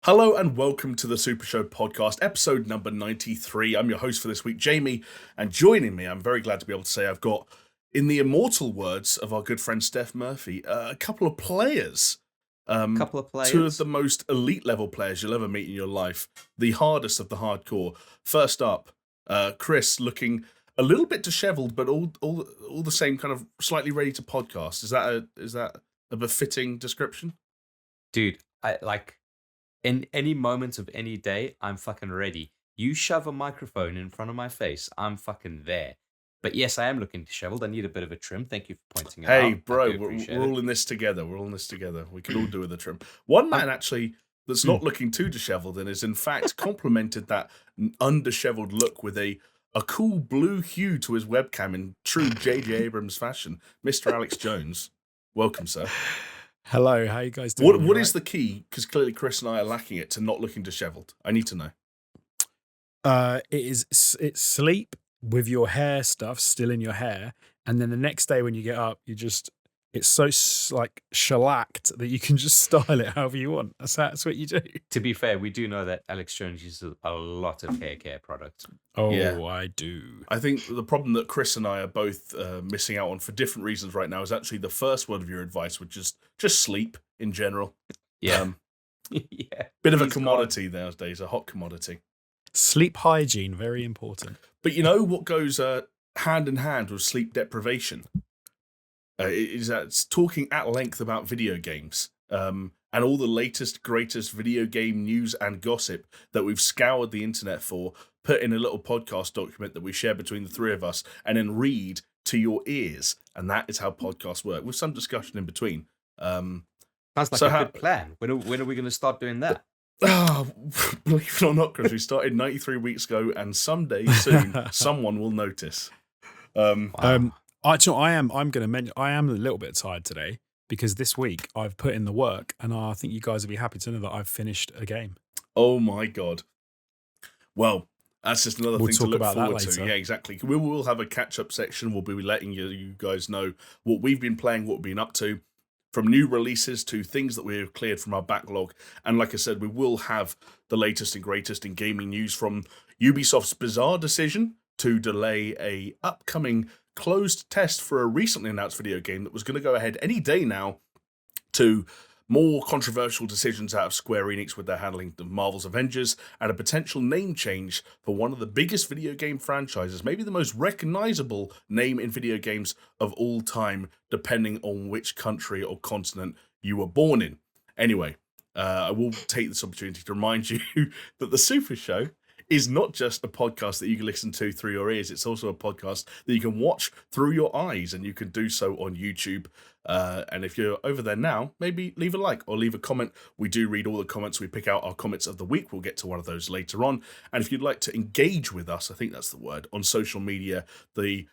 Hello and welcome to the SuperShow podcast, episode number 93. I'm your host for this week, Jamie, and joining me, I'm very glad to be able to say I've got, in the immortal words of our good friend Steph Murphy, a couple of players. Two of the most elite level players you'll ever meet in your life, the hardest of the hardcore. First up, Chris, looking a little bit disheveled, but all the same, kind of slightly ready to podcast. Is that a befitting description? Dude, in any moment of any day, I'm fucking ready. You shove a microphone in front of my face, I'm fucking there. But yes, I am looking disheveled. I need a bit of a trim. Thank you for pointing it out. Hey, bro, we're all in this together. We're all in this together. We can all do with a trim. One man actually that's not looking too disheveled and is in fact complimented that undisheveled look with a cool blue hue to his webcam in true J.J. Abrams fashion. Mr. Alex Jones, welcome, sir. Hello, how you guys doing? What is the key? Because clearly Chris and I are lacking it to not looking disheveled. I need to know. It's sleep with your hair stuff still in your hair, and then the next day when you get up, it's so like shellacked that you can just style it however you want. That's what you do. To be fair, we do know that Alex Jones uses a lot of hair care products. Oh, yeah. I do. I think the problem that Chris and I are both missing out on for different reasons right now is actually the first word of your advice, which is just sleep in general. Yeah. Yeah. Bit of a commodity nowadays, a hot commodity. Sleep hygiene, very important. But you know what goes hand in hand with sleep deprivation? Is that it's talking at length about video games and all the latest, greatest video game news and gossip that we've scoured the internet for, put in a little podcast document that we share between the three of us, and then read to your ears. And that is how podcasts work, with some discussion in between. Sounds like a good plan. When are we going to start doing that? Believe it or not, Chris, we started 93 weeks ago, and someday soon, someone will notice. I'm going to mention, I am a little bit tired today because this week I've put in the work, and I think you guys will be happy to know that I've finished a game. Oh my God. Well, that's just another thing to look forward to. Yeah, exactly. We will have a catch-up section. We'll be letting you guys know what we've been playing, what we've been up to, from new releases to things that we've cleared from our backlog. And like I said, we will have the latest and greatest in gaming news, from Ubisoft's bizarre decision to delay a upcoming closed test for a recently announced video game that was going to go ahead any day now, to more controversial decisions out of Square Enix with their handling of Marvel's Avengers, and a potential name change for one of the biggest video game franchises, maybe the most recognizable name in video games of all time, depending on which country or continent you were born in. Anyway, I will take this opportunity to remind you that the Super Show is not just a podcast that you can listen to through your ears. It's also a podcast that you can watch through your eyes, and you can do so on YouTube. And if you're over there now, maybe leave a like or leave a comment. We do read all the comments. We pick out our comments of the week. We'll get to one of those later on. And if you'd like to engage with us, I think that's the word, on social media, the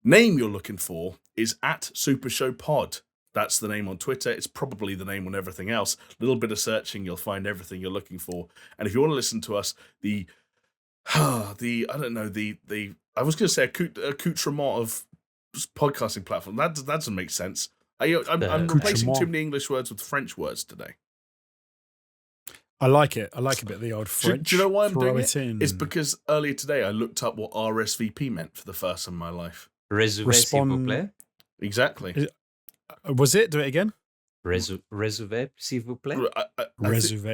name you're looking for is @SuperShowPod. That's the name on Twitter. It's probably the name on everything else. A little bit of searching, you'll find everything you're looking for. And if you want to listen to us, I was going to say accoutrement of podcasting platform. That doesn't make sense. I'm replacing too many English words with French words today. I like it. I like a bit of the old French. Do you know why I'm doing it? It's because earlier today I looked up what RSVP meant for the first time in my life. Réservé, s'il vous plaît. Exactly. Was it? Do it again. Réservé, s'il vous plaît.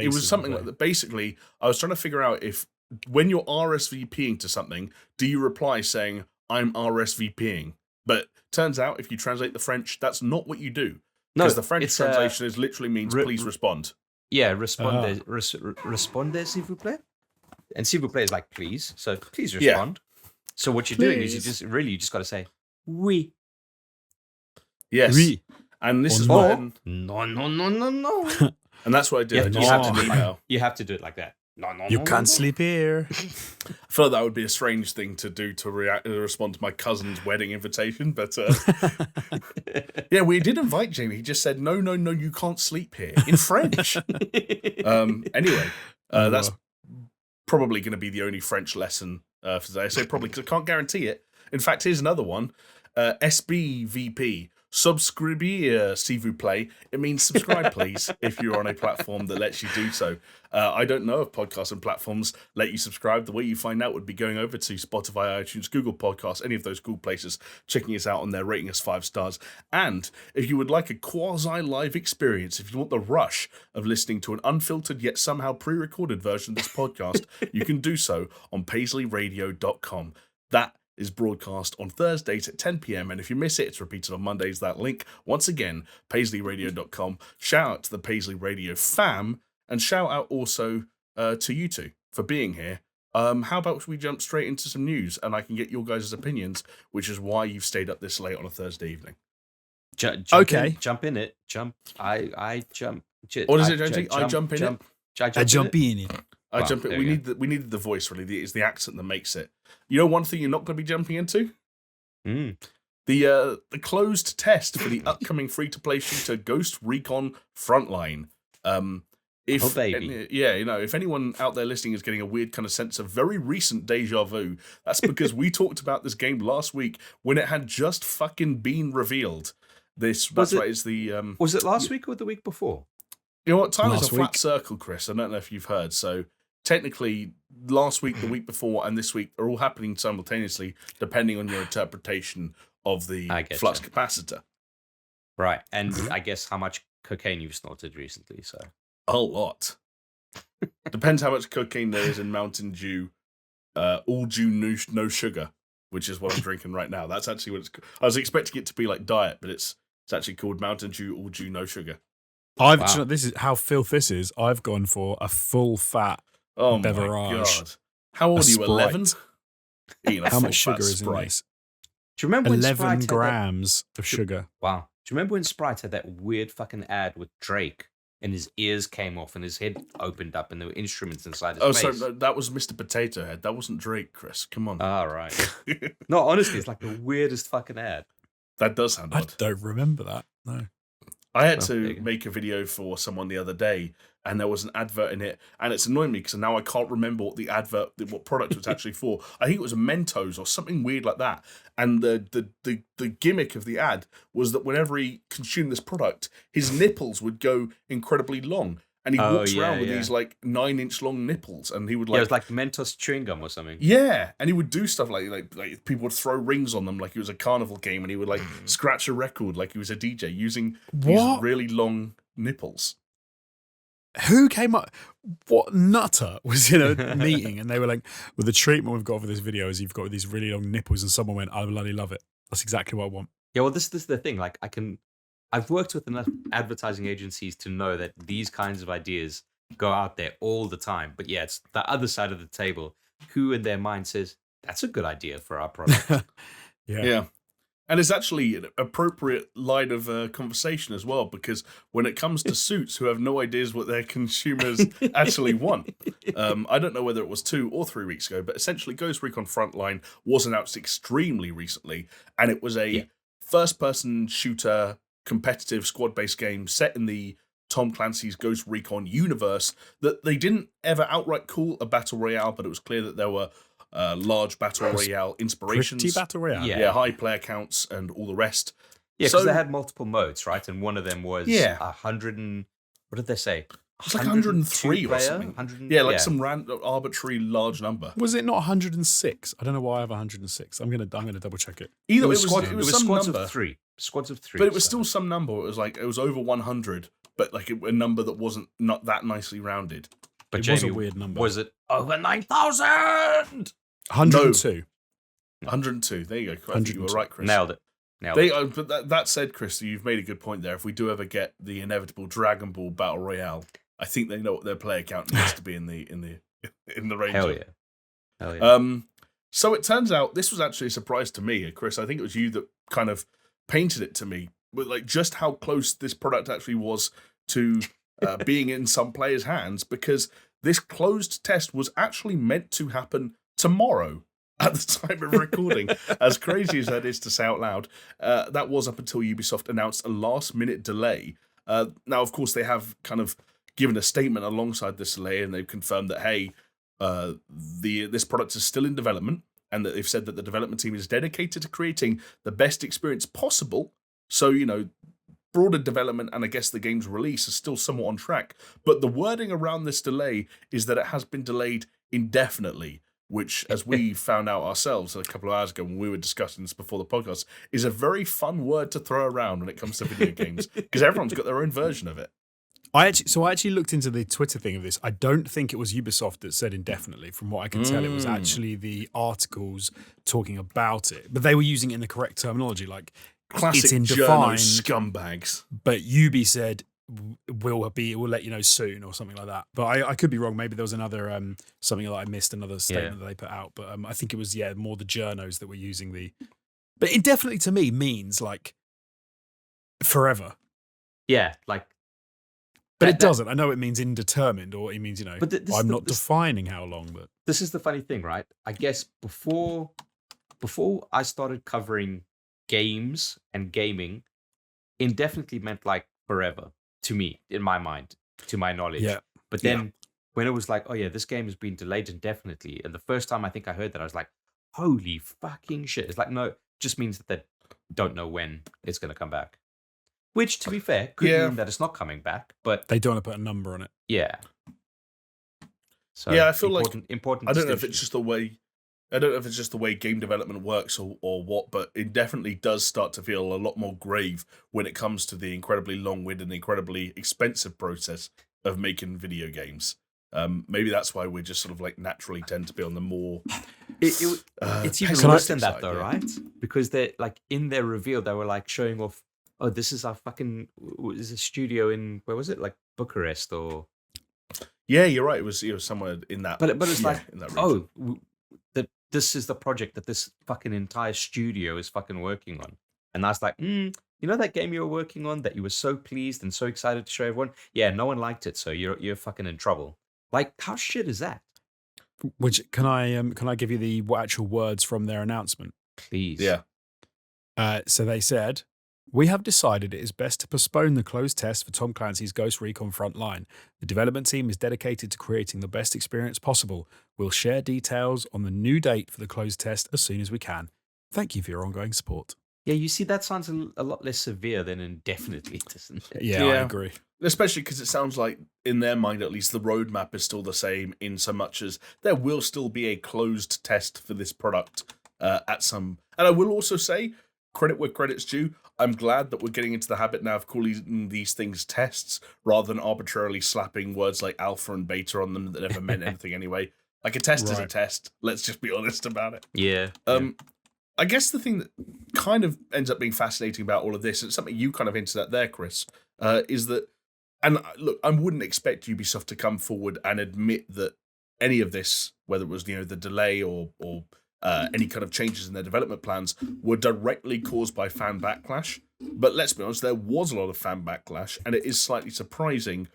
It was something like that. Basically, I was trying to figure out if, when you're RSVPing to something, do you reply saying, I'm RSVPing? But turns out, if you translate the French, that's not what you do. Because the French translation literally means please respond. Yeah, respondez, s'il vous plaît. And s'il vous plaît is like please. So please respond. Yeah. So what you're doing is you just got to say, oui. Yes. Oui. And this is when... No. And that's what I did. You have to do it like that. You can't sleep here. I feel like that would be a strange thing to do to respond to my cousin's wedding invitation, but yeah, we did invite Jamie. He just said, no, you can't sleep here, in French. Anyway, that's probably going to be the only French lesson for today. I say probably because I can't guarantee it. In fact, here's another one. SBVP subscribe, s'il vous plaît. It means subscribe, please, if you're on a platform that lets you do so. I don't know if podcasts and platforms let you subscribe. The way you find out would be going over to Spotify, iTunes, Google Podcasts, any of those cool places, checking us out on there, rating us 5 stars. And if you would like a quasi-live experience, if you want the rush of listening to an unfiltered yet somehow pre-recorded version of this podcast, you can do so on paisleyradio.com. That is broadcast on Thursdays at 10 p.m. And if you miss it, it's repeated on Mondays. That link, once again, paisleyradio.com. Shout out to the Paisley Radio fam, and shout out also to you two for being here. How about we jump straight into some news, and I can get your guys' opinions, which is why you've stayed up this late on a Thursday evening. Jump in it. I jump. What is it, Jonesy? I jump in it. I jump in it. I jump in. We needed the voice, really. It's the accent that makes it. You know, one thing you're not going to be jumping into? The closed test for the upcoming free-to-play shooter Ghost Recon Frontline. If anyone out there listening is getting a weird kind of sense of very recent deja vu, that's because we talked about this game last week when it had just fucking been revealed. Was it last week or the week before? You know what? Time is a flat circle, Chris. I don't know if you've heard. So technically, last week, the week before, and this week are all happening simultaneously, depending on your interpretation of the flux capacitor. Right. And I guess how much cocaine you've snorted recently. So a lot. Depends how much cocaine there is in Mountain Dew, all Dew, no sugar, which is what I'm drinking right now. That's actually what it's. I was expecting it to be like diet, but it's actually called Mountain Dew, all Dew, no sugar. This is how filth this is. I've gone for a full fat beverage. My God. How old are you? 11? How much sugar is in this? Do you remember when 11 grams of sugar? Wow. Do you remember when Sprite had that weird fucking ad with Drake and his ears came off and his head opened up and there were instruments inside his face? Sorry, that was Mr. Potato Head. That wasn't Drake, Chris. Come on. All right. No, honestly, it's like the weirdest fucking ad. That does sound odd. I don't remember that. No. I had to make a video for someone the other day, and there was an advert in it, and it's annoying me because now I can't remember what product it was actually for. I think it was Mentos or something weird like that. And the gimmick of the ad was that whenever he consumed this product, his nipples would go incredibly long. And he walks around with these like 9-inch long nipples, and he would it was like Mentos chewing gum or something. Yeah, and he would do stuff like people would throw rings on them like it was a carnival game, and he would like scratch a record like he was a DJ using these really long nipples. Who came up? What nutter was in a meeting, and they were like, "Well, the treatment we've got for this video is you've got these really long nipples," and someone went, "I bloody love it. That's exactly what I want." Yeah, well, this is the thing. Like, I've worked with enough advertising agencies to know that these kinds of ideas go out there all the time. But yeah, it's the other side of the table who in their mind says, that's a good idea for our product. Yeah. And it's actually an appropriate line of conversation as well, because when it comes to suits who have no ideas what their consumers actually want, I don't know whether it was 2 or 3 weeks ago, but essentially Ghost Recon Frontline was announced extremely recently, and it was a first-person shooter competitive squad-based game set in the Tom Clancy's Ghost Recon universe that they didn't ever outright call a battle royale, but it was clear that there were large battle royale inspirations. Pretty battle royale. Yeah, high player counts and all the rest. Yeah, because they had multiple modes, right? And one of them was 100 and... What did they say? It's like 103 or something. Some arbitrary large number. Was it not 106? I don't know why I have 106. I'm gonna double check it. Either it was some squads number. Of 3. Squads of 3. But it was still some number. It was over 100, but like a number that wasn't not that nicely rounded. But it was a weird number. Was it over 9,000? 102. 102. There you go. I think you were right, Chris. Nailed it. But that said, Chris, you've made a good point there. If we do ever get the inevitable Dragon Ball Battle Royale, I think they know what their player count needs to be in the range. Hell yeah. So it turns out this was actually a surprise to me, Chris. I think it was you that kind of painted it to me, with like just how close this product actually was to being in some players' hands, because this closed test was actually meant to happen tomorrow at the time of recording. As crazy as that is to say out loud, that was up until Ubisoft announced a last-minute delay. Now, of course, they have kind of given a statement alongside this delay, and they've confirmed that, hey, this product is still in development, and that they've said that the development team is dedicated to creating the best experience possible So, broader development and I guess the game's release is still somewhat on track. But the wording around this delay is that it has been delayed indefinitely, which, as we found out ourselves a couple of hours ago when we were discussing this before the podcast, is a very fun word to throw around when it comes to video games, because everyone's got their own version of it. I actually looked into the Twitter thing of this. I don't think it was Ubisoft that said indefinitely. From what I can tell, it was actually the articles talking about it. But they were using it in the correct terminology, like classic it's in journo defined scumbags. But Ubi said we'll let you know soon or something like that. But I could be wrong. Maybe there was another something that I missed, another statement that they put out. But I think it was more the journos that were using the. But indefinitely to me means like forever. Yeah, like. But it doesn't. I know it means indeterminate, or it means, but I'm not defining how long. But this is the funny thing, right? I guess before I started covering games and gaming, indefinitely meant like forever to me, in my mind, to my knowledge. Yeah. But then when it was like, oh yeah, this game has been delayed indefinitely, and the first time I think I heard that, I was like, holy fucking shit. It's like, no, it just means that they don't know when it's going to come back. Which, to be fair, could mean that it's not coming back, but they don't want to put a number on it. Yeah. So I feel important. I don't know if it's just the way. I don't know if it's just the way game development works or what, but it definitely does start to feel a lot more grave when it comes to the incredibly long-winded and incredibly expensive process of making video games. Maybe that's why we just sort of like naturally tend to be on the more. It's even worse than that, though, right? Because they're like in their reveal, they were like showing off. Oh, this is our fucking is a studio in where was it? Like Bucharest or? Yeah, you're right. It was somewhere in that. But it's like in that region. this is the project that this fucking entire studio is fucking working on, and I was like, you know that game you were working on that you were so pleased and so excited to show everyone? Yeah, no one liked it, so you're fucking in trouble. Like, how shit is that? Which can I give you the actual words from their announcement? Please. Yeah. So they said, we have decided it is best to postpone the closed test for Tom Clancy's Ghost Recon Frontline. The development team is dedicated to creating the best experience possible. We'll share details on the new date for the closed test as soon as we can. Thank you for your ongoing support. Yeah, you see, that sounds a lot less severe than indefinitely, doesn't it? Yeah, I agree. Especially because it sounds like, in their mind at least, the roadmap is still the same in so much as there will still be a closed test for this product at some... And I will also say, credit where credit's due, I'm glad that we're getting into the habit now of calling these things tests rather than arbitrarily slapping words like alpha and beta on them that never meant anything anyway. Like, a test is a test. Let's just be honest about it. Yeah. I guess the thing that kind of ends up being fascinating about all of this, and something you kind of hinted at there, Chris, is that, and look, I wouldn't expect Ubisoft to come forward and admit that any of this, whether it was the delay or any kind of changes in their development plans, were directly caused by fan backlash. But let's be honest, there was a lot of fan backlash, and it is slightly surprising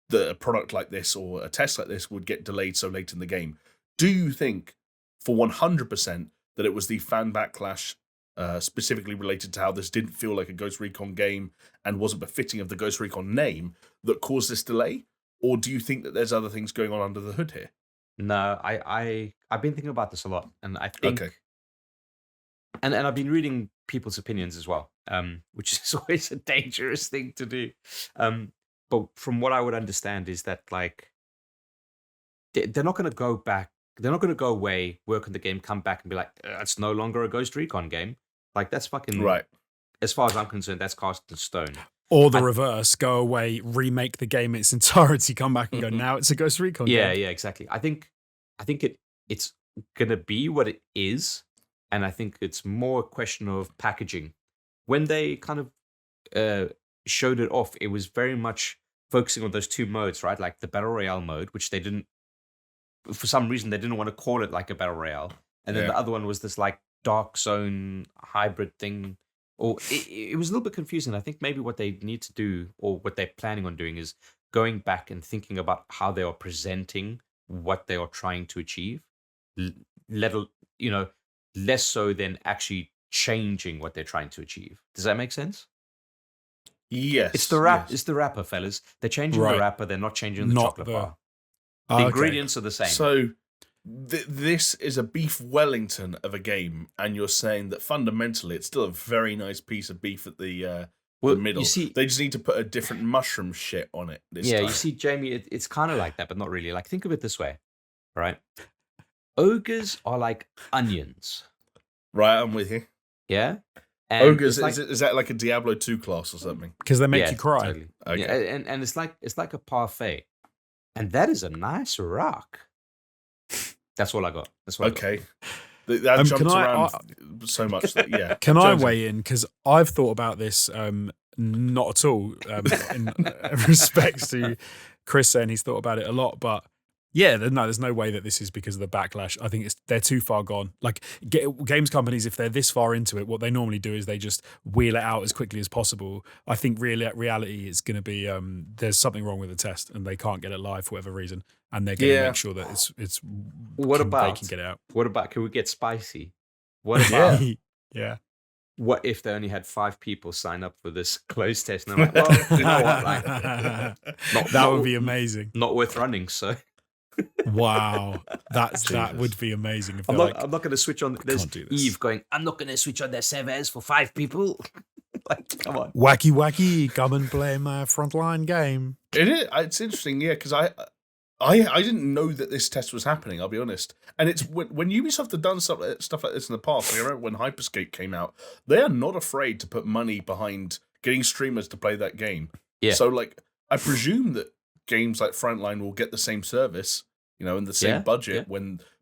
that a product like this or a test like this would get delayed so late in the game. Do you think, for 100%, that it was the fan backlash specifically related to how this didn't feel like a Ghost Recon game and wasn't befitting of the Ghost Recon name that caused this delay? Or do you think that there's other things going on under the hood here? No, I've been thinking about this a lot, and I think, and I've been reading people's opinions as well, which is always a dangerous thing to do. But from what I would understand is that, like, they're not going to go back. They're not going to go away, work on the game, come back and be like, it's no longer a Ghost Recon game. Like, that's fucking right. As far as I'm concerned, that's cast in stone. Or the reverse, go away, remake the game in its entirety, come back and go, now it's a Ghost Recon game. Yeah, exactly. I think it's gonna be what it is, and I think it's more a question of packaging. When they kind of showed it off, it was very much focusing on those two modes, right? Like the Battle Royale mode, which they didn't, for some reason, they didn't want to call it like a Battle Royale. And then the other one was this like Dark Zone hybrid thing. Or it was a little bit confusing. I think maybe what they need to do, or what they're planning on doing, is going back and thinking about how they are presenting what they are trying to achieve. Less so than actually changing what they're trying to achieve. Does that make sense? Yes. It's the wrapper, fellas. They're changing the wrapper. They're not changing the chocolate bar. The ingredients are the same. So this is a beef Wellington of a game, and you're saying that fundamentally it's still a very nice piece of beef at the middle. They just need to put a different mushroom shit on it this time. You see, Jamie, it's kind of like that, but not really. Like, think of it this way, right? Ogres are like onions. Right, I'm with you. Yeah? And ogres, is that like a Diablo 2 class or something? Because they make you cry. Totally. Okay. Yeah, and it's like a parfait. And that is a nice rock. That's all I got. That's what okay. That jumps around so much. Yeah. Can I weigh in? Because I've thought about this not at all in respects to Chris saying he's thought about it a lot. But yeah, there's no way that this is because of the backlash. I think they're too far gone. Like games companies, if they're this far into it, what they normally do is they just wheel it out as quickly as possible. I think reality is going to be there's something wrong with the test and they can't get it live for whatever reason. And they're going to make sure that it's they can get it out. What about, can we get spicy? What about yeah. What if they only had 5 people sign up for this closed test? And I'm like, well, you know what? Like, that would be amazing. Not worth running, so. Wow, that would be amazing. If I'm not going to switch on. There's Eve going, I'm not going to switch on their servers for 5 people. Like, come on, wacky, come and play my Frontline game. It's interesting, yeah, because I didn't know that this test was happening. I'll be honest. And it's when Ubisoft have done stuff like this in the past. Like I remember when Hyperscape came out, they are not afraid to put money behind getting streamers to play that game. Yeah. So like, I presume that games like Frontline will get the same service, and the same budget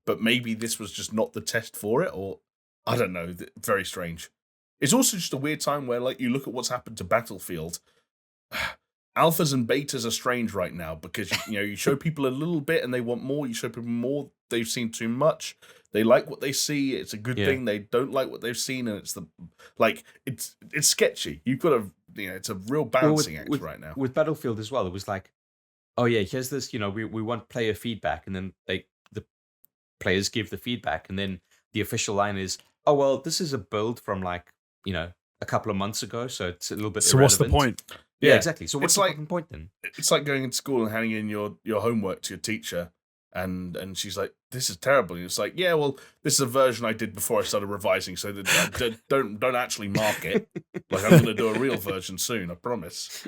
but maybe this was just not the test for it, or I don't know. Very strange. It's also just a weird time where like you look at what's happened to Battlefield. Alphas and betas are strange right now because you show people a little bit and they want more. You show people more, they've seen too much. They like what they see. It's a good thing. They don't like what they've seen, and it's sketchy. You've got to it's a real balancing act right now. With Battlefield as well, it was like, oh yeah, here's this. We want player feedback, and then the players give the feedback, and then the official line is, oh well, this is a build from like a couple of months ago, so it's a little bit. So what's the point? Yeah, exactly. So what's the fucking point then? It's like going into school and handing in your homework to your teacher, and she's like, "This is terrible." And it's like, "Yeah, well, this is a version I did before I started revising, so that don't actually mark it. Like I'm going to do a real version soon, I promise."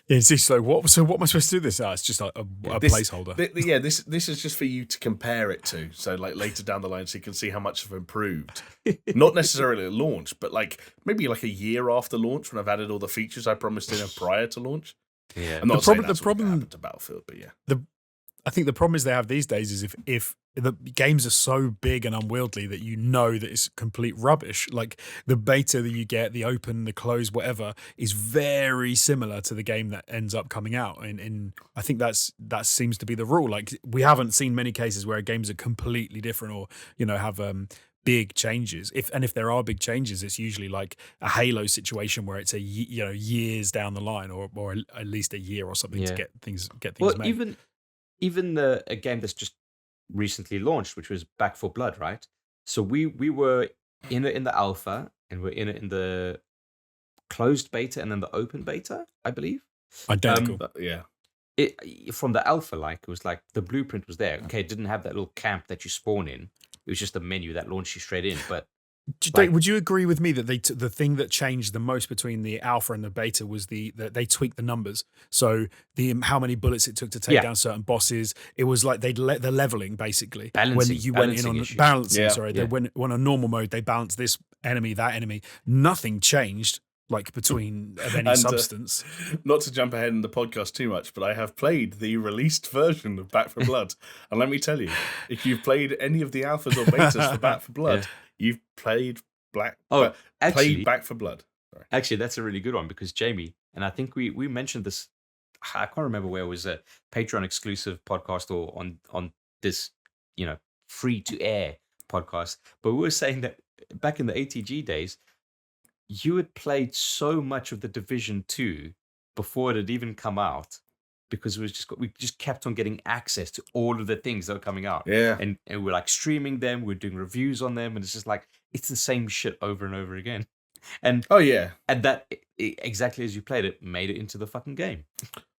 It's just like, what? So what am I supposed to do this? It's just like a placeholder. This is just for you to compare it to. So like later down the line, so you can see how much I've improved. Not necessarily at launch, but like maybe like a year after launch when I've added all the features I promised in prior to launch. Yeah. I'm not saying that's what happened to Battlefield, but yeah. I think the problem is they have these days is if the games are so big and unwieldy that that it's complete rubbish. Like the beta that you get, the open, the close, whatever, is very similar to the game that ends up coming out. And I think that seems to be the rule. Like we haven't seen many cases where games are completely different or have big changes. If there are big changes, it's usually like a Halo situation where it's years down the line or at least a year or something to get things made. Even a game that's just recently launched, which was Back 4 Blood, right? So we were in it in the alpha, and we're in it in the closed beta, and then the open beta, I believe. Identical. From the alpha, it was like the blueprint was there. Okay, it didn't have that little camp that you spawn in. It was just a menu that launched you straight in, but. Would you agree with me that the thing that changed the most between the alpha and the beta was that they tweaked the numbers? So how many bullets it took to take down certain bosses. It was like the leveling basically. Balancing, when you went in on issues. Balancing. Sorry, they went on normal mode. They balanced this enemy, that enemy. Nothing changed between of any substance. Not to jump ahead in the podcast too much, but I have played the released version of Back 4 Blood, and let me tell you, if you've played any of the alphas or betas for Back 4 Blood. You've played Back 4 Blood. Sorry. Actually, that's a really good one because Jamie, and I think we mentioned this, I can't remember where it was, a Patreon exclusive podcast or on this, free to air podcast. But we were saying that back in the ATG days, you had played so much of the Division 2 before it had even come out. Because we just kept on getting access to all of the things that were coming out. Yeah. And we're like streaming them, we're doing reviews on them, and it's just like it's the same shit over and over again. And oh yeah. And that exactly as you played it, made it into the fucking game.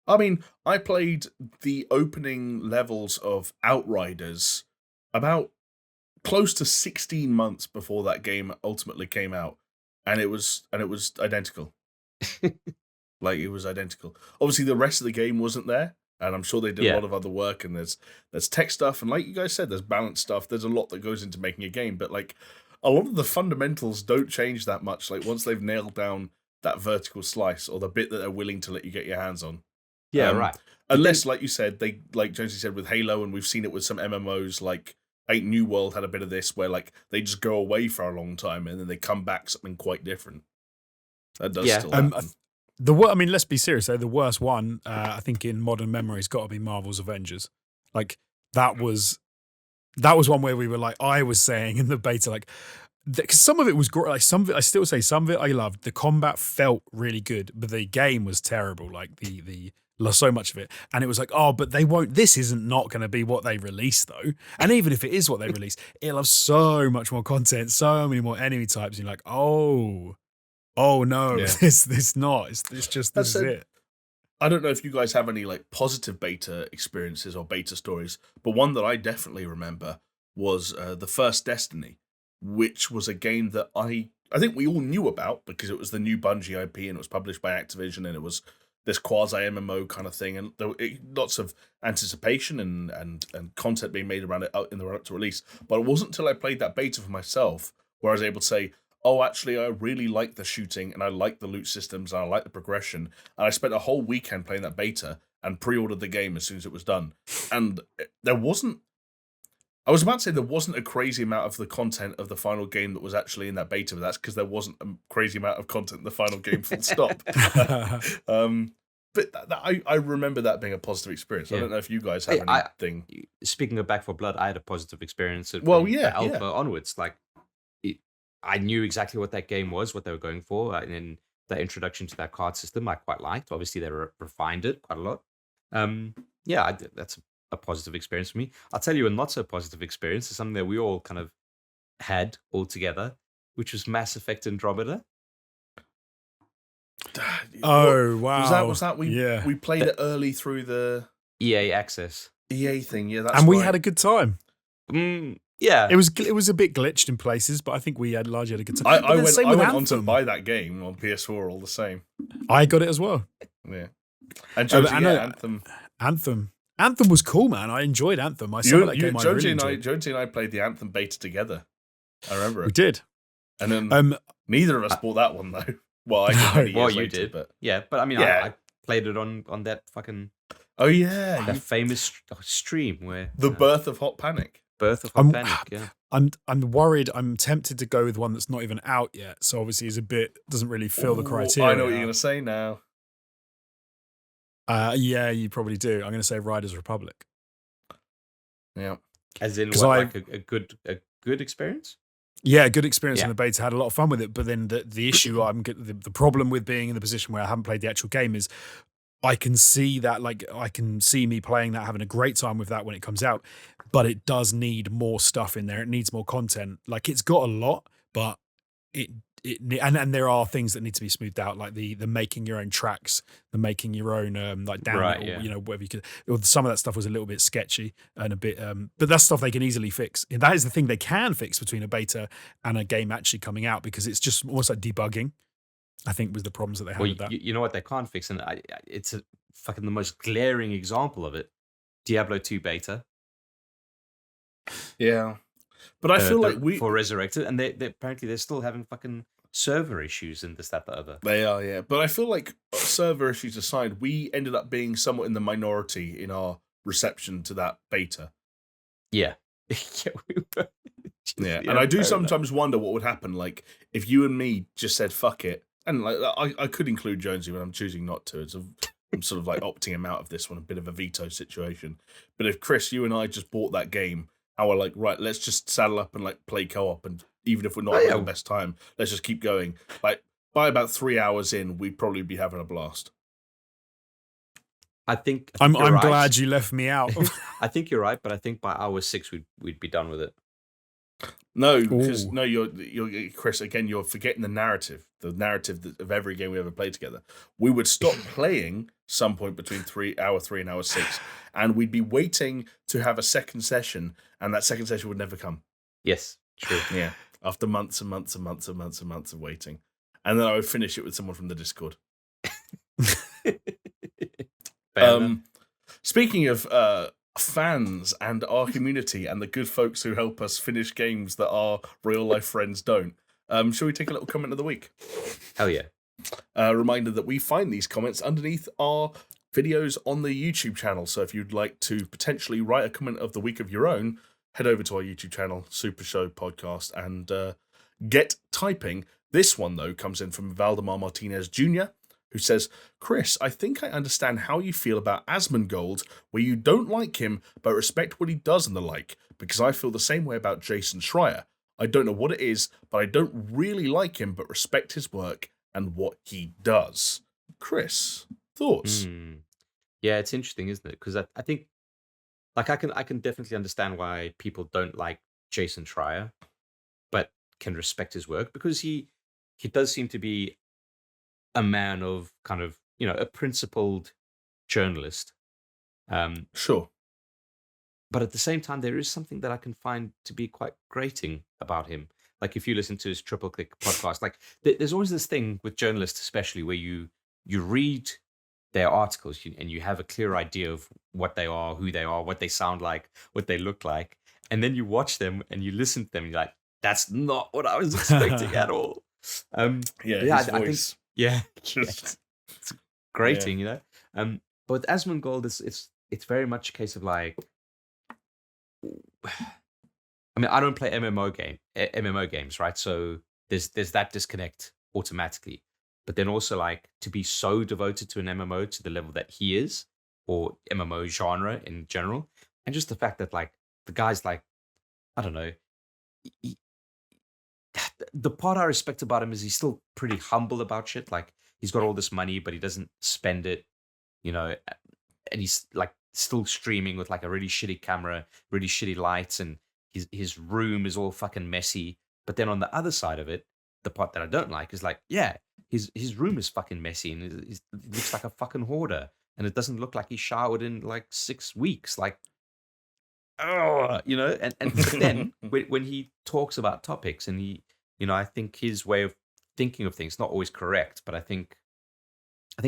I mean, I played the opening levels of Outriders about close to 16 months before that game ultimately came out, and it was identical. Like, it was identical. Obviously, the rest of the game wasn't there, and I'm sure they did a lot of other work, and there's tech stuff, and like you guys said, there's balance stuff. There's a lot that goes into making a game, but like a lot of the fundamentals don't change that much. Like, once they've nailed down that vertical slice or the bit that they're willing to let you get your hands on. Yeah, right. Unless, like you said, they, like Jonesy said, with Halo, and we've seen it with some MMOs, like New World had a bit of this, where like they just go away for a long time and then they come back something quite different. That does still happen. I mean, let's be serious though. The worst one, I think, in modern memory has got to be Marvel's Avengers. Like that was one where we were like, I was saying in the beta, like, because some of it was great. Like some of it, I still say some of it I loved. The combat felt really good, but the game was terrible. Like the so much of it, and it was like, oh, but they won't. This isn't not going to be what they release though. And even if it is what they release, it'll have so much more content, so many more enemy types. And you're like, oh no, this not. It's just this is it. I don't know if you guys have any like positive beta experiences or beta stories, but one that I definitely remember was the first Destiny, which was a game that I think we all knew about because it was the new Bungie IP and it was published by Activision and it was this quasi MMO kind of thing, and there were lots of anticipation and content being made around it in the run up to release. But it wasn't until I played that beta for myself where I was able to say, oh, actually, I really like the shooting and I like the loot systems and I like the progression. And I spent a whole weekend playing that beta and pre-ordered the game as soon as it was done. And there wasn't a crazy amount of the content of the final game that was actually in that beta, but that's because there wasn't a crazy amount of content in the final game, full stop. But I remember that being a positive experience. I don't know if you guys have anything. Speaking of Back 4 Blood, I had a positive experience from the alpha onwards. Like, I knew exactly what that game was, what they were going for, and then the introduction to that card system I quite liked. Obviously, they refined it quite a lot. That's a positive experience for me. I'll tell you a not so positive experience is something that we all kind of had all together, which was Mass Effect Andromeda. Oh wow! Was that we played it early through the EA access thing? Yeah, that's and we had a good time. Yeah, it was a bit glitched in places, but I think we had largely had a good time. I went on to buy that game on PS4 all the same. I got it as well. Yeah, and Jonesy, Anthem was cool, man. I enjoyed Anthem. Jonesy and I played the Anthem beta together. I remember it. We did, and then neither of us bought that one though. Well, you did, but I mean, I played it on that fucking that famous stream where the birth of Hot Panic. I'm worried. I'm tempted to go with one that's not even out yet. So obviously, doesn't really fill the criteria. I know what you're going to say now. Yeah, you probably do. I'm going to say Riders Republic. Yeah, as in like a good experience. Yeah, good experience in the beta. Had a lot of fun with it. But then the issue, the problem with being in the position where I haven't played the actual game is, I can see that, like, I can see me playing that, having a great time with that when it comes out, but it does need more stuff in there. It needs more content. Like, it's got a lot, but and there are things that need to be smoothed out, like the making your own tracks, the making your own like download, whatever you could. Some of that stuff was a little bit sketchy and a bit, but that's stuff they can easily fix. And that is the thing they can fix between a beta and a game actually coming out, because it's just almost like debugging, I think, was the problems that they had with that. You know what they can't fix, and it's a fucking the most glaring example of it. Diablo 2 beta. Yeah, but I feel like for Resurrected, and they apparently they're still having fucking server issues and this, that, the other. They are, yeah. But I feel like, server issues aside, we ended up being somewhat in the minority in our reception to that beta. Yeah. Yeah, and I do sometimes wonder what would happen, like, if you and me just said, fuck it, and like I could include Jonesy, but I'm choosing not to. I'm sort of like opting him out of this one, a bit of a veto situation. But if Chris, you and I just bought that game, and we're like, right, let's just saddle up and like play co-op, and even if we're not having the best time, let's just keep going. Like, by about 3 hours in, we'd probably be having a blast. I think I'm glad you left me out. I think you're right, but I think by hour 6 we'd be done with it. No, because you're Chris. Again, you're forgetting the narrative of every game we ever played together. We would stop playing some point between hour 3 and hour 6, and we'd be waiting to have a second session, and that second session would never come. Yes, true. Yeah, after months and months and months and months and months of waiting, and then I would finish it with someone from the Discord. Speaking of fans and our community and the good folks who help us finish games that our real life friends don't, shall we take a little comment of the week? Hell yeah. Reminder that we find these comments underneath our videos on the YouTube channel, so if you'd like to potentially write a comment of the week of your own, head over to our YouTube channel, SuperShow Podcast, and get typing. This one, though, comes in from Valdemar Martinez Jr., who says, Chris, I think I understand how you feel about Asmongold, where you don't like him, but respect what he does and the like, because I feel the same way about Jason Schreier. I don't know what it is, but I don't really like him, but respect his work and what he does. Chris, thoughts? Yeah, it's interesting, isn't it? Because I think, like, I can definitely understand why people don't like Jason Schreier, but can respect his work, because he does seem to be a man of kind of, a principled journalist. Sure. But at the same time, there is something that I can find to be quite grating about him. Like, if you listen to his Triple Click podcast, like, there's always this thing with journalists, especially, where you read their articles and you have a clear idea of what they are, who they are, what they sound like, what they look like. And then you watch them and you listen to them and you're like, that's not what I was expecting at all. His voice. I think, it's grating, But with Asmongold, it's very much a case of like, I mean, I don't play MMO games, right? So there's that disconnect automatically. But then also, like, to be so devoted to an MMO to the level that he is, or MMO genre in general, and just the fact that, like, the guy's like, I don't know, the part I respect about him is he's still pretty humble about shit. Like, he's got all this money, but he doesn't spend it, and he's like still streaming with like a really shitty camera, really shitty lights, and his room is all fucking messy. But then on the other side of it, the part that I don't like is like, yeah, his room is fucking messy and it looks like a fucking hoarder, and it doesn't look like he showered in like 6 weeks. Like, oh, and but then when he talks about topics and he, I think his way of thinking of things, not always correct, but I think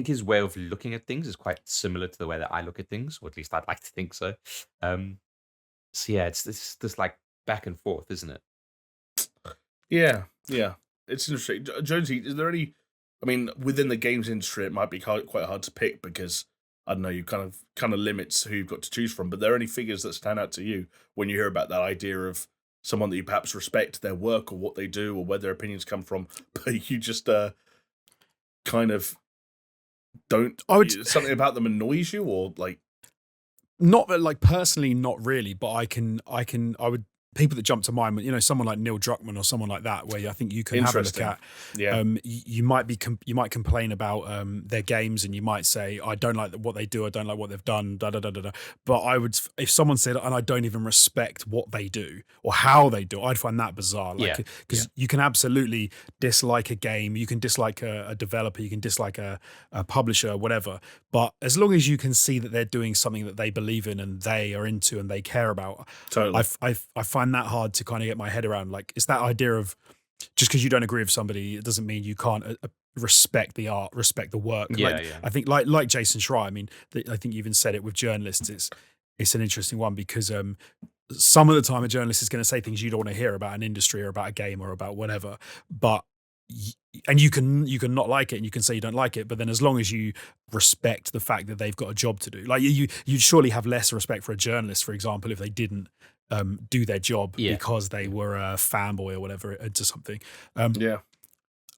his way of looking at things is quite similar to the way that I look at things, or at least I'd like to think so. So yeah, it's this like back and forth, isn't it? Yeah. It's interesting. Jonesy, is there any? I mean, within the games industry, it might be quite hard to pick because I don't know, you kind of limits who you've got to choose from. But there are any figures that stand out to you when you hear about that idea of someone that you perhaps respect their work or what they do or where their opinions come from, but you just kind of don't. Something about them annoys you, or like. Not like personally, not really, but I would. People that jump to mind, someone like Neil Druckmann or someone like that, where I think you can have a look at. Yeah. You might complain about their games, and you might say, I don't like what they do, I don't like what they've done, da da da da da. But I would, if someone said, and I don't even respect what they do or how they do it, I'd find that bizarre. Like, because you can absolutely dislike a game, you can dislike a developer, you can dislike a publisher, whatever. But as long as you can see that they're doing something that they believe in and they are into and they care about, totally. I find that hard to kind of get my head around. Like, it's that idea of just because you don't agree with somebody, it doesn't mean you can't respect the art, respect the work. I think like Jason Schreier, I mean, I think you even said it with journalists. It's an interesting one because some of the time a journalist is going to say things you don't want to hear about an industry or about a game or about whatever, but and you can not like it and you can say you don't like it, but then as long as you respect the fact that they've got a job to do, like you'd surely have less respect for a journalist, for example, if they didn't do their job because they were a fanboy or whatever into something. I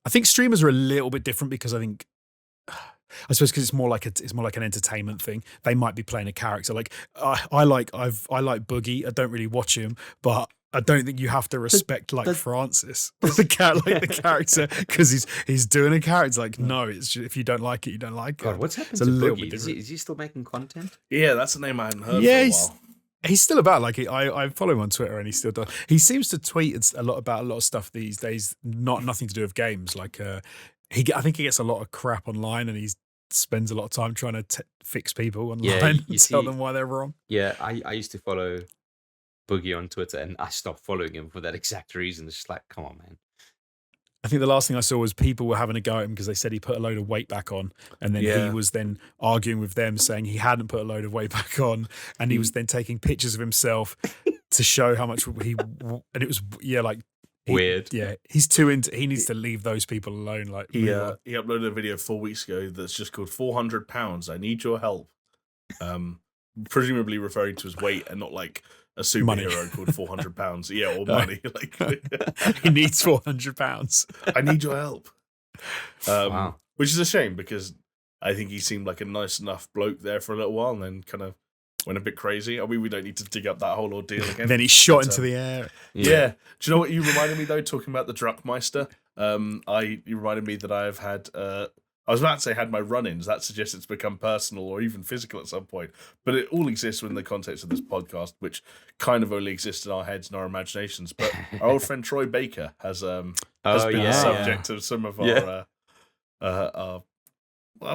think streamers are a little bit different because I think, I suppose because it's more like an entertainment thing. They might be playing a character. Like I like Boogie. I don't really watch him, but I don't think you have to respect Francis, the character, because he's doing a character. Like, no, it's just, if you don't like it, you don't like it. God, what's happened to Boogie? Is he still making content? Yeah, that's a name I hadn't heard for a while. He's still about. Like I follow him on Twitter, and he still does. He seems to tweet a lot about a lot of stuff these days, nothing to do with games. Like I think he gets a lot of crap online, and he spends a lot of time trying to fix people online and tell them why they're wrong. Yeah, I used to follow Boogie on Twitter, and I stopped following him for that exact reason. It's just like, come on, man. I think the last thing I saw was people were having a go at him because they said he put a load of weight back on, and then he was then arguing with them saying he hadn't put a load of weight back on, and he was then taking pictures of himself to show how much and it was weird. Yeah, he's too into. He needs to leave those people alone. Like he uploaded a video 4 weeks ago that's just called 400 pounds. I need your help. Presumably referring to his weight and not like a superhero called 400 pounds. Yeah, or money. Like he needs 400 pounds. I need your help. Wow. Which is a shame because I think he seemed like a nice enough bloke there for a little while and then kind of went a bit crazy. I mean, we don't need to dig up that whole ordeal again. Then he shot into the air. Yeah. Do you know what you reminded me though, talking about the Druckmeister? You reminded me that I've had I was about to say had my run-ins. That suggests it's become personal or even physical at some point. But it all exists within the context of this podcast, which kind of only exists in our heads and our imaginations. But our old friend Troy Baker has been the subject of some of our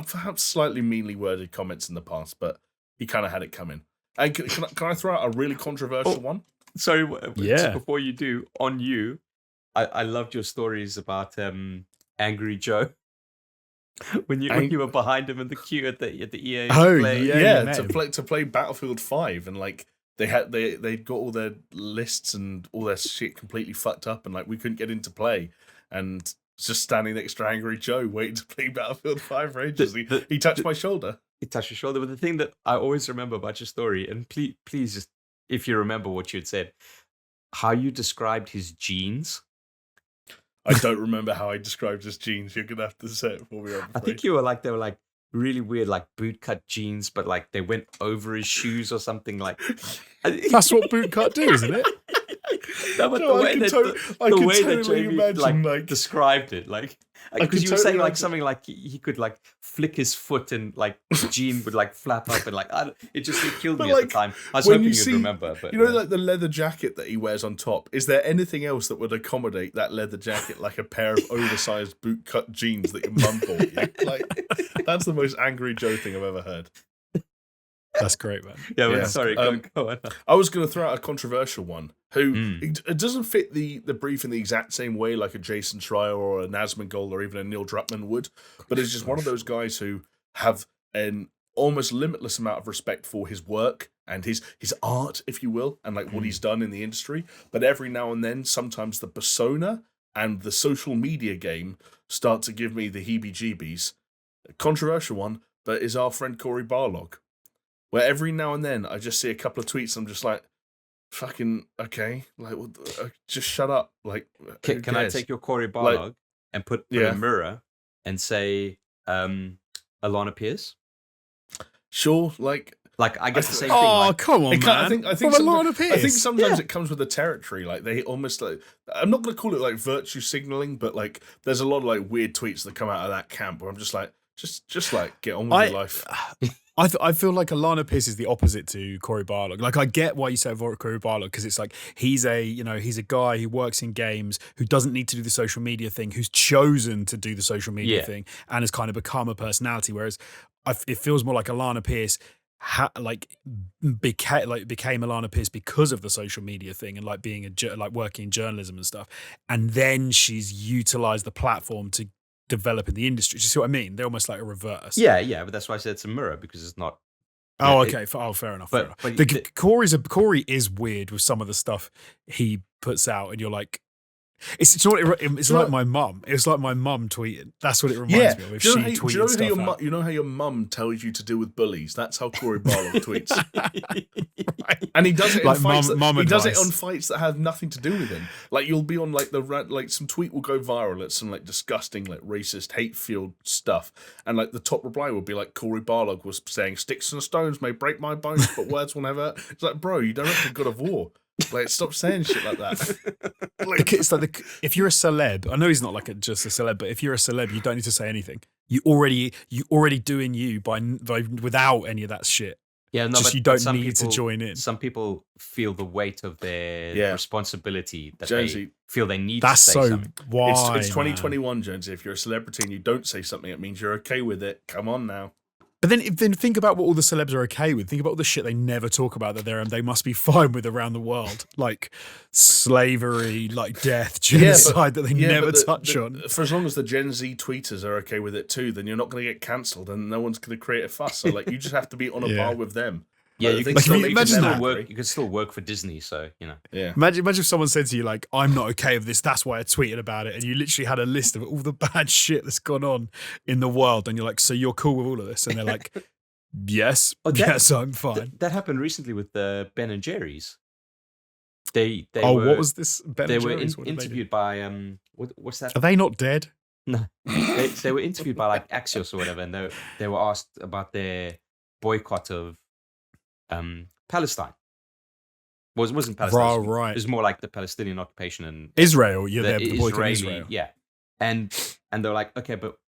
perhaps slightly meanly worded comments in the past, but he kind of had it coming. And can I throw out a really controversial one? Sorry, before you do, on you, I loved your stories about Angry Joe. When you were behind him in the queue at the EA play. To play Battlefield 5 and like they got all their lists and all their shit completely fucked up and like we couldn't get into play and just standing next to Angry Joe waiting to play Battlefield 5 for ages. He touched my shoulder. He touched your shoulder. But the thing that I always remember about your story, and please just if you remember what you had said, how you described his jeans. I don't remember how I described his jeans. You're gonna have to say it for me. I think they were like really weird, like bootcut jeans, but like they went over his shoes or something. Like that's what bootcut do, isn't it? No, but the way that Jamie like described it, like because you were saying like something like he could like flick his foot and like the jean would like flap up and like it killed me at the time. I was hoping you'd remember, but like the leather jacket that he wears on top. Is there anything else that would accommodate that leather jacket, like a pair of oversized bootcut jeans that your mum bought you? Like that's the most Angry Joe thing I've ever heard. That's great, man. Yeah. Sorry, go on. I was going to throw out a controversial one. It doesn't fit the brief in the exact same way like a Jason Schreier or a Nazmangol or even a Neil Druckmann would, but it's just one of those guys who have an almost limitless amount of respect for his work and his art, if you will, and like what he's done in the industry. But every now and then, sometimes the persona and the social media game start to give me the heebie-jeebies. A controversial one, but is our friend Corey Barlog. Where every now and then I just see a couple of tweets and I'm just like, fucking, okay, like, just shut up. Like, can I take your Corey Barlog and put in a mirror and say, Alana Pierce? Sure, like I guess the same thing. Oh, like, come on, man! I think sometimes it comes with the territory. Like they almost like I'm not going to call it like virtue signaling, but like there's a lot of like weird tweets that come out of that camp where I'm just like, just like get on with your life. I feel like Alana Pierce is the opposite to Corey Barlog. Like I get why you say Corey Barlog because it's like he's a guy who works in games who doesn't need to do the social media thing, who's chosen to do the social media thing and has kind of become a personality. Whereas it feels more like Alana Pierce became Alana Pierce because of the social media thing and like being working in journalism and stuff, and then she's utilized the platform to develop in the industry. Do you see what I mean? They're almost like a reverse. Yeah, but that's why I said it's a mirror because it's not. Oh, okay. Fair enough. But Corey is weird with some of the stuff he puts out, and you're like, it's like my mum. It's like my mum tweeting. That's what it reminds me of. If she tweeted stuff out. You know how your mum tells you to deal with bullies? That's how Corey Barlow tweets. Right. And he does it in fights. He does it on fights that have nothing to do with him. Like you'll be on like some tweet will go viral at some like disgusting like racist hate-filled stuff, and like the top reply will be like Corey Barlow was saying sticks and stones may break my bones, but words will never. It's like, bro, you don't have to God of War. Like, stop saying shit like that. It's like if you're a celeb, I know he's not like just a celeb, but if you're a celeb, you don't need to say anything. You already doing you by without any of that shit. Yeah, no, just but you don't some need to people, join in. Some people feel the weight of their responsibility that Jonesy, they feel they need That's to say so something. why it's man? 2021, Jonesy. If you're a celebrity and you don't say something, it means you're okay with it. Come on now. But then think about what all the celebs are okay with. Think about all the shit they never talk about that they must be fine with around the world, like slavery, like death, genocide that they never touch on. For as long as the Gen Z tweeters are okay with it too, then you're not going to get cancelled, and no one's going to create a fuss. So like, you just have to be on a par with them. Yeah, like, you can still work for Disney, so you know. Yeah. Imagine if someone said to you like, "I'm not okay with this. That's why I tweeted about it," and you literally had a list of all the bad shit that's gone on in the world, and you're like, "So you're cool with all of this?" And they're like, "Yes, yes, I'm fine." That happened recently with Ben and Jerry's. They what was this? Ben they and were Jerry's? interviewed by what's that? Are they not dead? No, they were interviewed by like Axios or whatever, and they were asked about their boycott of Palestine. Well, it wasn't Palestine. Right. It was more like the Palestinian occupation and Israel. You're there to boycott Israel. Yeah, and they're like, okay, but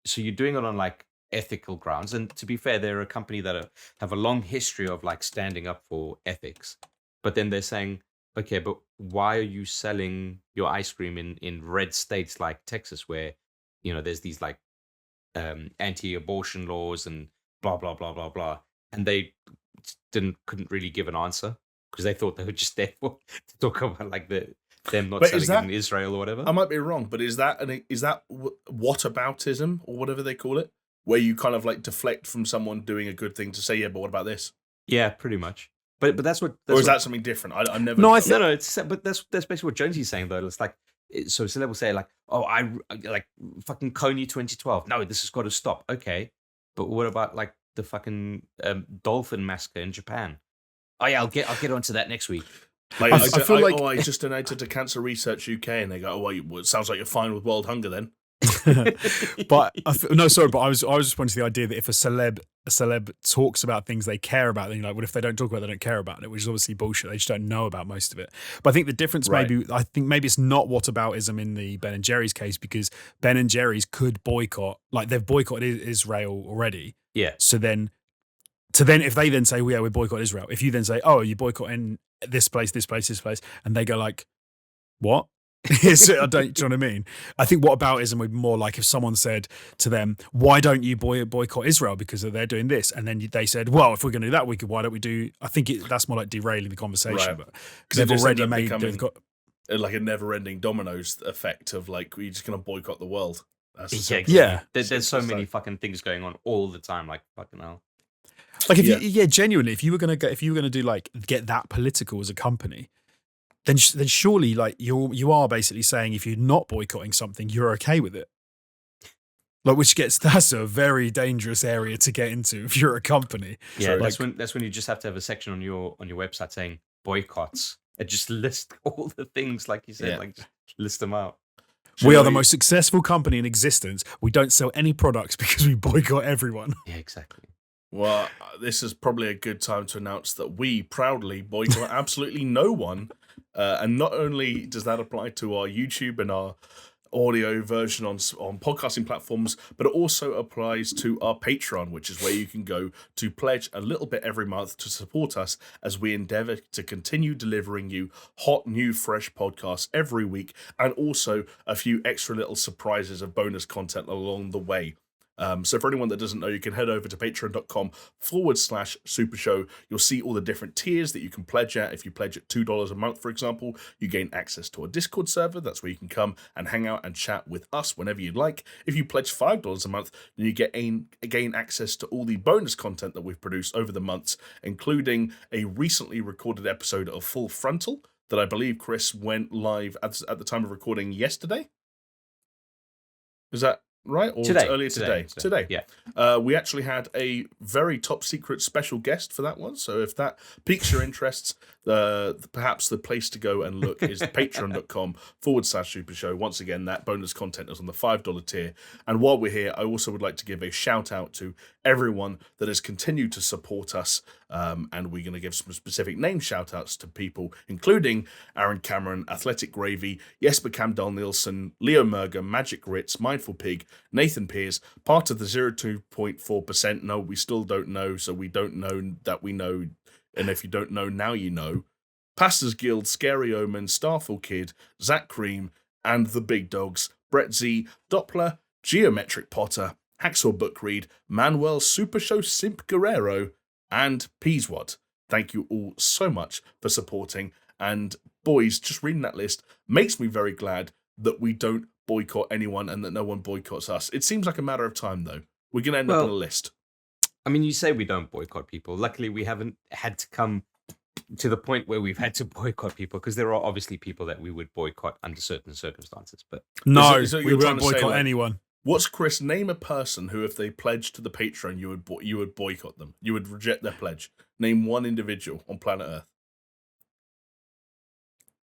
so you're doing it on like ethical grounds, and to be fair, they're a company that have a long history of like standing up for ethics. But then they're saying, okay, but why are you selling your ice cream in red states like Texas, where there's these like anti-abortion laws and blah blah blah blah blah, and they couldn't really give an answer because they thought they were just there to talk about like them not selling in Israel or whatever. I might be wrong, but is that whataboutism or whatever they call it, where you kind of like deflect from someone doing a good thing to say, yeah, but what about this? Yeah, pretty much. But that's what. Or is that something different? I've never. No, but that's basically what Jonesy's saying though. It's like, so celeb will say like, oh, I like fucking Coney 2012. No, this has got to stop. Okay, but what about like the fucking dolphin massacre in Japan? Oh yeah, I'll get onto that next week. Like, I feel like I just donated to Cancer Research UK, and they go, oh, well, it sounds like you're fine with world hunger then. But I was just pointing to the idea that if a celeb talks about things they care about, then you're like, well, if they don't talk about it, they don't care about it, which is obviously bullshit. They just don't know about most of it. But I think the difference maybe it's not whataboutism in the Ben and Jerry's case, because Ben and Jerry's could boycott, like they've boycotted Israel already. Yeah. So then if they then say, well, yeah, we boycott Israel, if you then say, oh, you boycotting this place, and they go like, what? So do you know what I mean? I think whataboutism would be more like if someone said to them, why don't you boycott Israel because they're doing this? And then they said, well, if we're going to do that, why don't we do, I think that's more like derailing the conversation. Right. Because they've already made, like a never-ending dominoes effect of like, we're just going to boycott the world. Yeah. There's so many fucking things going on all the time, like fucking hell. Like genuinely, if you were going to do like get that political as a company, then surely like you are basically saying if you're not boycotting something, you're okay with it. Like that's a very dangerous area to get into if you're a company. Yeah, so, that's when you just have to have a section on your website saying boycotts and just list all the things like you said, like just list them out. We are the most successful company in existence. We don't sell any products because we boycott everyone. Yeah, exactly. Well, this is probably a good time to announce that we proudly boycott absolutely no one. And not only does that apply to our YouTube and our audio version on podcasting platforms, but it also applies to our Patreon, which is where you can go to pledge a little bit every month to support us as we endeavor to continue delivering you hot, new, fresh podcasts every week, and also a few extra little surprises of bonus content along the way. So for anyone that doesn't know, you can head over to patreon.com/SuperShow. You'll see all the different tiers that you can pledge at. If you pledge at $2 a month, for example, you gain access to a Discord server. That's where you can come and hang out and chat with us whenever you'd like. If you pledge $5 a month, then you gain access to all the bonus content that we've produced over the months, including a recently recorded episode of Full Frontal that I believe, Chris, went live at the time of recording yesterday. Is that right? Or earlier today? Today. Yeah. We actually had a very top secret special guest for that one. So if that piques your interests, perhaps the place to go and look is patreon.com/SuperShow. Once again, that bonus content is on the $5 tier. And while we're here, I also would like to give a shout out to everyone that has continued to support us. And we're going to give some specific name shout outs to people, including Aaron Cameron, Athletic Gravy, Jesper Camdal Nielsen, Leo Merger, Magic Ritz, Mindful Pig, Nathan Pierce, part of the 0.2% no, we still don't know, so we don't know that we know, and if you don't know, now you know. Pastors Guild, Scary Omen, Starfall Kid, Zach Cream, and the big dogs, Brett Z, Doppler, Geometric Potter, Hacksaw Bookread, Manuel SuperShow Simp Guerrero, and Peaswad. Thank you all so much for supporting. And boys, just reading that list makes me very glad that we don't boycott anyone and that no one boycotts us. It seems like a matter of time, though. We're going to end up on a list. I mean, you say we don't boycott people. Luckily, we haven't had to come to the point where we've had to boycott people, because there are obviously people that we would boycott under certain circumstances. But no, we won't boycott anyone. What's Chris? Name a person who, if they pledged to the Patreon, you would boycott them. You would reject their pledge. Name one individual on planet Earth.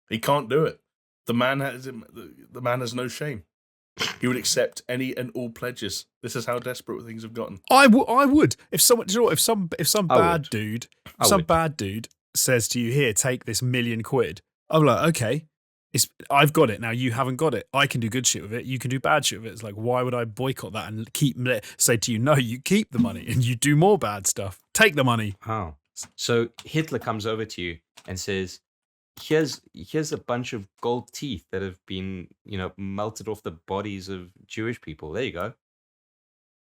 He can't do it. The man has no shame. He would accept any and all pledges. This is how desperate things have gotten. I would. If someone, do you know what, if some bad dude says to you, "Here, take this £1 million," I'm like, okay. I've got it now. You haven't got it. I can do good shit with it. You can do bad shit with it. It's like, why would I boycott that and say to you, no, you keep the money and you do more bad stuff. Take the money. Oh, so Hitler comes over to you and says, "Here's a bunch of gold teeth that have been, melted off the bodies of Jewish people. There you go."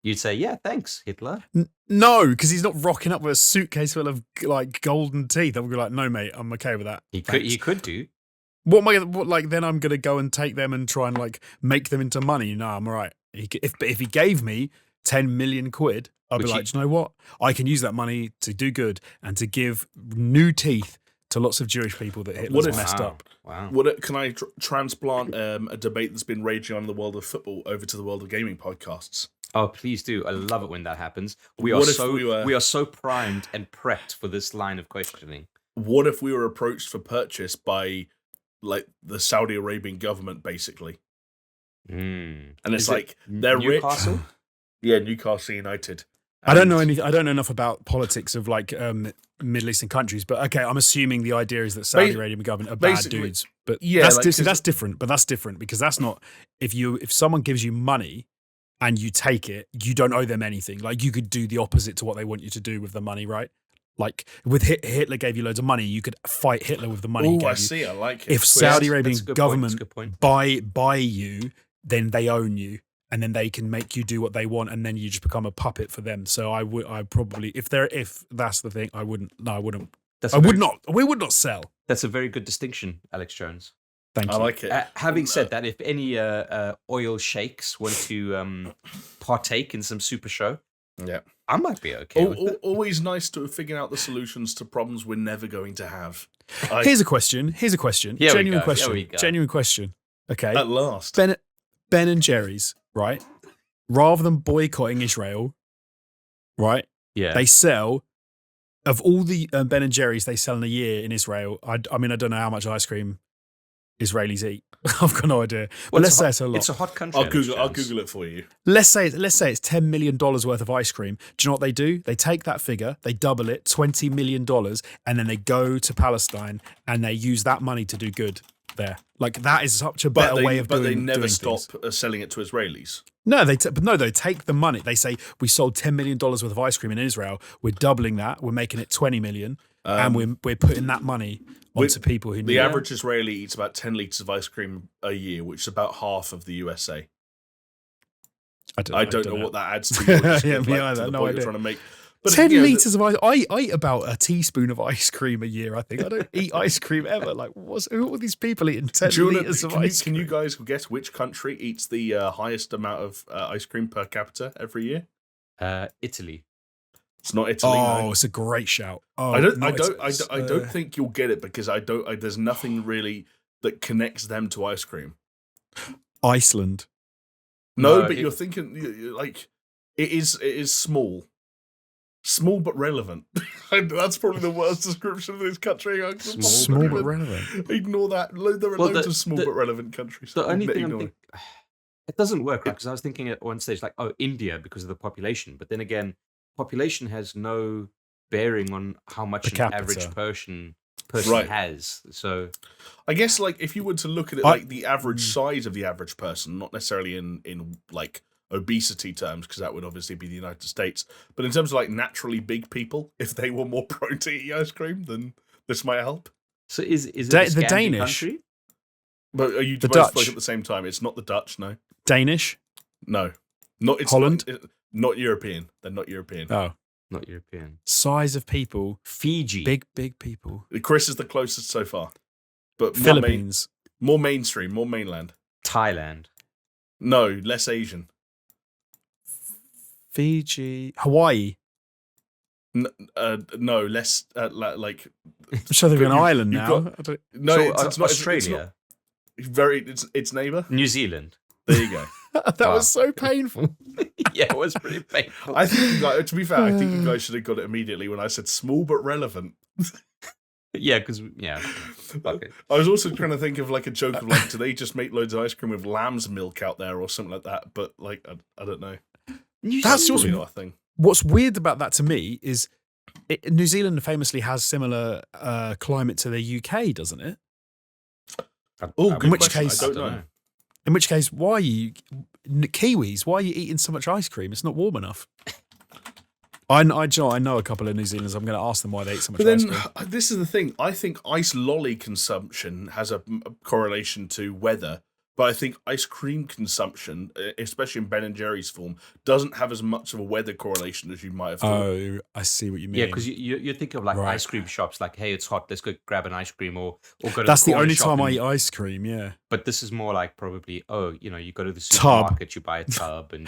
You'd say, "Yeah, thanks, Hitler." No, because he's not rocking up with a suitcase full of like golden teeth. I'm like, no, mate, I'm okay with that. He could do. What am I? Like, then I'm gonna go and take them and try and like make them into money. No, I'm all right. If he gave me 10 million quid, I'd be like, do you know what? I can use that money to do good and to give new teeth to lots of Jewish people that Hitler's messed up. Wow. Can I transplant a debate that's been raging on in the world of football over to the world of gaming podcasts? Oh, please do. I love it when that happens. We are so primed and prepped for this line of questioning. What if we were approached for purchase by like the Saudi Arabian government, basically? And it's like they're Newcastle? rich. Yeah, Newcastle United. I don't know enough about politics of like Middle Eastern countries, but okay, I'm assuming the idea is that Saudi Arabian government are bad dudes. But yeah, that's different. But that's different because that's not if someone gives you money and you take it, you don't owe them anything. Like you could do the opposite to what they want you to do with the money, right? Like with Hitler gave you loads of money, you could fight Hitler with the money. Oh, I see. I like it. If Saudi Arabian government buy you, then they own you, and then they can make you do what they want, and then you just become a puppet for them. So I probably if that's the thing, I wouldn't. We would not sell. That's a very good distinction, Alex Jones. Thank you. I like it. Having said that, if any oil sheiks want to partake in some SuperShow, yeah, I might be okay with it. Always nice to figure out the solutions to problems we're never going to have. Here's a question. Genuine question. Okay. At last. Ben and Jerry's, right? Rather than boycotting Israel, right? Yeah. They sell, of all the Ben and Jerry's they sell in a year in Israel, I mean, I don't know how much ice cream Israelis eat. I've got no idea. Well, let's say it's a lot. It's a hot country. I'll Google it for you. Let's say it's $10 million worth of ice cream. Do you know what they do? They take that figure, they double it, $20 million, and then they go to Palestine and they use that money to do good there. Like that is such a better way of doing things. But they never stop selling it to Israelis. No, they take the money. They say we sold $10 million worth of ice cream in Israel. We're doubling that. We're making it 20 million, and we're putting that money onto people who need it. The average Israeli eats about 10 litres of ice cream a year, which is about half of the USA. I don't know what that adds to. Me either. No idea. You're trying to make. But 10 litres of ice. I eat about a teaspoon of ice cream a year, I think. I don't eat ice cream ever. Like, who are these people eating 10 litres of ice cream? Can you guys guess which country eats the highest amount of ice cream per capita every year? Italy. It's not Italy. Oh, no. It's a great shout. Oh, I don't think you'll get it because there's nothing really that connects them to ice cream. Iceland. No, but you're thinking like it is small. Small but relevant. That's probably the worst description of this country. Small but relevant. Ignore that. There are loads of small but relevant countries. The only thing I'm thinking, it doesn't work, right? Because I was thinking at one stage, like, India because of the population. But then again, population has no bearing on how much an average person has. So I guess like if you were to look at it like the average size of the average person, not necessarily in like obesity terms, because that would obviously be the United States. But in terms of like naturally big people, if they were more prone to eat ice cream, then this might help. So is it the Danish country? But are you The both Dutch. spoke at the same time? It's not the Dutch, no. Danish? No. Not it's Holland? Not European. They're not European. Oh. Not European. Size of people. Fiji. Big people. Chris is the closest so far. But Philippines. More mainstream, more mainland. Thailand. No, less Asian. Fiji. Hawaii. No, less like. I'm sure they're an island you've now. got- No, So, it's not Australia. It's neighbour. New Zealand. There you go. That was so painful. Yeah, it was pretty painful. I think you guys, to be fair, I think you guys should have got it immediately when I said small but relevant. Yeah, because fuck it. I was also trying to think of like a joke of like, do they just make loads of ice cream with lamb's milk out there or something like that? But like, I don't know. That's Probably not a thing. What's weird about that to me is New Zealand famously has similar climate to the UK, doesn't it? Oh, in which question. case, I don't know. In which case, why are you Kiwis? Why are you eating so much ice cream? It's not warm enough. I know a couple of New Zealanders. I'm going to ask them why they eat so much But ice then cream. this is the thing. I think ice lolly consumption has a correlation to weather, but I think ice cream consumption, especially in Ben and Jerry's form, doesn't have as much of a weather correlation as you might have thought. Oh, I see what you mean. Yeah, because you think of like Right. ice cream shops, like, hey, it's hot, let's go grab an ice cream, or go to That's the corner only shop time I and- eat ice cream. Yeah. But this is more like probably, you go to the Tub. supermarket, you buy a tub, and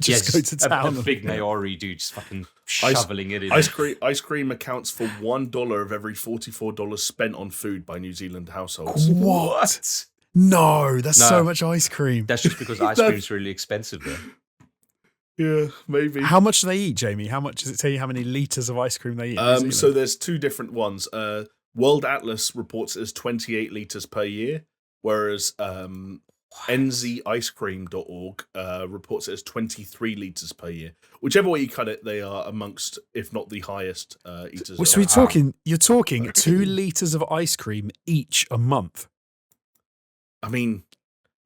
Just go to town. A big Maori dude just fucking shoveling it in. Ice cream accounts for $1 of every $44 spent on food by New Zealand households. What? No, that's No. so much ice cream. That's just because ice cream's really expensive there. Yeah, maybe. How much do they eat, Jamie? How much does it tell you how many litres of ice cream they eat? in New Zealand? So there's two different ones. World Atlas reports it as 28 litres per year, whereas nzicecream.org reports it as 23 litres per year. Whichever way you cut it, they are amongst, if not the highest eaters. So you're talking 2 litres of ice cream each a month. I mean,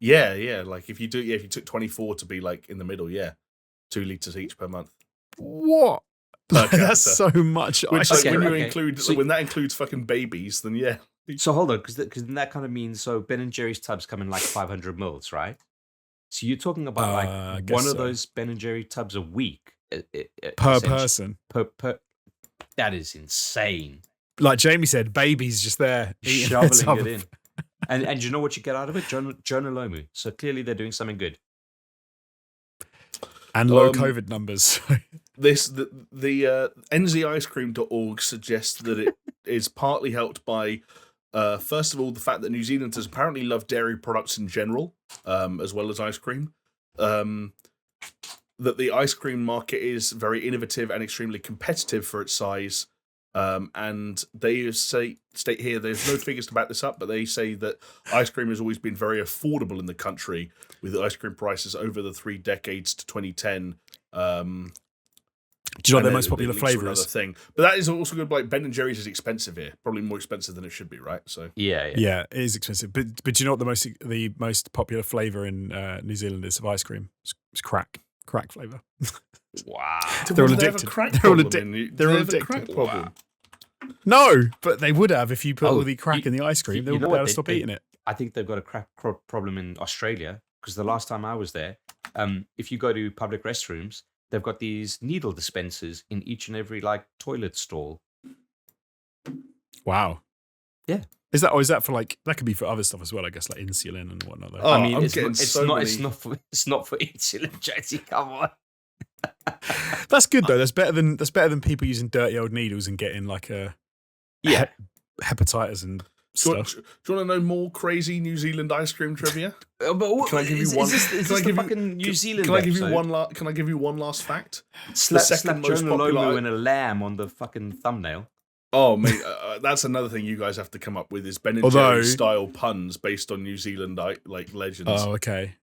yeah. Like if you took 24 to be like in the middle, 2 litres each per month. What? That's so much Which, ice like, cream. when you include when that includes fucking babies, then yeah. So hold on, because that kind of means, so Ben and Jerry's tubs come in like 500 mils, right? So you're talking about like one of those Ben and Jerry tubs a week Per person. Per that is insane. Like Jamie said, baby's just there eating Shoveling it in. And you know what you get out of it? Journalomu. So clearly they're doing something good. And low COVID numbers. The nzicecream.org suggests that it is partly helped by, first of all, the fact that New Zealanders apparently love dairy products in general, as well as ice cream. That the ice cream market is very innovative and extremely competitive for its size. And they state here, there's no figures to back this up, but they say that ice cream has always been very affordable in the country, with ice cream prices over the 3 decades to 2010. Do you know what their most popular flavour is? Thing. But that is also good. Like Ben and Jerry's is expensive here, probably more expensive than it should be, right? So yeah, it is expensive. But do you know what the most popular flavour in New Zealand is of ice cream? It's crack flavour. Wow. They're all They have a addicted. crack They're all problem addicted. in- They're they all have a addicted. crack problem. No, but they would have if you put Oh, all the crack in the ice cream. They you would know be what able to they- stop they- eating it. I think they've got a crack problem in Australia, because the last time I was there, if you go to public restrooms, they've got these needle dispensers in each and every like toilet stall. Wow. Yeah. Is that for like, that could be for other stuff as well, I guess, like insulin and whatnot. Though. Oh, I mean, I'm it's getting not, it's so not, many- it's not for insulin, Jesse. Come on. That's good though. That's better than people using dirty old needles and getting like a hepatitis and Do you, stuff. do you want to know more crazy New Zealand ice cream trivia? But what, Can I give you is one? this can I the give you- fucking New Zealand Can I give you episode? Can I give you one last fact? Slap second most Jonah popular- Lomu and a lamb on the fucking thumbnail. Oh, mate, that's another thing you guys have to come up with is Ben and Although- Jerry style puns based on New Zealand like legends. Oh, okay.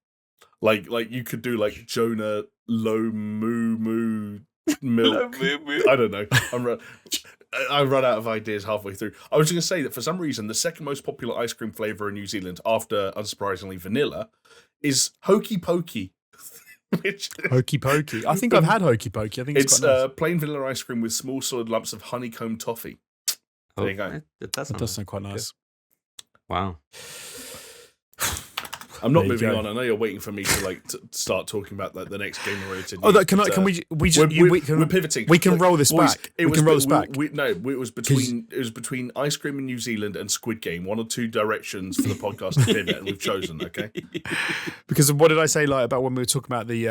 Like you could do like Jonah Low Moo Moo Milk. I don't know. I run out of ideas halfway through. I was going to say that for some reason, the second most popular ice cream flavor in New Zealand, after unsurprisingly vanilla, is Hokey Pokey. Hokey Pokey. I think I've had Hokey Pokey. I think it's quite nice. Plain vanilla ice cream with small solid lumps of honeycomb toffee. There you go. That does sound quite nice. Wow. I'm not moving on. I know you're waiting for me to start talking about the next game related. Oh, can we we're pivoting. We can roll this back. We can roll this back. It was between ice cream in New Zealand and Squid Game. One or two directions for the podcast to pivot, and we've chosen. Okay. Because what did I say about when we were talking about the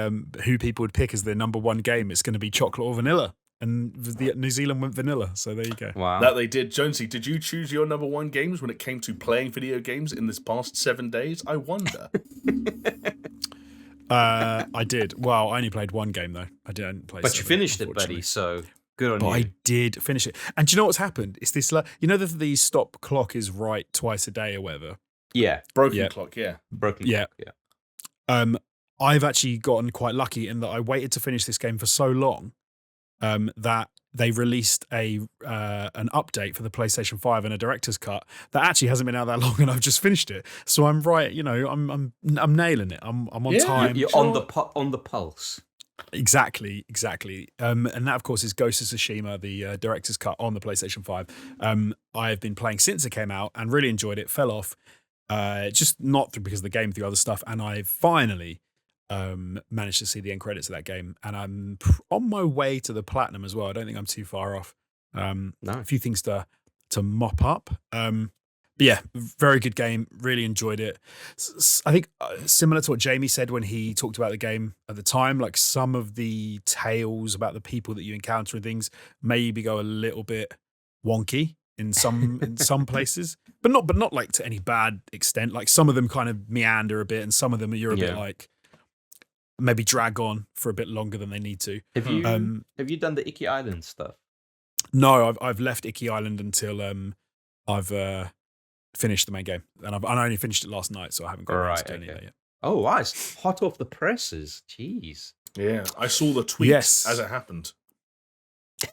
who people would pick as their number one game? It's going to be chocolate or vanilla. And New Zealand went vanilla, so there you go. Wow. That they did. Jonesy, did you choose your number one games when it came to playing video games in this past 7 days? I wonder. I did. Well, I only played one game, though. I didn't play But 7, you finished it, buddy, so good on you. I did finish it. And do you know what's happened? It's this, that the stop clock is right twice a day or whatever? Yeah. Broken clock, yeah. Broken clock, yeah. I've actually gotten quite lucky in that I waited to finish this game for so long that they released an update for the PlayStation 5 and a director's cut that actually hasn't been out that long, and I've just finished it. So I'm right, I'm nailing it. I'm on time. You're on the pulse. Exactly. And that, of course, is Ghost of Tsushima, the director's cut on the PlayStation 5. I've been playing since it came out and really enjoyed it. Fell off, just not because of the game, through other stuff, and I finally managed to see the end credits of that game, and I'm on my way to the platinum as well. I don't think I'm too far off. A few things to mop up. But yeah, very good game. Really enjoyed it. I think similar to what Jamie said when he talked about the game at the time, like some of the tales about the people that you encounter and things maybe go a little bit wonky in some places, but not like to any bad extent. Like some of them kind of meander a bit, and some of them you're a bit like maybe drag on for a bit longer than they need to. Have you done the Icky Island stuff? No, I've left Icky Island until I've finished the main game, and I only finished it last night, so I haven't got around to doing it yet. Oh, wow, it's hot off the presses. Jeez. Yeah, I saw the tweet as it happened.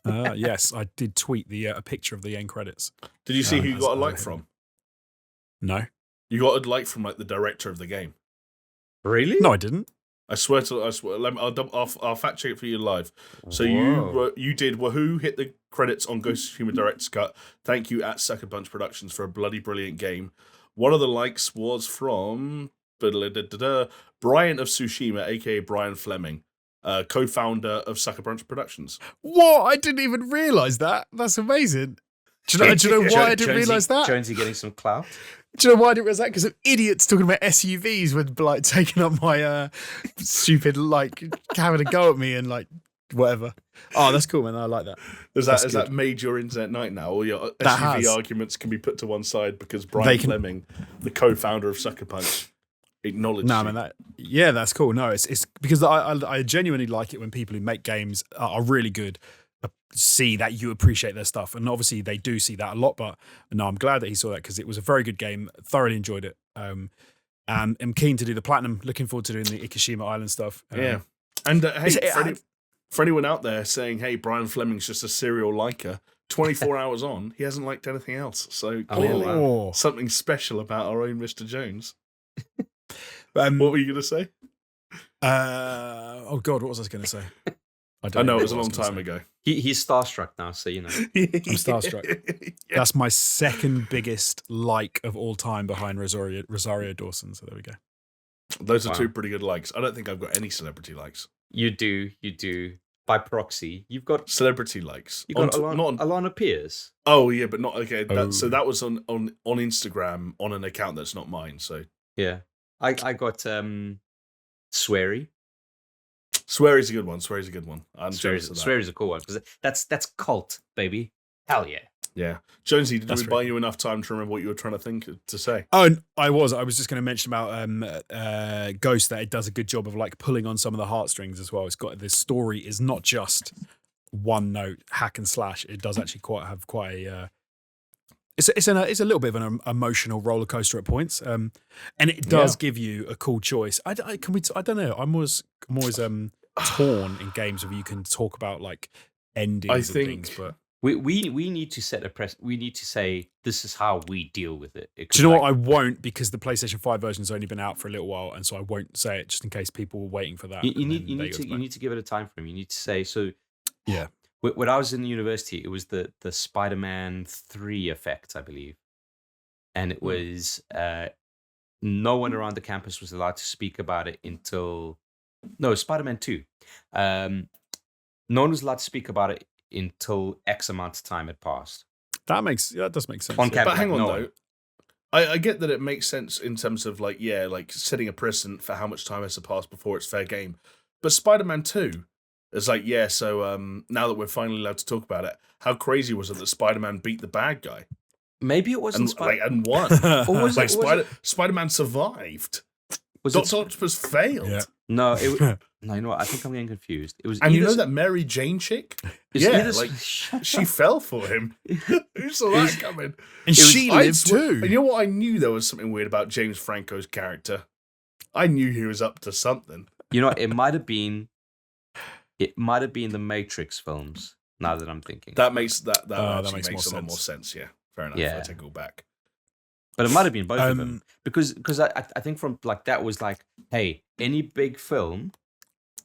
Yes, I did tweet a picture of the end credits. Did you see who you got a like from? No. You got a like from the director of the game. Really? No, I didn't. I swear. I'll fact check it for you live. So you did Wahoo hit the credits on Ghost of Tsushima Director's Cut. Thank you at Sucker Punch Productions for a bloody brilliant game. One of the likes was from Brian of Tsushima, aka Brian Fleming, co-founder of Sucker Punch Productions. What? I didn't even realise that. That's amazing. Do you know why I didn't realise that? Jonesy getting some clout. Do you know why I didn't realise that? Because of idiots talking about SUVs were taking up my stupid having a go at me and whatever. Oh, that's cool, man. I like that. Has that made your internet night now? All your SUV arguments can be put to one side because Brian Fleming, the co-founder of Sucker Punch, acknowledged. No, man. That's cool. No, it's because I genuinely like it when people who make games are really good see that you appreciate their stuff, and obviously they do see that a lot. But no, I'm glad that he saw that because it was a very good game. Thoroughly enjoyed it. And I'm keen to do the platinum. Looking forward to doing the Ikishima Island stuff. Yeah, and hey, for anyone out there saying, "Hey, Brian Fleming's just a serial liker," 24 hours on, he hasn't liked anything else. So clearly, something special about our own Mr. Jones. What were you going to say? Oh God, what was I going to say? I know it was a long time ago. He's starstruck now, so you know. I'm starstruck. Yeah. That's my second biggest like of all time behind Rosario Dawson. So there we go. Those are two pretty good likes. I don't think I've got any celebrity likes. You do. By proxy, you've got celebrity likes. You got Alana Pierce. Oh yeah, but not okay. So that was on Instagram on an account that's not mine. So yeah, I got Swery. Swery's a good one. Swery's a good one. I'm jealous of that. Swery's a cool one because that's cult, baby. Hell yeah. Yeah. Jonesy, did we buy you enough time to remember what you were trying to say? Oh, I was just going to mention about Ghost, that it does a good job of pulling on some of the heartstrings as well. It's got this story is not just one note hack and slash. It does actually have quite a it's a little bit of an emotional roller coaster at points, and it does give you a cool choice. I don't know. I'm always torn in games where you can talk about endings and things, but We need to set a press. We need to say this is how we deal with it. Do you know what? I won't, because the PlayStation 5 version's only been out for a little while, and so I won't say it just in case people were waiting for that. You need to give it a time frame. You need to say so. Yeah. When I was in university, it was the Spider-Man 3 effect, I believe, and it was no one around the campus was allowed to speak about it until Spider-Man 2. No one was allowed to speak about it until X amount of time had passed. That does make sense. On campus, but hang on though, I get that it makes sense in terms of like setting a precedent for how much time has to pass before it's fair game. But Spider-Man 2 is like, so now that we're finally allowed to talk about it, how crazy was it that Spider-Man beat the bad guy? Maybe it wasn't and won. Or was like Spider-Man survived. Dr. Octopus failed. Yeah. No, no, you know what? I think I'm getting confused. It was, and you know that Mary Jane chick? She fell for him. Who saw that coming? And she lived too. And you know what? I knew there was something weird about James Franco's character. I knew he was up to something. You know, it might have been the Matrix films. Now that I'm thinking, that makes makes a lot more sense. Yeah, fair enough. I take it all back. But it might have been both of them because I think from like that was like, hey, any big film,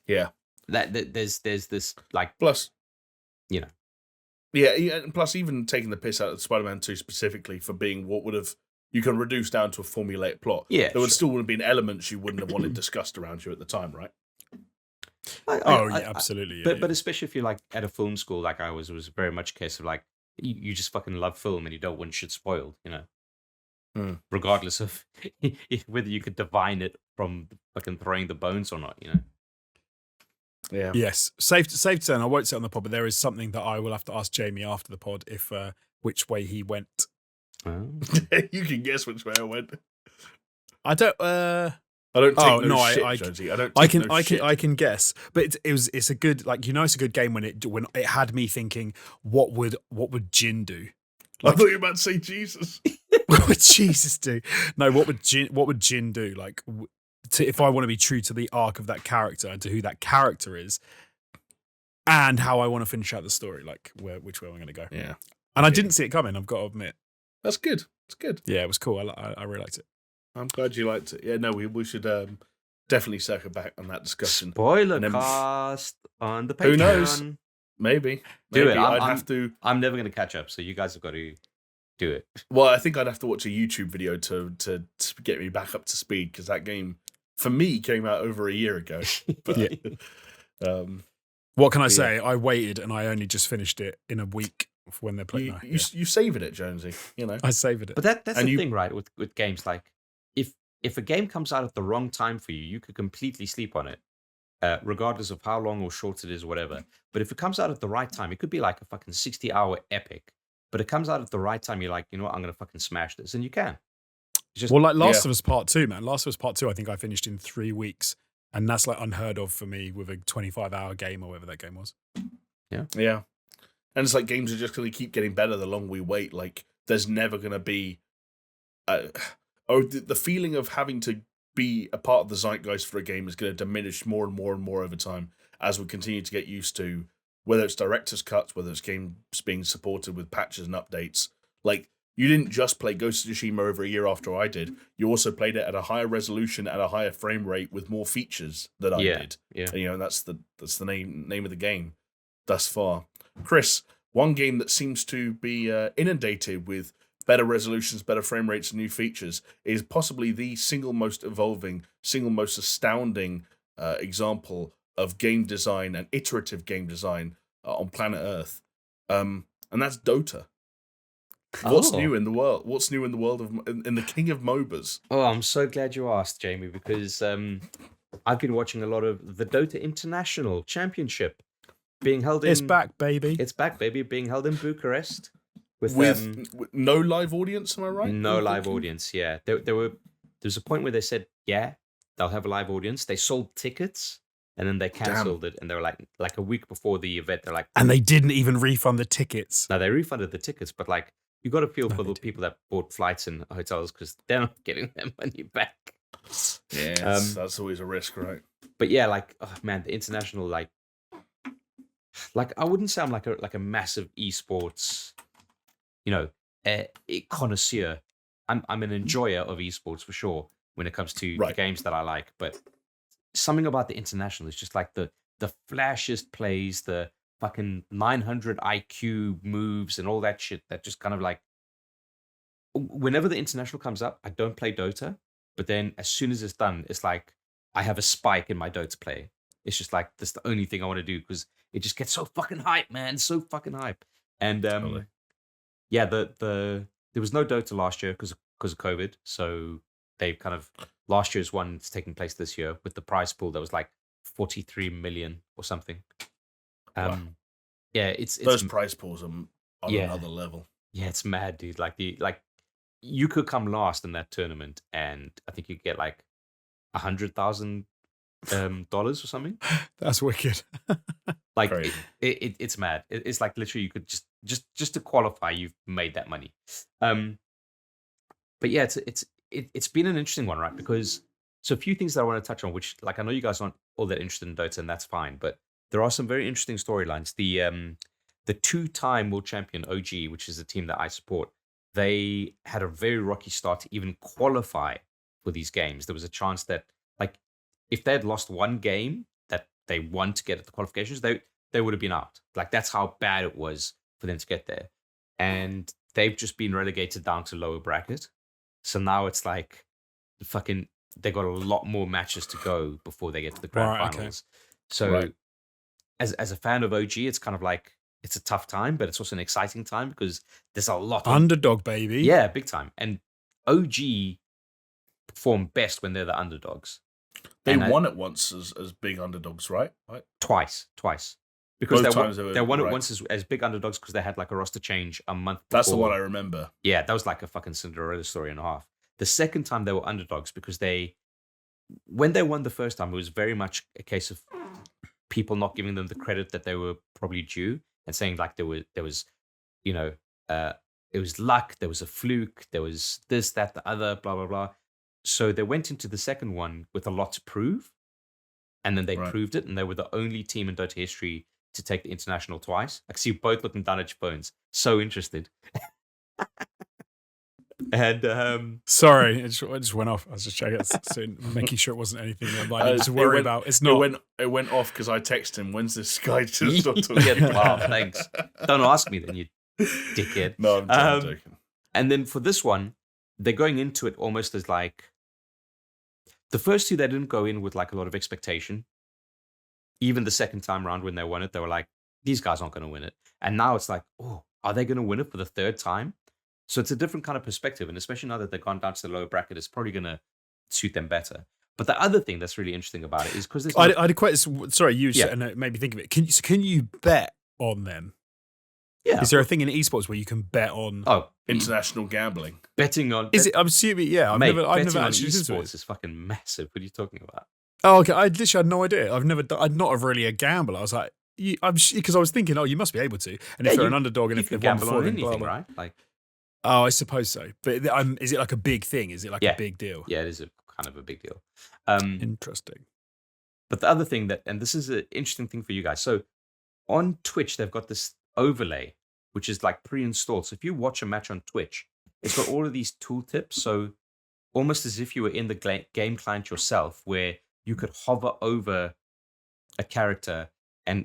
that there's this like plus, you know, and plus even taking the piss out of Spider-Man 2 specifically for being what would have you can reduce down to a formulaic plot. Yeah, there would still have been elements you wouldn't have wanted discussed around you at the time, right? Absolutely. But especially if you're like at a film school, like I was, it was very much a case of like you just fucking love film and you don't want shit spoiled, you know. Regardless of whether you could divine it from fucking throwing the bones or not, you know. Yeah. Yes. Safe to say, and I won't say on the pod, but there is something that I will have to ask Jamie after the pod if which way he went. Oh. You can guess which way I went. I don't. I don't take shit, Jonesy. I can guess, but it's a good it's a good game when it had me thinking what would Jin do. I thought you were about to say Jesus. What would Jesus do? No, what would Jin do? Like, if I want to be true to the arc of that character and to who that character is, and how I want to finish out the story, like which way I'm going to go. Yeah, and I didn't see it coming. I've got to admit. That's good. It's good. Yeah, it was cool. I really liked it. I'm glad you liked it. Yeah, no, we should definitely circle back on that discussion. Spoiler cast on the Patreon. Who knows? Maybe. Do it. I'd have to. I'm never going to catch up, so you guys have got to do it. Well, I think I'd have to watch a YouTube video to get me back up to speed because that game, for me, came out over a year ago. But, what can I say? I waited and I only just finished it in a week when they're playing. You savored it, Jonesy. You know, I savored it. But that's the thing, right? With games, like if a game comes out at the wrong time for you, you could completely sleep on it. Regardless of how long or short it is, or whatever. But if it comes out at the right time, it could be like a fucking 60-hour epic. But it comes out at the right time, you're like, you know what, I'm going to fucking smash this. And you can. Like Last of Us Part 2, man. Last of Us Part 2, I think I finished in 3 weeks. And that's like unheard of for me with a 25-hour game or whatever that game was. Yeah. Yeah. And it's like games are just going to keep getting better the longer we wait. Like, there's never going to be... the feeling of having to be a part of the zeitgeist for a game is going to diminish more and more and more over time as we continue to get used to whether it's director's cuts, whether it's games being supported with patches and updates. Like, you didn't just play Ghost of Tsushima over a year after I did. You also played it at a higher resolution, at a higher frame rate with more features than I did. Yeah. And, you know, that's the name of the game thus far. Chris, one game that seems to be inundated with better resolutions, better frame rates, and new features is possibly the single most evolving, single most astounding example of game design and iterative game design on planet Earth. And that's Dota. What's new in the world? What's new in the world in the king of MOBAs? Oh, I'm so glad you asked, Jamie, because I've been watching a lot of the Dota International Championship being held in... It's back, baby. It's back, baby, being held in Bucharest. With no live audience, am I right? No live audience, yeah. There's a point where they said, yeah, they'll have a live audience. They sold tickets, and then they cancelled it. And they were like a week before the event, they're like... And they didn't even refund the tickets. No, they refunded the tickets, but like, you got to feel for the people that bought flights and hotels because they're not getting their money back. Yeah, that's always a risk, right? But yeah, like, oh man, the international, like... Like, I wouldn't say I'm like a massive esports, you know, connoisseur. I'm an enjoyer of esports for sure when it comes to the games that I like. But something about the international is just like the flashiest plays, the fucking 900 IQ moves and all that shit that just kind of like, whenever the international comes up, I don't play Dota. But then as soon as it's done, it's like I have a spike in my Dota play. It's just like, that's the only thing I want to do because it just gets so fucking hype, man. So fucking hype. And yeah, there was no Dota last year because of COVID. So they've kind of, last year's one is taking place this year with the prize pool that was like 43 million or something. Wow. Yeah, it's those prize pools are on another level. Yeah, it's mad, dude. Like you could come last in that tournament, and I think you get like $100,000 or something. That's wicked. Like it's mad. It's like literally you could just to qualify, you've made that money. But yeah, it's been an interesting one, right? Because so a few things that I want to touch on, which like I know you guys aren't all that interested in Dota, and that's fine, but there are some very interesting storylines. The 2-time world champion OG, which is the team that I support, they had a very rocky start to even qualify for these games. There was a chance that, like, if they had lost one game that they won to get at the qualifications, they would have been out. Like, that's how bad it was for them to get there. And they've just been relegated down to lower bracket. So now it's like they got a lot more matches to go before they get to the grand finals. Okay. So as a fan of OG, it's kind of like, it's a tough time, but it's also an exciting time because there's a lot of underdog, baby. Yeah, big time. And OG perform best when they're the underdogs. They won it once as big underdogs, right? Twice. Because they won it once as big underdogs because they had like a roster change a month before. That's the one I remember. Yeah, that was like a fucking Cinderella story and a half. The second time they were underdogs because when they won the first time, it was very much a case of people not giving them the credit that they were probably due and saying like there was, you know, it was luck, there was a fluke, there was this, that, the other, blah, blah, blah. So they went into the second one with a lot to prove, and then they proved it, and they were the only team in Dota history to take the international twice. I can see you both looking down at your phones, so interested. And sorry, it just went off. I was just checking, making sure it wasn't anything that I need to worry about. It's not. It went off because I texted him. When's this guy just wow, thanks. Don't ask me then, you dickhead. No, I'm joking. And then for this one, they're going into it almost as like the first two. They didn't go in with like a lot of expectation. Even the second time around when they won it, they were like, "These guys aren't going to win it." And now it's like, "Oh, are they going to win it for the third time?" So it's a different kind of perspective, and especially now that they've gone down to the lower bracket, it's probably going to suit them better. But the other thing that's really interesting about it is because this. I had quite. Sorry, you and it made me think of it. Can you bet on them? Yeah. Is there a thing in esports where you can bet on? Oh, international gambling. Betting on. Is it? I'm assuming. Yeah, I've never actually. Esports is fucking massive. What are you talking about? Oh, okay. I literally had no idea. I'm not really a gambler. I was like, because I was thinking, you must be able to. And if you're an underdog and if they've won before, anything, right? Like. Oh, I suppose so. But is it like a big thing? Is it like a big deal? Yeah, it is kind of a big deal. Interesting. But the other thing and this is an interesting thing for you guys. So on Twitch, they've got this overlay, which is like pre-installed. So if you watch a match on Twitch, it's got all of these tooltips. So almost as if you were in the game client yourself, where you could hover over a character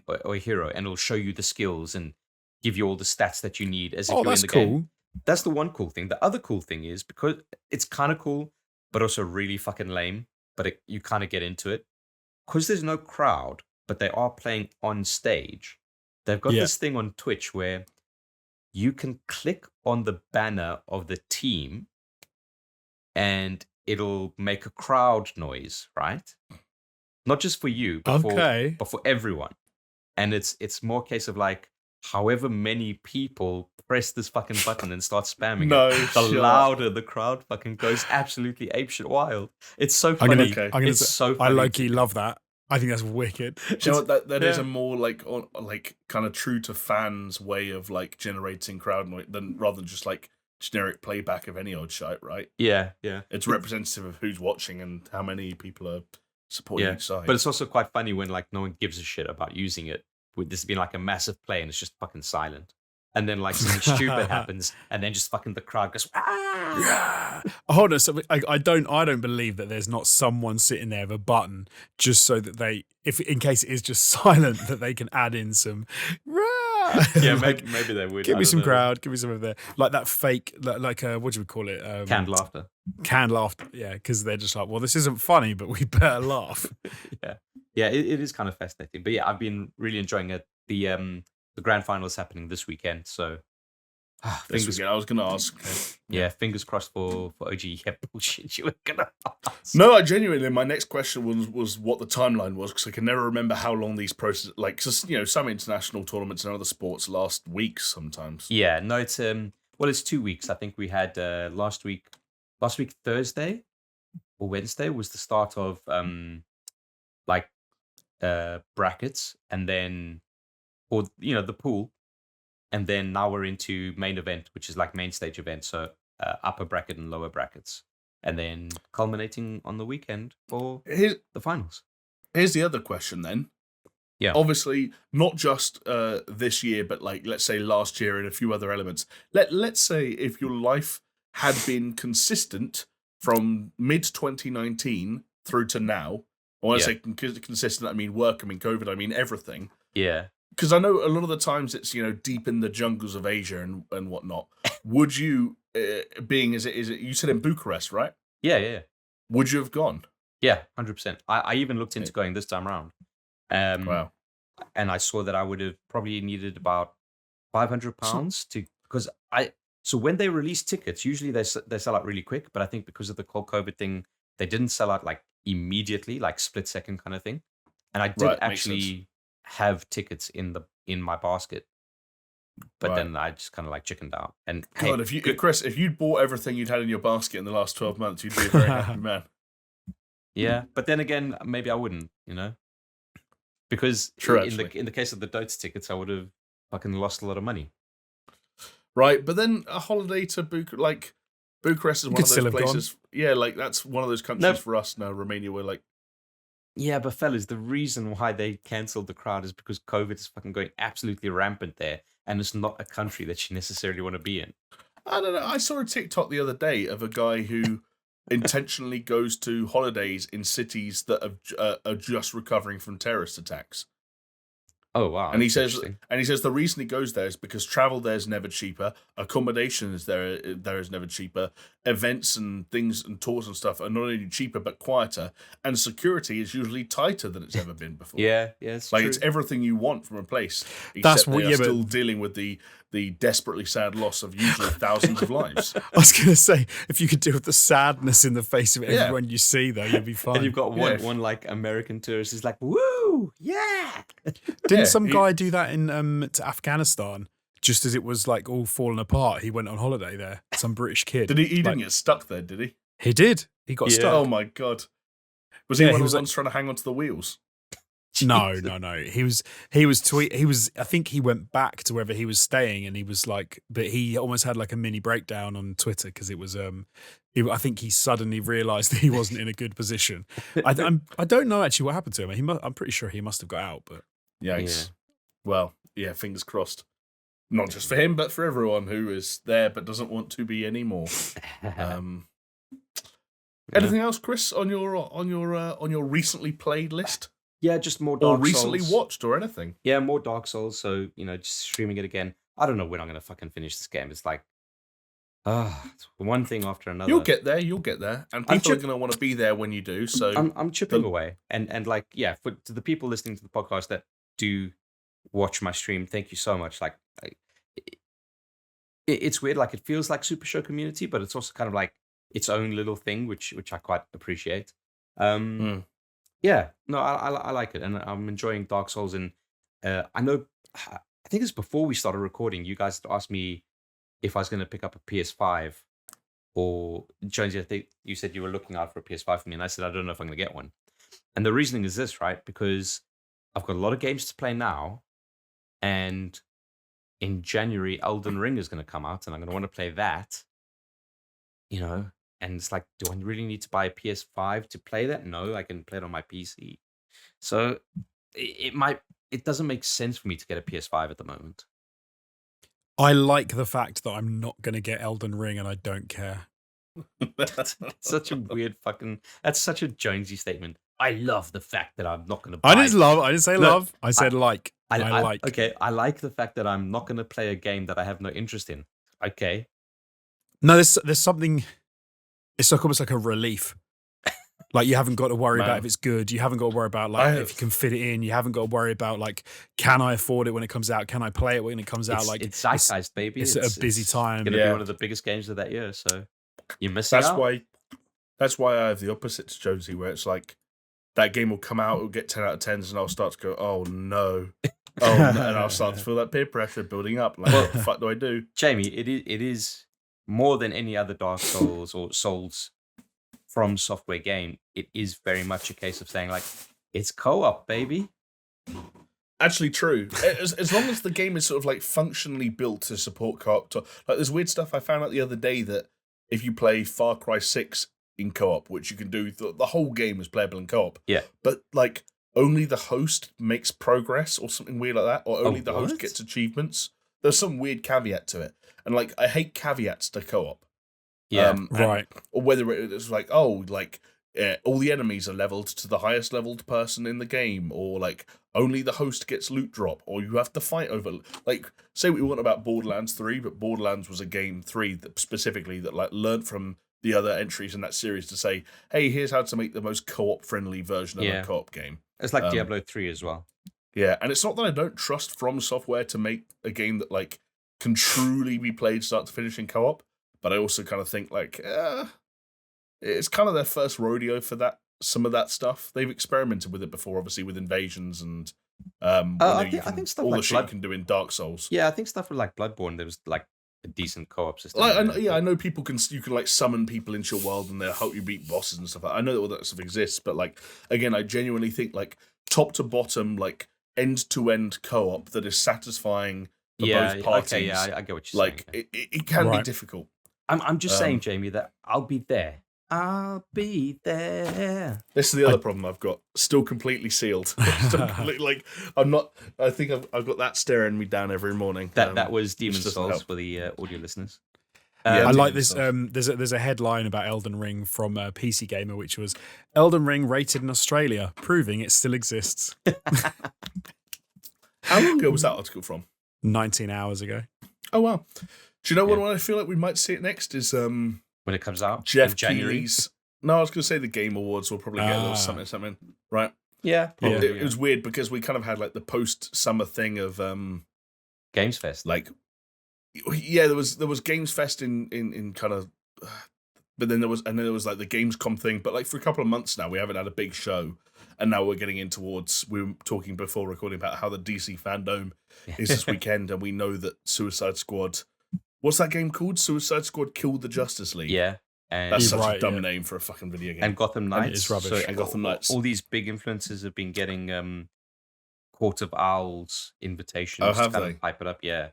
or a hero, and it'll show you the skills and give you all the stats that you need as if you're in the game. That's the one cool thing. The other cool thing is because it's kind of cool, but also really fucking lame, but you kind of get into it. Because there's no crowd, but they are playing on stage. They've got this thing on Twitch where you can click on the banner of the team and it'll make a crowd noise, right? Not just for you, but for everyone. And it's more a case of like, however many people press this fucking button and start spamming it, the louder the crowd fucking goes absolutely apeshit wild. It's so funny. It's so funny. I low-key love that. I think that's wicked. You know what, that is a more like kind of true to fans way of like generating crowd noise rather than just like generic playback of any old shite, right? Yeah. It's representative of who's watching and how many people are supporting each side. But it's also quite funny when like no one gives a shit about using it. there's been like a massive play and it's just fucking silent. And then like something stupid happens, and then just fucking the crowd goes, ah! Yeah. Hold on. So I don't believe that there's not someone sitting there with a button just so that they, if in case it is just silent, that they can add in some. Yeah, like, maybe they would. Give me some crowd. Give me some of the like that fake, like what do we call it? Canned laughter. Canned laughter. Yeah, because they're just like, well, this isn't funny, but we better laugh. Yeah. It is kind of fascinating. But yeah, I've been really enjoying it. The grand final is happening this weekend, so this weekend, I was going to ask. Yeah, fingers crossed for OG. Yeah, bullshit. You were gonna ask. No, I genuinely. My next question was what the timeline was, because I can never remember how long these processes. Like, just, some international tournaments and other sports last weeks sometimes. Yeah, no, it's it's 2 weeks. I think we had last week Thursday or Wednesday was the start of brackets, and then the pool, and then now we're into main event, which is like main stage event, so upper bracket and lower brackets, and then culminating on the weekend for the finals. Here's the other question then. Yeah, obviously not just this year, but like let's say last year and a few other elements. Let's say if your life had been consistent from mid 2019 through to now. When I say consistent, I mean work, I mean COVID, I mean everything. Yeah. Because I know a lot of the times it's, deep in the jungles of Asia and whatnot. Would you, is it you said in Bucharest, right? Yeah. Would you have gone? Yeah, 100%. I even looked into going this time around. Wow. And I saw that I would have probably needed about £500 so when they release tickets, usually they sell out really quick, but I think because of the whole COVID thing, they didn't sell out like immediately, like split second kind of thing. And I did actually have tickets in my basket, but then I just kind of like chickened out. And God, Chris, if you'd bought everything you'd had in your basket in the last 12 months, you'd be a very happy man. Yeah, but then again, maybe I wouldn't, because in the case of the Dota tickets, I would have fucking lost a lot of money. Right, but then a holiday to Bucharest is one of those places. Yeah, like that's one of those countries for us now. Romania, we're like. Yeah, but fellas, the reason why they cancelled the crowd is because COVID is fucking going absolutely rampant there, and it's not a country that you necessarily want to be in. I don't know. I saw a TikTok the other day of a guy who intentionally goes to holidays in cities that are just recovering from terrorist attacks. Oh wow! And he says the reason he goes there is because travel there is never cheaper, accommodation is there is never cheaper, events and things and tours and stuff are not only cheaper but quieter, and security is usually tighter than it's ever been before. Yeah, it's like true. It's everything you want from a place. That's what you're still dealing with the desperately sad loss of usually thousands of lives. I was going to say, if you could deal with the sadness in the face of everyone you see, though, you'd be fine. And you've got one like American tourist who's like, "Woo, yeah!" Didn't some guy do that in to Afghanistan? Just as it was like all falling apart, he went on holiday there. Some British kid. Did he? He didn't get stuck there, did he? He did. He got stuck. Oh my god! Was he one of the ones trying to hang onto the wheels? No. He was. I think he went back to wherever he was staying, and he was like, but he almost had like a mini breakdown on Twitter because it was. I think he suddenly realised that he wasn't in a good position. I don't know actually what happened to him. I'm pretty sure he must have got out, but yikes. Yeah. Well, yeah, fingers crossed. Not just for him, but for everyone who is there but doesn't want to be anymore. Anything else, Chris, on your recently played list? Yeah, just more Dark Souls. Or recently watched or anything. Yeah, more Dark Souls. So, just streaming it again. I don't know when I'm going to fucking finish this game. It's like, it's one thing after another. You'll get there. And people are going to want to be there when you do. So I'm chipping away. And like, yeah, to the people listening to the podcast that do watch my stream, thank you so much. Like it's weird. Like, it feels like SuperShow community, but it's also kind of like its own little thing, which I quite appreciate. Yeah, no, I like it, and I'm enjoying Dark Souls. And I know, I think it's before we started recording, you guys asked me if I was going to pick up a PS5, or Jonesy, I think you said you were looking out for a PS5 for me, and I said I don't know if I'm going to get one. And the reasoning is this, right? Because I've got a lot of games to play now, and in January, Elden Ring is going to come out, and I'm going to want to play that. And it's like, do I really need to buy a PS5 to play that? No, I can play it on my PC. So it might it doesn't make sense for me to get a PS5 at the moment. I like the fact that I'm not going to get Elden Ring and I don't care. That's such a weird fucking. That's such a Jonesy statement. I love the fact that I'm not going to. I didn't say love. I said like. I like. Okay, I like the fact that I'm not going to play a game that I have no interest in. Okay. No, there's something. It's like almost like a relief. Like you haven't got to worry about if it's good. You haven't got to worry about like if you can fit it in. You haven't got to worry about like, can I afford it when it comes out? Can I play it when it comes out? Like it's zeitgeist, baby. It's a busy time. It's going to be one of the biggest games of that year. So you're missing out. That's why I have the opposite to Jonesy, where it's like that game will come out, it'll get 10 out of 10s, and I'll start to go, oh no. Oh, no, and I'll start to feel that peer pressure building up. Like, what the fuck do I do? Jamie, it is more than any other Dark Souls or Souls from software game. It is very much a case of saying, like, it's co-op, baby. Actually, true. As long as the game is sort of like functionally built to support co-op. Like, there's weird stuff I found out the other day that if you play Far Cry 6 in co-op, which you can do, the whole game is playable in co-op. Yeah. But, like, only the host makes progress or something weird like that, or only the host gets achievements. There's some weird caveat to it. And, like, I hate caveats to co-op. Yeah, right. Or whether it's like, all the enemies are leveled to the highest leveled person in the game, or, like, only the host gets loot drop, or you have to fight over... Like, say what you want about Borderlands 3, but Borderlands was a game 3 that specifically that, like, learned from the other entries in that series to say, hey, here's how to make the most co-op friendly version of a co-op game. It's like Diablo 3 as well. Yeah, and it's not that I don't trust From Software to make a game that like can truly be played start to finish in co-op, but I also kind of think like, it's kind of their first rodeo for that. Some of that stuff they've experimented with it before, obviously with Invasions and I think stuff all like the shit you can do in Dark Souls. Yeah, I think stuff like Bloodborne, there was like a decent co-op system. I know you can like summon people into your world and they'll help you beat bosses and stuff. I know that all that stuff exists, but like again, I genuinely think like top to bottom, like end to end co-op that is satisfying for both parties. Okay, yeah, I get what you're saying. Like it can be difficult. I'm just saying, Jamie, that I'll be there. I'll be there. This is the other problem I've got. Still completely sealed. Like I'm not. I think I've got that staring me down every morning. That was Demon's Souls for the audio listeners. I like this. There's a headline about Elden Ring from PC Gamer, which was Elden Ring rated in Australia, proving it still exists. How long ago was that article from? 19 hours ago. Oh wow! Do you know what I feel like we might see it next is when it comes out, Jeff Keighley's. No, I was going to say the Game Awards will probably get a little something, right? Yeah, probably. It was weird because we kind of had like the post-summer thing of Games Fest. Like, yeah, there was Games Fest in kind of, but then there was like the Gamescom thing. But like for a couple of months now, we haven't had a big show, and now we're getting in towards. We were talking before recording about how the DC fandom is this weekend, and we know that Suicide Squad. What's that game called? Suicide Squad Killed the Justice League. Yeah. And that's such a dumb name for a fucking video game. And Gotham Knights. And it's rubbish. And Gotham Knights. All these big influencers have been getting Court of Owls invitations to kind of hype it up. Yeah.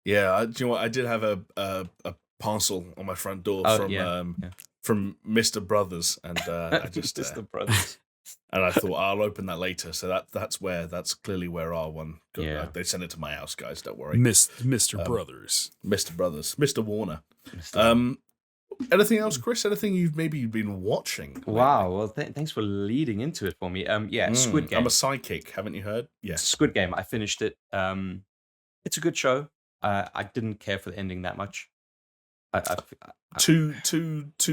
Yeah. Do you know what? I did have a parcel on my front door from Mr. Brothers, and I just Mr. Brothers. And I thought I'll open that later. So that's clearly where our one got. Yeah. They sent it to my house, guys. Don't worry. Mr. Brothers. Mr. Brothers. Mr. Warner. Anything else, Chris? Anything you've been watching? Wow. Well, thanks for leading into it for me. Squid Game. I'm a psychic. Haven't you heard? Yeah. Squid Game. I finished it. It's a good show. I didn't care for the ending that much. Two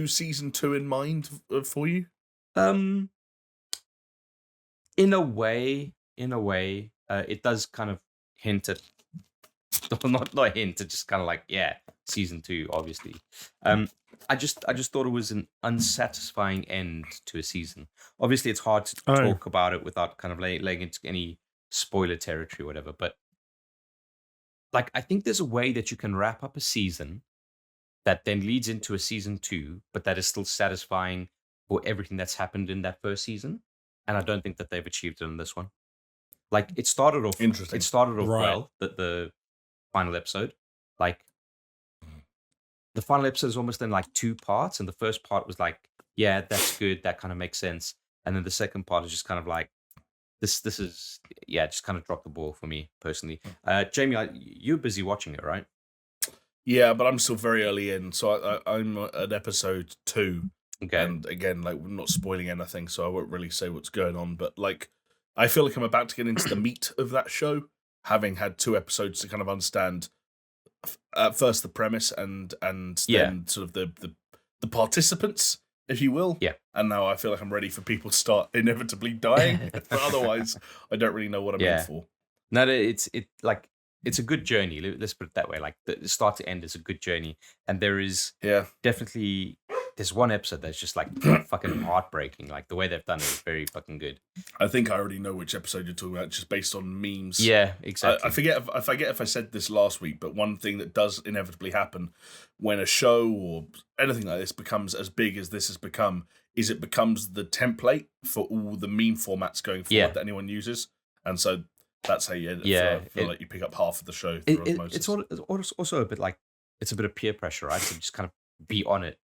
season 2 in mind for you? In a way, it does kind of hint at, not hint, it's just kind of like, season 2, obviously. I just thought it was an unsatisfying end to a season. Obviously, it's hard to talk about it without kind of laying into any spoiler territory or whatever, but like, I think there's a way that you can wrap up a season that then leads into a season 2, but that is still satisfying for everything that's happened in that first season. And I don't think that they've achieved it in this one. Like, it started off interesting. It started off well, the final episode. Like, the final episode is almost in like 2 parts, and the first part was like, yeah, that's good, that kind of makes sense. And then the second part is just kind of like, this is just kind of dropped the ball for me personally. Jamie, you're busy watching it, right? Yeah, but I'm still very early in, so I'm at episode 2. Okay. And again, like, we're not spoiling anything, so I won't really say what's going on. But like, I feel like I'm about to get into the meat of that show, having had 2 episodes to kind of understand at first the premise and then sort of the participants, if you will. Yeah. And now I feel like I'm ready for people to start inevitably dying. But otherwise, I don't really know what I'm in for. No, it's a good journey. Let's put it that way. Like the start to end is a good journey, and there is definitely there's one episode that's just like fucking heartbreaking. Like the way they've done it is very fucking good. I think I already know which episode you're talking about, just based on memes. Yeah, exactly. I forget if I said this last week, but one thing that does inevitably happen when a show or anything like this becomes as big as this has become is it becomes the template for all the meme formats going forward that anyone uses, and so. That's how you feel like you pick up half of the show through osmosis. It's also a bit like it's a bit of peer pressure, right? To just kind of be on it.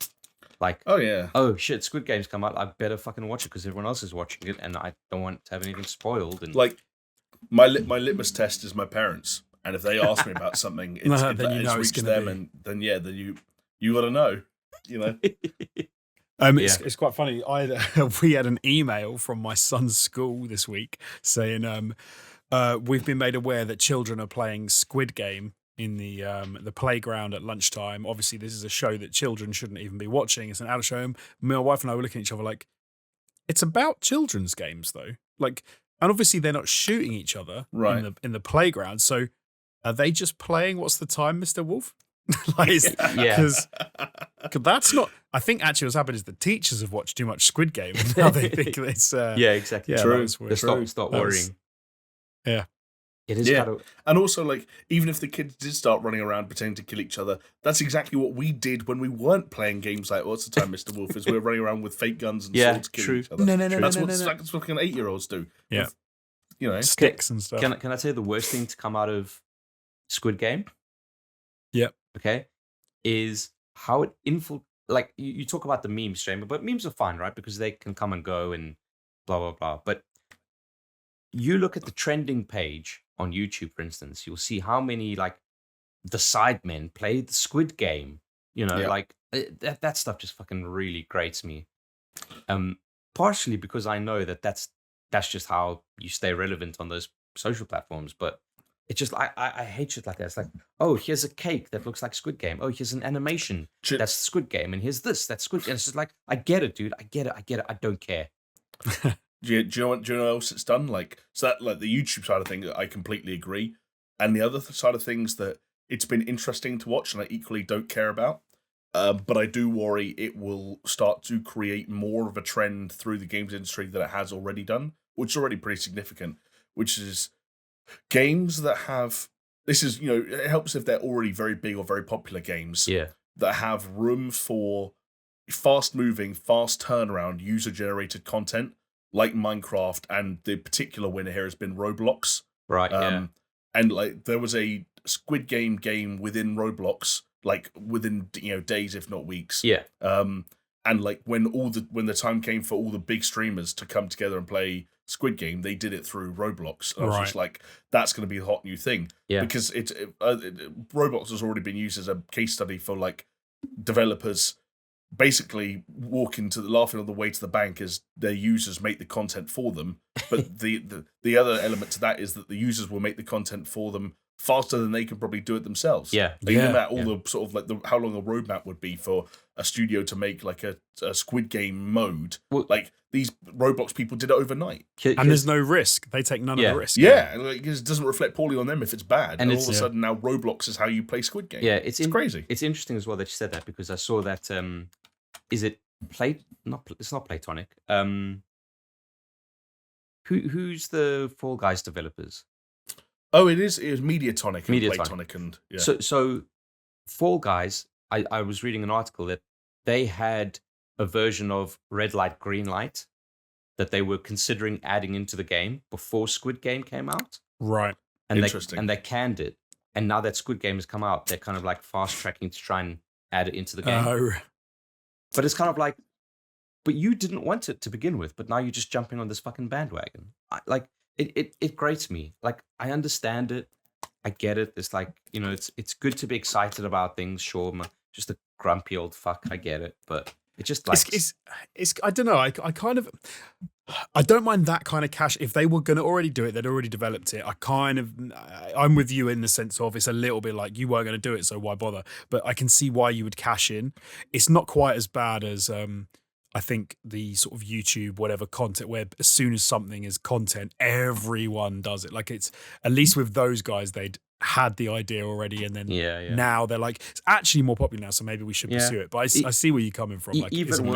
Like, oh shit, Squid Game's come out. I better fucking watch it because everyone else is watching it, and I don't want to have anything spoiled. And like, my litmus test is my parents, and if they ask me about something, it's reached them, and then you got to know, you know. It's quite funny. We had an email from my son's school this week saying, we've been made aware that children are playing Squid Game in the playground at lunchtime. Obviously, this is a show that children shouldn't even be watching. It's an adult show. And my wife and I were looking at each other like, it's about children's games, though. Like, and obviously they're not shooting each other in the playground. So are they just playing? What's the time, Mr. Wolf? Because that's not. I think actually what's happened is the teachers have watched too much Squid Game, and now they think it's exactly true. Stop worrying. Yeah. It is kind of... And also, like, even if the kids did start running around pretending to kill each other, that's exactly what we did when we weren't playing games like What's the Time, Mr. Wolf, is we were running around with fake guns and swords killing each other. No. That's what fucking 8-year-olds do. Yeah. With, you know, sticks and stuff. Can I tell you the worst thing to come out of Squid Game? Yep. Okay. Is how it like, you talk about the memes, Jamie, but memes are fine, right? Because they can come and go and blah, blah, blah. But you look at the trending page on YouTube, for instance, you'll see how many, like, the Sidemen play the Squid Game. You know, like, that stuff just fucking really grates me. Partially because I know that's just how you stay relevant on those social platforms. But it's just, I hate shit like that. It's like, oh, here's a cake that looks like Squid Game. Oh, here's an animation that's Squid Game. And here's this, that's Squid Game. And it's just like, I get it, dude. I get it. I don't care. Do you know what else it's done? Like, so that, like, the YouTube side of things, I completely agree. And the other side of things that it's been interesting to watch and I equally don't care about. But I do worry it will start to create more of a trend through the games industry that it has already done, which is already pretty significant, which is games that have, this is, you know, it helps if they're already very big or very popular games that have room for fast moving, fast turnaround, user generated content like Minecraft, and the particular winner here has been Roblox. Right, And like there was a Squid Game within Roblox, like within, you know, days if not weeks. Yeah. And like when the time came for all the big streamers to come together and play Squid Game, they did it through Roblox. And I was just like, that's going to be a hot new thing. Yeah. Because Roblox has already been used as a case study for like developers basically laughing on the way to the bank as their users make the content for them. But the other element to that is that the users will make the content for them faster than they can probably do it themselves. Yeah. Like, no matter all the sort of like how long a roadmap would be for a studio to make like a Squid Game mode. Well, like these Roblox people did it overnight. And there's no risk. They take none of the risk. Yeah. And like, it doesn't reflect poorly on them if it's bad. And all of a sudden now Roblox is how you play Squid Game. Yeah, it's crazy. It's interesting as well that you said that, because I saw that is it it's not Platonic. Who's the Fall Guys developers? Oh, it was Mediatonic and Platonic and So Fall Guys, I was reading an article that they had a version of Red Light, Green Light that they were considering adding into the game before Squid Game came out. Right. And Interesting. And they canned it. And now that Squid Game has come out, they're kind of like fast tracking to try and add it into the game. Oh. But it's kind of like, but you didn't want it to begin with, but now you're just jumping on this fucking bandwagon. it grates me. Like, I understand it. I get it. It's like, it's good to be excited about things. Sure, I'm just a grumpy old fuck. I get it, but it just like it's I don't know. I kind of I don't mind that kind of cash. If they were going to already do it, they'd already developed it. I'm with you in the sense of it's a little bit like you weren't going to do it, so why bother? But I can see why you would cash in. It's not quite as bad as I think the sort of YouTube, whatever content, where as soon as something is content, everyone does it. Like it's at least with those guys, they'd had the idea already, and then now they're like, it's actually more popular now, so maybe we should pursue it. But I see where you're coming from. Like even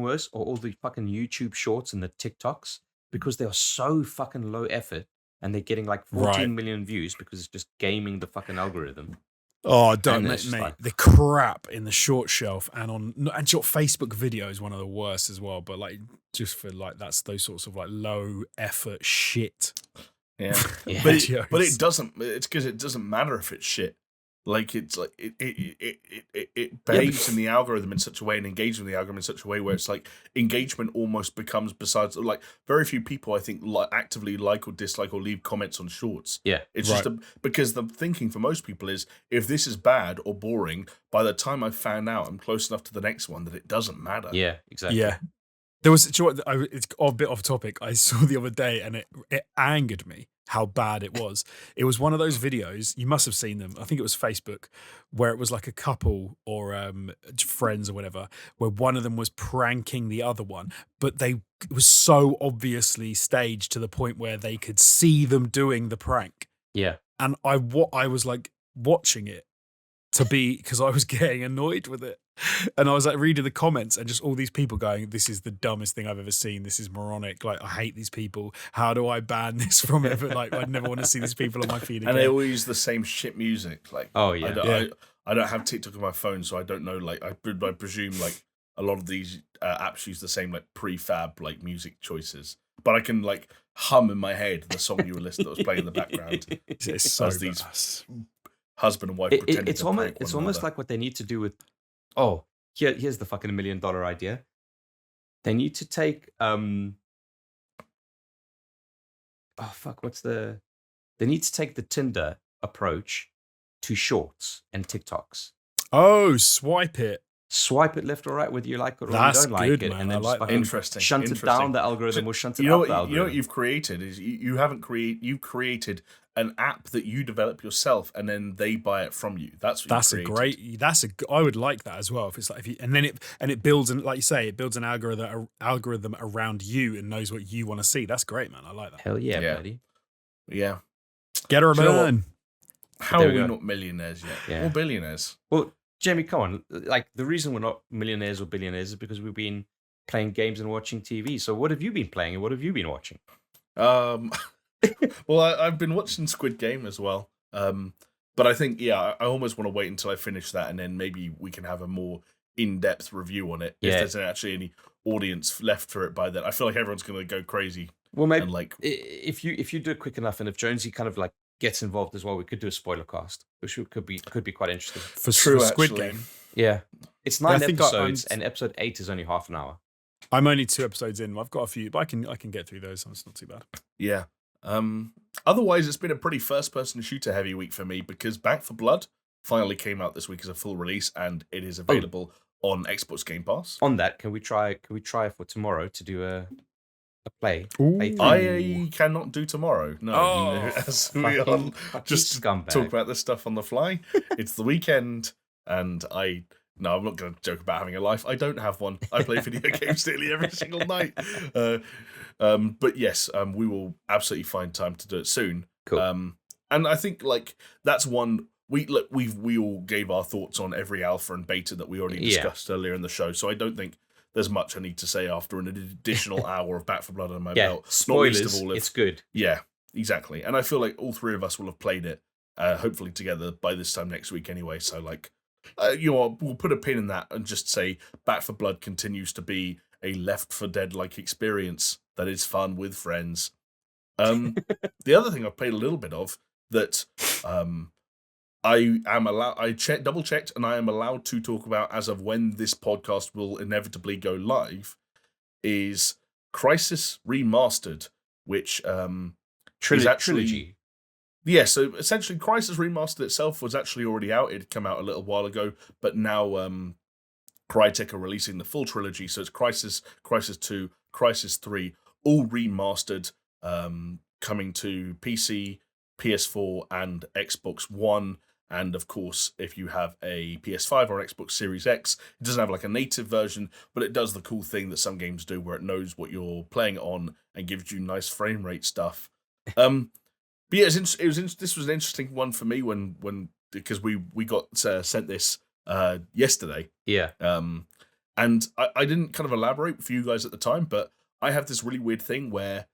worse, or all the fucking YouTube shorts and the TikToks, because they are so fucking low effort, and they're getting like 14 million views because it's just gaming the fucking algorithm. Oh, don't mate. Like, the crap in the short shelf and short Facebook video is one of the worst as well. But like, just for like, that's those sorts of like low effort shit. Yeah, but it doesn't. It's because it doesn't matter if it's shit. Like it's like it behaves in the algorithm in such a way and engages with the algorithm in such a way where it's like engagement almost becomes, besides like very few people I think actively like or dislike or leave comments on shorts. Yeah, it's just because the thinking for most people is if this is bad or boring, by the time I've found out, I'm close enough to the next one that it doesn't matter. Yeah, exactly. Yeah. There was, it's a bit off topic. I saw the other day and it angered me how bad it was. It was one of those videos, you must have seen them, I think it was Facebook, where it was like a couple or friends or whatever, where one of them was pranking the other one, but it was so obviously staged to the point where they could see them doing the prank. Yeah. And I was like watching it because I was getting annoyed with it. And I was like reading the comments and just all these people going, this is the dumbest thing I've ever seen. This is moronic. Like, I hate these people. How do I ban this from ever? Like, I'd never want to see these people on my feed again. And they all use the same shit music. Like, oh, yeah. I don't have TikTok on my phone, so I don't know. Like, I presume like a lot of these apps use the same like prefab like music choices. But I can like hum in my head the song you were listening that was playing in the background. It's so these husband and wife pretending it's almost like what they need to do with here's the fucking $1 million idea. They need to take they need to take the Tinder approach to shorts and TikToks. Oh, swipe it left or right, whether you like it or you don't like it, man. and then like interesting. Shunt it down the algorithm or shunt it up the algorithm. You know what you've created is you've created an app that you develop yourself, and then they buy it from you. I would like that as well. If it's like it builds, and like you say, it builds an algorithm around you and knows what you want to see. That's great, man. I like that. Hell yeah, buddy. Yeah. Get her a burn. How are we not millionaires yet? Yeah. Or billionaires? Well, Jamie, come on. Like, the reason we're not millionaires or billionaires is because we've been playing games and watching TV. So what have you been playing and what have you been watching? Well, I've been watching Squid Game as well. But I think, I almost want to wait until I finish that, and then maybe we can have a more in-depth review on it. If there's actually any audience left for it by then. I feel like everyone's going to go crazy. Well, maybe like if you do it quick enough, and if Jonesy kind of like gets involved as well, we could do a spoiler cast, which could be quite interesting. For Squid Game. Yeah. It's 9 episodes, and episode 8 is only half an hour. I'm only 2 episodes in. I've got a few, but I can get through those, so it's not too bad. Yeah. Otherwise, it's been a pretty first-person shooter heavy week for me because Back 4 Blood finally came out this week as a full release, and it is available on Xbox Game Pass. On that, can we try for tomorrow to do a play? I cannot do tomorrow. No, as we are just scumbag. Talk about this stuff on the fly. It's the weekend, and I'm not going to joke about having a life. I don't have one. I play video games nearly every single night. But yes, we will absolutely find time to do it soon. Cool. And I think like that's one we all gave our thoughts on every alpha and beta that we already discussed earlier in the show. So I don't think there's much I need to say after an additional hour of Back 4 Blood on my belt. Spoilers. Not least of all it's good. Yeah, exactly. And I feel like all three of us will have played it, hopefully together by this time next week anyway. So like, we'll put a pin in that and just say Back 4 Blood continues to be a Left 4 Dead-like experience that is fun with friends. The other thing I've played a little bit of that I am allowed. Double checked, and I am allowed to talk about as of when this podcast will inevitably go live. Is Crysis Remastered, which Trilogy. is actually yeah. So essentially, Crysis Remastered itself was actually already out. It had come out a little while ago, but now Crytek are releasing the full trilogy. So it's Crysis, Crysis 2, Crysis 3, all remastered, coming to PC, PS4, and Xbox One. And of course, if you have a PS5 or Xbox Series X, it doesn't have like a native version, but it does the cool thing that some games do where it knows what you're playing on and gives you nice frame rate stuff. But yeah, this was an interesting one for me because we got sent this yesterday. Yeah. And I didn't kind of elaborate for you guys at the time, but I have this really weird thing where,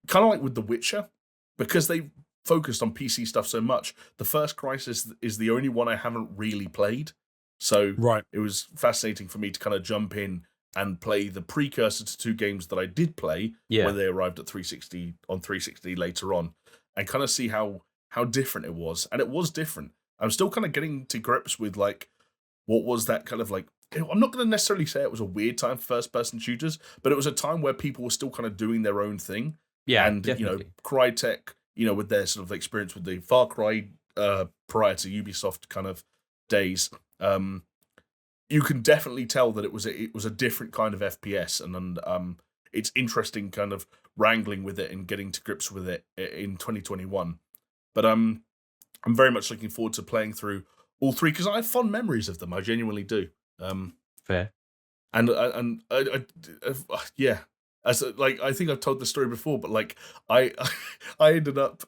kind of like with The Witcher, because they focused on PC stuff so much, the first Crysis is the only one I haven't really played. So it was fascinating for me to kind of jump in and play the precursor to 2 games that I did play when they arrived at 360 later on, and kind of see how different it was. And it was different. I'm still kind of getting to grips with like, what was that kind of like, I'm not going to necessarily say it was a weird time for first-person shooters, but it was a time where people were still kind of doing their own thing. Yeah, and definitely. Crytek, with their sort of experience with the Far Cry prior to Ubisoft kind of days, you can definitely tell that it was a different kind of FPS, and it's interesting kind of wrangling with it and getting to grips with it in 2021. But I'm very much looking forward to playing through all 3 because I have fond memories of them. I genuinely do. Fair. And yeah. As like I think I've told the story before, but like I ended up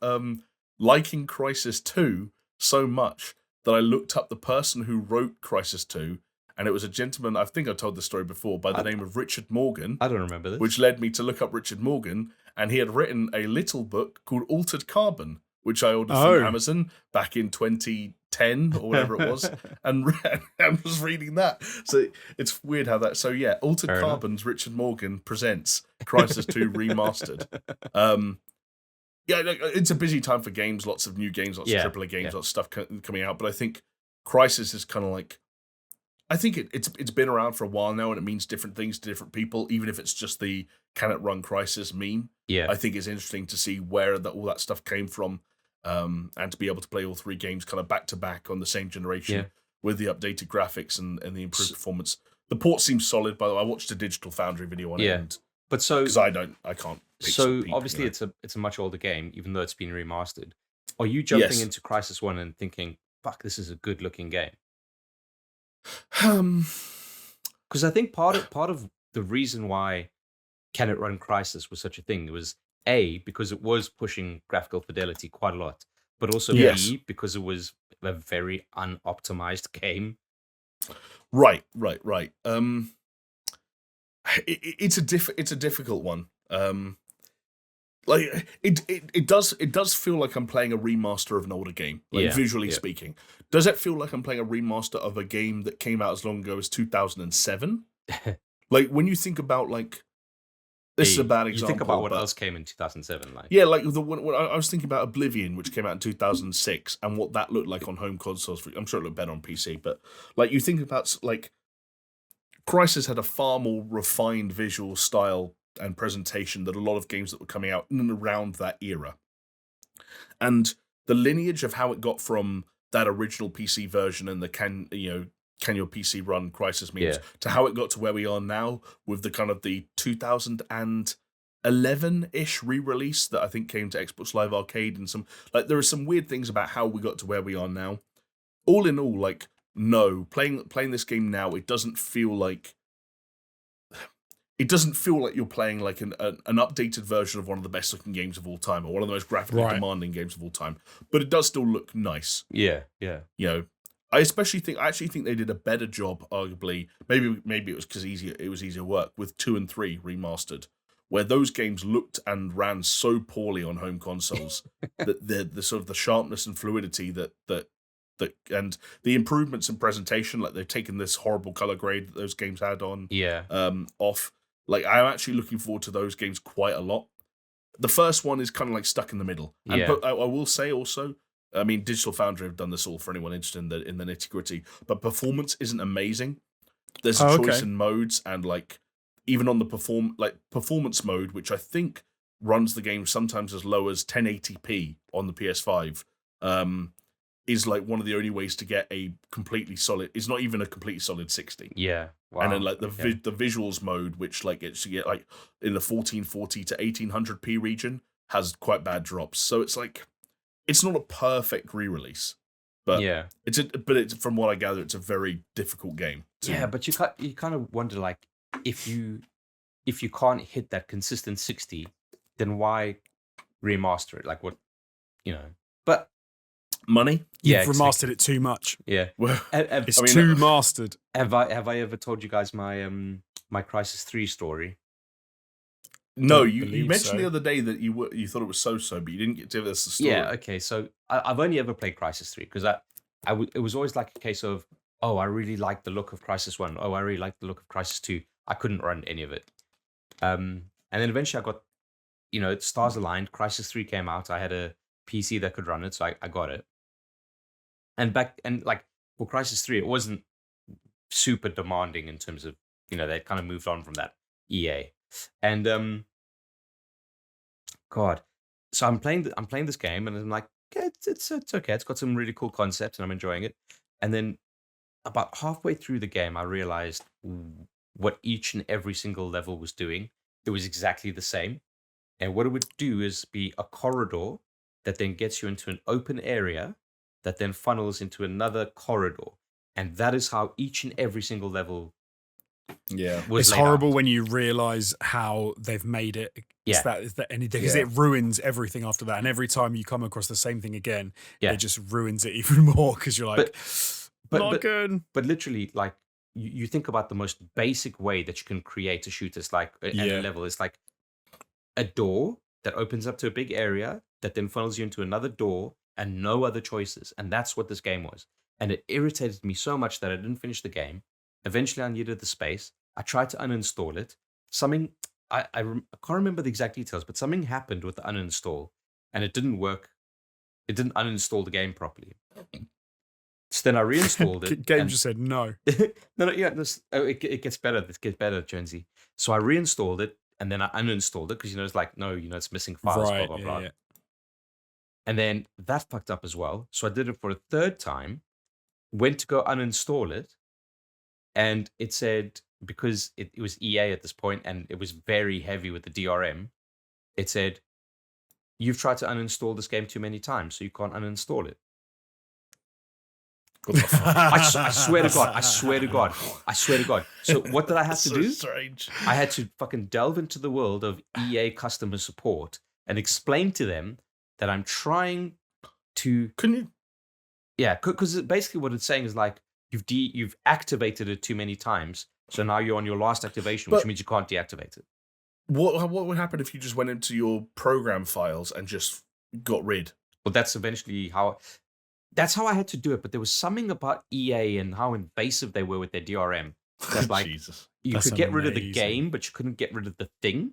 liking Crysis 2 so much that I looked up the person who wrote Crysis 2, and it was a gentleman, I think I told the story before, by the name of Richard Morgan. I don't remember this. Which led me to look up Richard Morgan, and he had written a little book called Altered Carbon, which I ordered from Amazon back in 2010 or whatever it was, and was reading that. So it's weird how that. So yeah, Altered Carbon's Richard Morgan presents Crysis 2 Remastered. Yeah, it's a busy time for games. Lots of new games, lots of AAA games, lots of stuff coming out. But I think Crysis is kind of like, I think it's been around for a while now, and it means different things to different people, even if it's just the "can it run Crysis" meme. Yeah, I think it's interesting to see where all that stuff came from. And to be able to play all 3 games kind of back to back on the same generation with the updated graphics and the improved performance. The port seems solid, by the way. I watched a Digital Foundry video on it. But so because I can't. So obviously it's a much older game, even though it's been remastered. Are you jumping into Crysis 1 and thinking, "Fuck, this is a good looking game"? Because I think part of the reason why Can It Run Crysis was such a thing was A, because it was pushing graphical fidelity quite a lot, but also B, because it was a very unoptimized game. Right. It's a difficult one. Like it does feel like I'm playing a remaster of an older game, like visually speaking. Does it feel like I'm playing a remaster of a game that came out as long ago as 2007? Like when you think about like, this is a bad example. You think about what else came in 2007, like like when I was thinking about Oblivion, which came out in 2006, and what that looked like on home consoles. I'm sure it looked better on PC, but like you think about like, Crysis had a far more refined visual style and presentation than a lot of games that were coming out in and around that era, and the lineage of how it got from that original PC version and the can your PC run Crysis memes to how it got to where we are now with the kind of the 2011-ish re-release that I think came to Xbox Live Arcade, and some like there are some weird things about how we got to where we are now. All in all, like no, playing this game now, it doesn't feel like you're playing like an updated version of one of the best looking games of all time or one of the most graphically demanding games of all time. But it does still look nice. Yeah. I actually think they did a better job, arguably. Maybe it was because it was easier work with 2 and 3 remastered, where those games looked and ran so poorly on home consoles that the sort of the sharpness and fluidity that and the improvements in presentation, like they've taken this horrible color grade that those games had on off. Like I'm actually looking forward to those games quite a lot. The first one is kind of like stuck in the middle. But I will say also, I mean, Digital Foundry have done this all for anyone interested in the nitty gritty, but performance isn't amazing. There's a choice in modes, and like even on the performance mode, which I think runs the game sometimes as low as 1080p on the PS5, is like one of the only ways to get a completely solid. It's not even a completely solid 60. Yeah. Wow. And then like the visuals mode, which like it's you get like in the 1440 to 1800p region, has quite bad drops. So it's like it's not a perfect re-release, but it's from what I gather, it's a very difficult game. Yeah, but you kind of wonder like if you can't hit that consistent 60, then why remaster it? Like what, But money. You've remastered it too much. Yeah, it's too mastered. Have I ever told you guys my my Crysis 3 story? No, you mentioned the other day that you thought it was so, but you didn't get to give us the story. Yeah, okay. So I've only ever played Crysis 3 because it was always like a case of, oh, I really like the look of Crysis 1. Oh, I really like the look of Crysis 2. I couldn't run any of it. And then eventually I got, stars aligned. Crysis 3 came out. I had a PC that could run it, so I got it. And like for Crysis 3, it wasn't super demanding in terms of, they kind of moved on from that EA. And God, so I'm playing this game, and I'm like, okay, it's okay. It's got some really cool concepts, and I'm enjoying it. And then about halfway through the game, I realized what each and every single level was doing. It was exactly the same, and what it would do is be a corridor that then gets you into an open area that then funnels into another corridor, and that is how each and every single level. Yeah, it's horrible when you realize how they've made it. Yeah, because it ruins everything after that, and every time you come across the same thing again, it just ruins it even more because you're like, not good. But literally, like you think about the most basic way that you can create a shooter, it's like any level. It's like a door that opens up to a big area that then funnels you into another door and no other choices, and that's what this game was. And it irritated me so much that I didn't finish the game. Eventually, I needed the space. I tried to uninstall it. Something, I can't remember the exact details, but something happened with the uninstall, and it didn't work. It didn't uninstall the game properly. So then I reinstalled it. Game just said no. No, yeah, it gets better. It gets better, Jonesy. So I reinstalled it, and then I uninstalled it because, it's like, no, it's missing files, right, blah, blah, blah. Yeah. And then that fucked up as well. So I did it for a third time, went to go uninstall it, and it said, because it was EA at this point and it was very heavy with the DRM, it said, you've tried to uninstall this game too many times, so you can't uninstall it. I swear to God. I swear to God. So what did I have to do? Strange. I had to fucking delve into the world of EA customer support and explain to them that I'm trying to... Couldn't you? Yeah, because basically what it's saying is like, you've activated it too many times, so now you're on your last activation, which means you can't deactivate it. What would happen if you just went into your program files and just got rid? Well, that's eventually how I had to do it, but there was something about EA and how invasive they were with their DRM. That like Jesus. You could get rid of the game, but you couldn't get rid of the thing.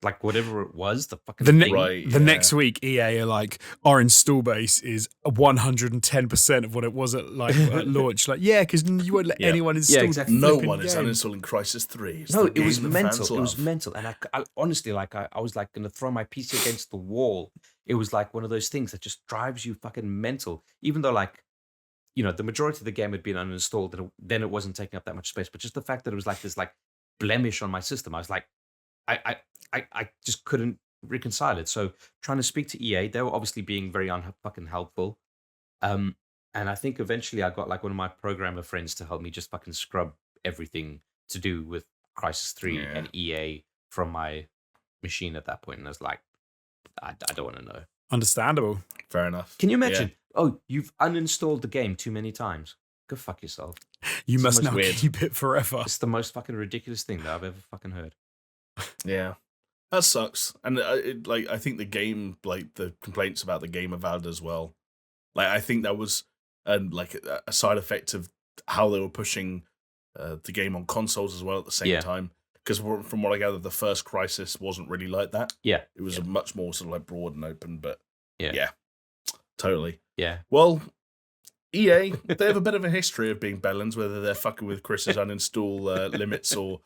Like whatever it was, the fucking thing. Next week, EA are like, our install base is 110% of what it was at launch. Like, because you won't let anyone install. Yeah, exactly. No one is uninstalling Crysis 3. No, it was mental. It was mental, and I honestly, like, I was like going to throw my PC against the wall. It was like one of those things that just drives you fucking mental. Even though, like, the majority of the game had been uninstalled, and then it wasn't taking up that much space. But just the fact that it was like this, like, blemish on my system, I was like, I just couldn't reconcile it. So trying to speak to EA, they were obviously being very fucking helpful. And I think eventually I got like one of my programmer friends to help me just fucking scrub everything to do with Crysis 3 and EA from my machine at that point. And I was like, I don't want to know. Understandable. Fair enough. Can you imagine? Yeah. Oh, you've uninstalled the game too many times. Go fuck yourself. You must now keep it forever. It's the most fucking ridiculous thing that I've ever fucking heard. Yeah, that sucks. And I think the game, like the complaints about the game are valid as well. Like I think that was like a side effect of how they were pushing the game on consoles as well at the same time. Because from what I gather, the first Crysis wasn't really like that. Yeah, it was a much more sort of like broad and open. But yeah, totally. Yeah. Well, EA, they have a bit of a history of being bellends, whether they're fucking with Chris's uninstall limits or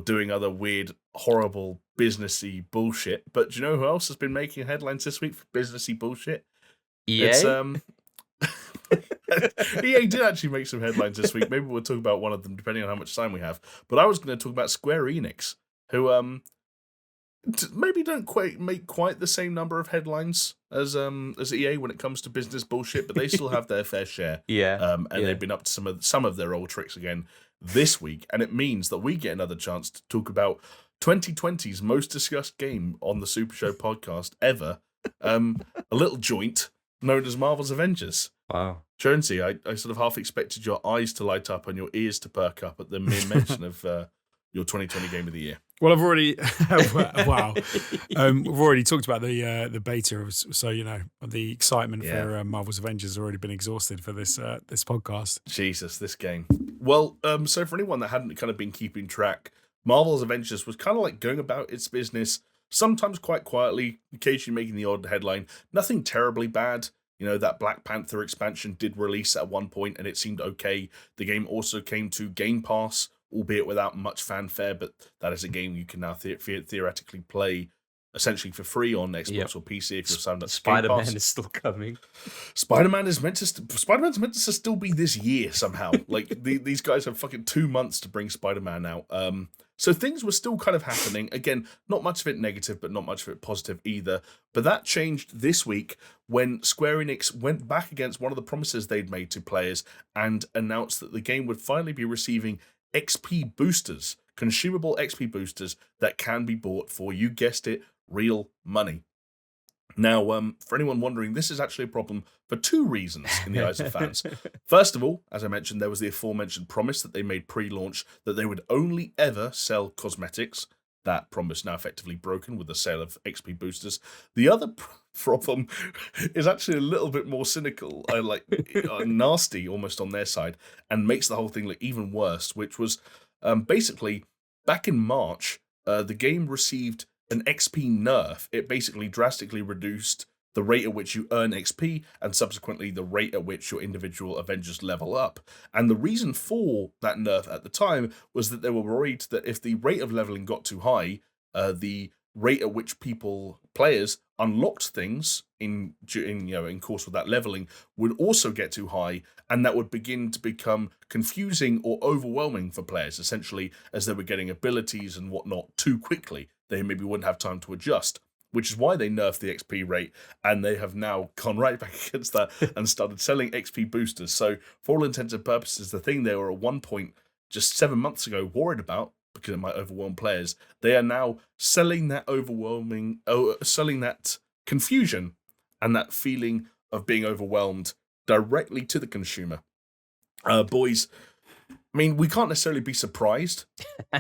doing other weird, horrible businessy bullshit. But do you know who else has been making headlines this week for businessy bullshit? EA? It's EA did actually make some headlines this week. Maybe we'll talk about one of them depending on how much time we have. But I was going to talk about Square Enix, who maybe don't make quite the same number of headlines as EA when it comes to business bullshit, but they still have their fair share. They've been up to some of their old tricks again this week, and it means that we get another chance to talk about 2020's most discussed game on the SuperShow podcast ever, a little joint known as Marvel's Avengers. Wow. Jonesy, I sort of half expected your eyes to light up and your ears to perk up at the mere mention of your 2020 Game of the Year. Well, I've already wow, we've already talked about the beta, so you know the excitement for Marvel's Avengers has already been exhausted for this podcast. Jesus, this game. Well, so for anyone that hadn't kind of been keeping track, Marvel's Avengers was kind of like going about its business, sometimes quite quietly, occasionally making the odd headline. Nothing terribly bad. You know, that Black Panther expansion did release at one point, and it seemed okay. The game also came to Game Pass, albeit without much fanfare, but that is a game you can now theoretically play essentially for free on Xbox or PC if you're signed up to Game Pass. Spider-Man is still coming. Spider-Man's meant to still be this year somehow. Like these guys have fucking 2 months to bring Spider-Man out. So things were still kind of happening. Again, not much of it negative, but not much of it positive either. But that changed this week when Square Enix went back against one of the promises they'd made to players and announced that the game would finally be receiving XP boosters, consumable XP boosters that can be bought for, you guessed it, real money. Now, for anyone wondering, this is actually a problem for two reasons in the eyes of fans. First of all, as I mentioned, there was the aforementioned promise that they made pre-launch that they would only ever sell cosmetics. That promise now effectively broken with the sale of XP boosters. The other problem is actually a little bit more cynical, nasty almost on their side, and makes the whole thing look even worse, which was basically back in March, the game received an XP nerf. It basically drastically reduced the rate at which you earn XP and subsequently the rate at which your individual Avengers level up. And the reason for that nerf at the time was that they were worried that if the rate of leveling got too high, the rate at which players unlocked things in course with that leveling would also get too high, and that would begin to become confusing or overwhelming for players, essentially as they were getting abilities and whatnot too quickly. They maybe wouldn't have time to adjust, which is why they nerfed the XP rate, and they have now gone right back against that and started selling XP boosters. So for all intents and purposes, the thing they were at one point just 7 months ago worried about, because it might overwhelm players, they are now selling that confusion and that feeling of being overwhelmed directly to the consumer. Boys, I mean, we can't necessarily be surprised,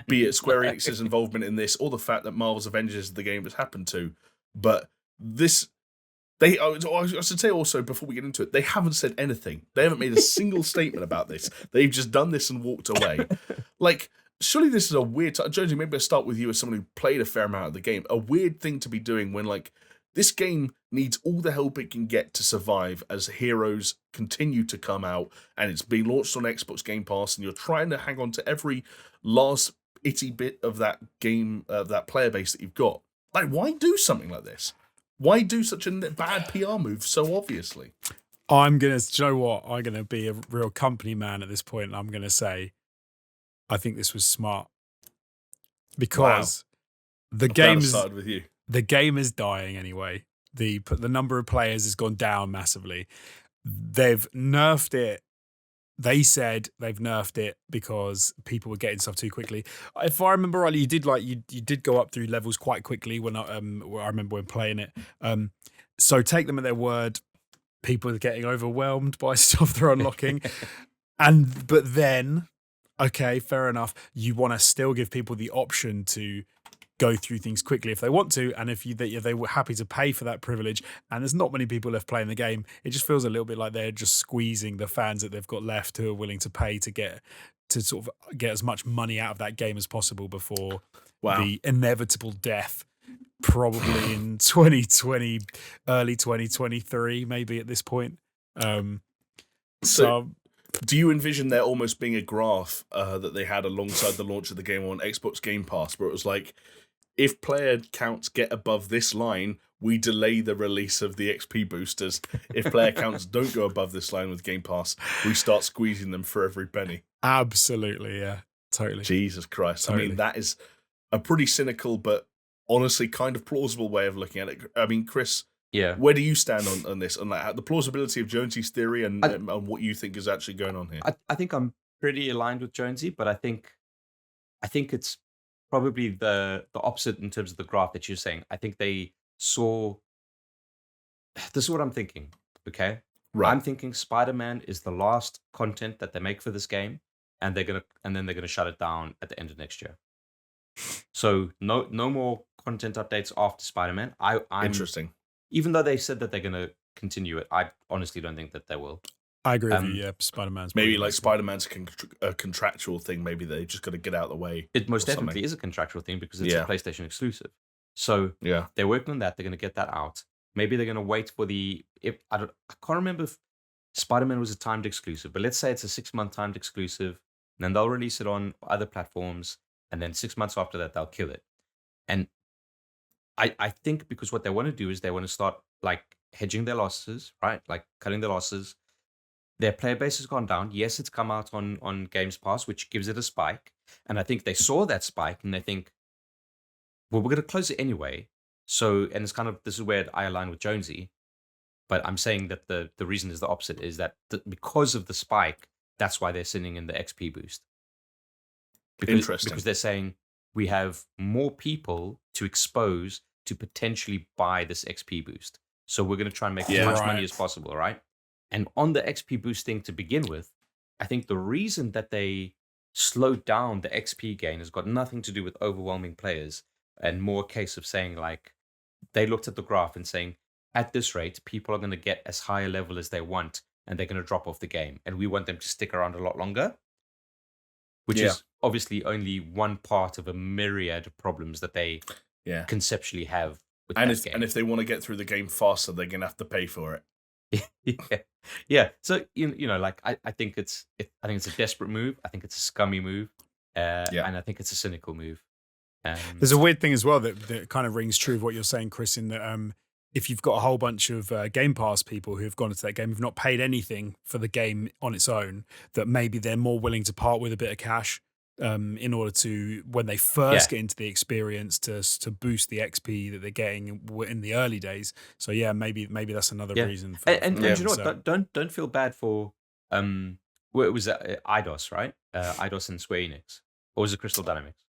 be it Square Enix's involvement in this or the fact that Marvel's Avengers is the game that's happened to, but I should say also, before we get into it, they haven't said anything. They haven't made a single statement about this. They've just done this and walked away. Like, surely this is a weird... Jonesy, maybe I'll start with you as someone who played a fair amount of the game. A weird thing to be doing when, like, this game needs all the help it can get to survive as heroes continue to come out, and it's being launched on Xbox Game Pass, and you're trying to hang on to every last itty bit of that game, that player base that you've got. Like, why do something like this? Why do such a bad PR move so obviously? Do you know what? I'm going to be a real company man at this point, and I'm going to say, I think this was smart. Because the game is dying anyway. The number of players has gone down massively. They've nerfed it. They said they've nerfed it because people were getting stuff too quickly. If I remember rightly, you did go up through levels quite quickly when I remember when playing it. So take them at their word. People are getting overwhelmed by stuff they're unlocking, but then, okay, fair enough. You want to still give people the option to go through things quickly if they want to, and if they were happy to pay for that privilege, and there's not many people left playing the game, it just feels a little bit like they're just squeezing the fans that they've got left who are willing to pay to sort of get as much money out of that game as possible before the inevitable death, probably in 2020, early 2023, maybe at this point. So do you envision there almost being a graph that they had alongside the launch of the game on Xbox Game Pass, where it was like, if player counts get above this line, we delay the release of the XP boosters. If player counts don't go above this line with Game Pass, we start squeezing them for every penny. Absolutely, yeah. Totally. Jesus Christ. Totally. I mean, that is a pretty cynical, but honestly kind of plausible way of looking at it. I mean, Chris, where do you stand on this? On like, the plausibility of Jonesy's theory and what you think is actually going on here? I think I'm pretty aligned with Jonesy, but I think it's probably the opposite in terms of the graph that you're saying. I think they saw... This is what I'm thinking, okay? Right. I'm thinking Spider-Man is the last content that they make for this game, and then they're gonna shut it down at the end of next year. So no more content updates after Spider-Man. I'm Interesting. Even though they said that they're gonna continue it, I honestly don't think that they will. I agree with you. Yeah, Spider-Man's maybe like Spider-Man's a contractual thing. Maybe they just got to get out of the way. It most definitely is a contractual thing because it's a PlayStation exclusive. So they're working on that. They're going to get that out. Maybe they're going to wait for I can't remember if Spider-Man was a timed exclusive, but let's say it's a 6-month timed exclusive, and then they'll release it on other platforms, and then 6 months after that they'll kill it. And I think because what they want to do is they want to start like hedging their losses, right? Like cutting their losses. Their player base has gone down. Yes, it's come out on Games Pass, which gives it a spike. And I think they saw that spike and they think, well, we're going to close it anyway. So, and it's kind of, this is where I align with Jonesy. But I'm saying that the reason is the opposite, is that because of the spike, that's why they're sending in the XP boost. Interesting. Because they're saying we have more people to expose to potentially buy this XP boost. So we're going to try and make as much money as possible, right? And on the XP boost thing to begin with, I think the reason that they slowed down the XP gain has got nothing to do with overwhelming players and more a case of saying like, they looked at the graph and saying, at this rate, people are going to get as high a level as they want and they're going to drop off the game. And we want them to stick around a lot longer, which is obviously only one part of a myriad of problems that they conceptually have with that game. And if they want to get through the game faster, they're going to have to pay for it. Yeah. So you know, like I think it's a desperate move. I think it's a scummy move, and I think it's a cynical move. There's a weird thing as well that kind of rings true of what you're saying, Chris. In that, if you've got a whole bunch of Game Pass people who have gone into that game, who've not paid anything for the game on its own, that maybe they're more willing to part with a bit of cash in order to, when they first get into the experience, to boost the XP that they're getting in the early days. So maybe that's another reason. And you know what? Don't feel bad for what was that? Eidos, right? Eidos and Square Enix, or was it Crystal Dynamics?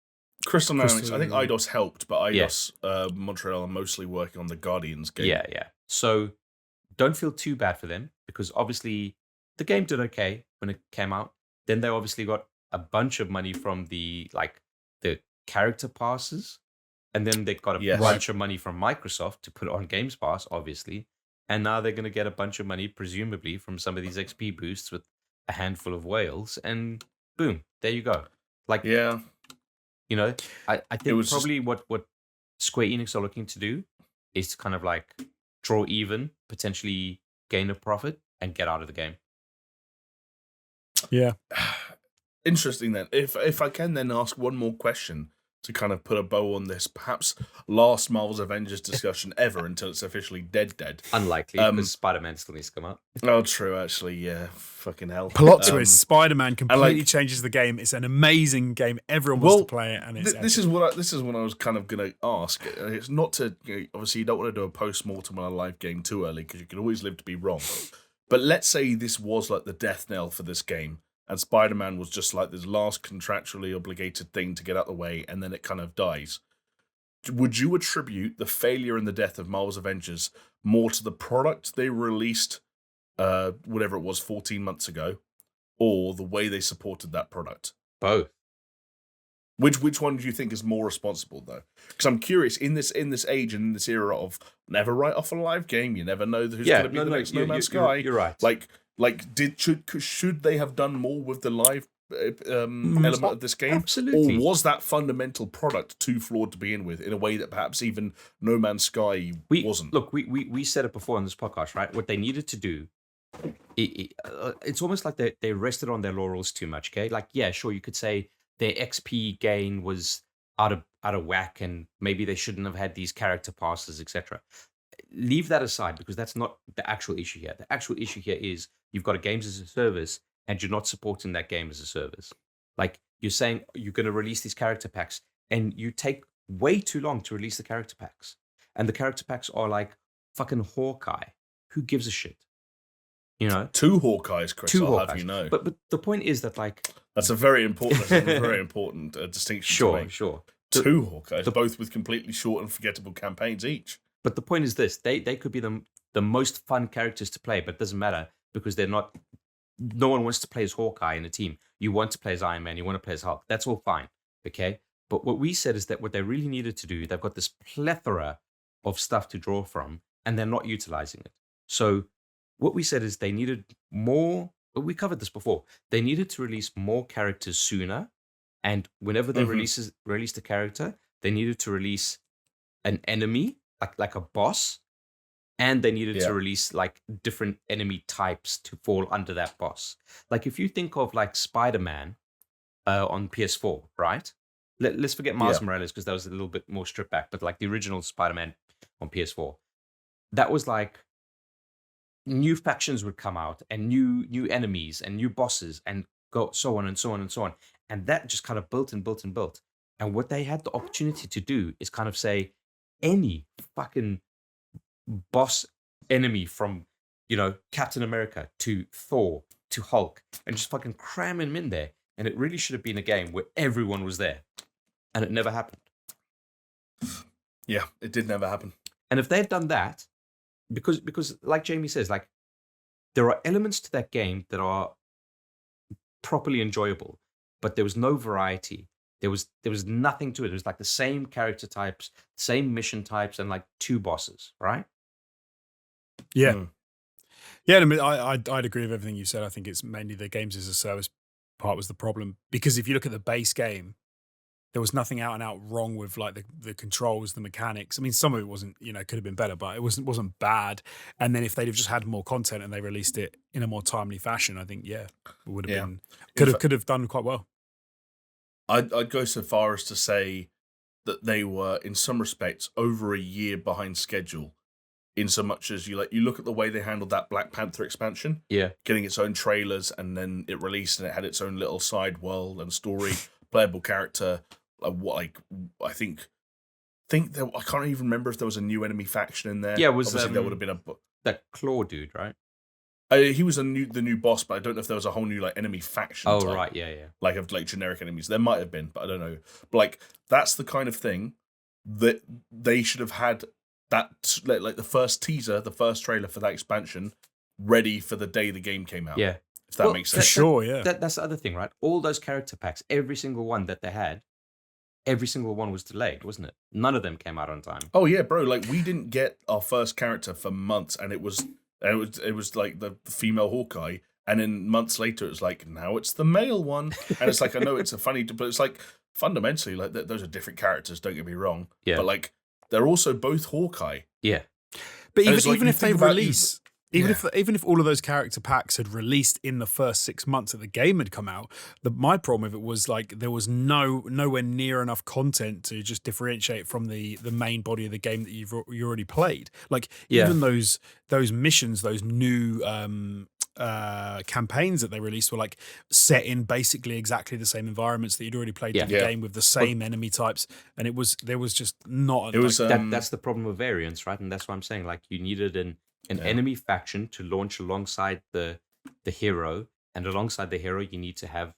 Crystal Dynamics. I think Eidos helped, but Eidos Montreal are mostly working on the Guardians game. Yeah. So don't feel too bad for them because obviously the game did okay when it came out. Then they obviously got a bunch of money from the character passes, and then they got a bunch of money from Microsoft to put it on Games Pass, obviously, and now they're going to get a bunch of money, presumably, from some of these XP boosts with a handful of whales, and boom, there you go. Like, you know, I think probably what Square Enix are looking to do is to kind of like draw even, potentially gain a profit, and get out of the game. Yeah. Interesting then. If I can then ask one more question to kind of put a bow on this, perhaps last Marvel's Avengers discussion ever until it's officially dead. Unlikely, because Spider-Man still needs to come out. Oh, true, actually, yeah. Fucking hell. Plot twist, Spider-Man completely changes the game. It's an amazing game. Everyone wants to play it. And this is what I was kind of going to ask. It's not to, obviously you don't want to do a post-mortem on a live game too early, because you can always live to be wrong. But let's say this was like the death knell for this game, and Spider-Man was just like this last contractually obligated thing to get out of the way, and then it kind of dies. Would you attribute the failure and the death of Marvel's Avengers more to the product they released, whatever it was, 14 months ago, or the way they supported that product? Both. Which one do you think is more responsible, though? Because I'm curious, in this age and in this era of never write off a live game, you never know who's going to be the next No Man's Sky. You're right. Should they have done more with the live element of this game? Absolutely. Or was that fundamental product too flawed to begin with in a way that perhaps even No Man's Sky wasn't? Look, we said it before on this podcast, right? What they needed to do, it's almost like they rested on their laurels too much, okay? Like, yeah, sure, you could say their XP gain was out out of whack, and maybe they shouldn't have had these character passes, etc. Leave that aside, because that's not the actual issue here. The actual issue here is you've got a games as a service and you're not supporting that game as a service. Like, you're saying you're going to release these character packs, and you take way too long to release the character packs. And the character packs are like fucking Hawkeye. Who gives a shit? You know? 2 Hawkeyes, Chris, I'll have you know. But the point is that, like... That's a very important distinction to make. Sure. 2 Hawkeyes, both with completely short and forgettable campaigns each. But the point is this, they could be the most fun characters to play, but it doesn't matter, because they're not... No one wants to play as Hawkeye in a team. You want to play as Iron Man, you want to play as Hulk. That's all fine, okay? But what we said is that what they really needed to do, they've got this plethora of stuff to draw from, and they're not utilizing it. So what we said is they needed more... We covered this before. They needed to release more characters sooner, and whenever they released a character, they needed to release an enemy, like a boss, and they needed to release like different enemy types to fall under that boss. Like, if you think of like Spider-Man on PS4, right? Let's forget Miles Morales, because that was a little bit more stripped back, but like the original Spider-Man on PS4, that was like new factions would come out, and new enemies and new bosses, and go so on and so on and so on. And that just kind of built and built and built. And what they had the opportunity to do is kind of say, any fucking boss enemy, from, you know, Captain America to Thor to Hulk, and just fucking cram him in there. And it really should have been a game where everyone was there. And it never happened. Yeah, it did never happen. And if they had done that, because like Jamie says, like, there are elements to that game that are properly enjoyable, but there was no variety. There was nothing to it. It was like the same character types, same mission types, and like 2 bosses, right? Yeah. Yeah, I mean, I'd agree with everything you said. I think it's mainly the games as a service part was the problem, because if you look at the base game, there was nothing out and out wrong with like the controls, the mechanics. I mean, some of it wasn't, you know, could have been better, but it wasn't bad. And then if they'd have just had more content and they released it in a more timely fashion, I think it would have been could have done quite well. I'd go so far as to say that they were, in some respects, over a year behind schedule. In so much as you look at the way they handled that Black Panther expansion, getting its own trailers, and then it released and it had its own little side world and story, playable character. I think there, I can't even remember if there was a new enemy faction in there. Yeah, it was. Obviously, there would have been that Claw dude, right? He was the new boss, but I don't know if there was a whole new like enemy faction. Oh, type, right, yeah. Like of like generic enemies. There might have been, but I don't know. But like that's the kind of thing that they should have had. That like the first teaser, the first trailer for that expansion, ready for the day the game came out. Yeah, if that makes sense. For sure, yeah. That's the other thing, right? All those character packs, every single one that they had, every single one was delayed, wasn't it? None of them came out on time. Oh yeah, bro. Like we didn't get our first character for months, and it was like the female Hawkeye, and then months later it was like now it's the male one, and it's like I know it's a funny, but it's like fundamentally like those are different characters. Don't get me wrong. Yeah. But like they're also both Hawkeye. Yeah. But even if they release. Even if all of those character packs had released in the first 6 months that the game had come out, my problem with it was like there was nowhere near enough content to just differentiate from the main body of the game that you already played. Like even those missions, those new campaigns that they released were like set in basically exactly the same environments that you'd already played in the game with the same enemy types, and there was just not. That's the problem with variants, right? And that's what I'm saying. Like you needed an enemy faction to launch alongside the hero, and alongside the hero you need to have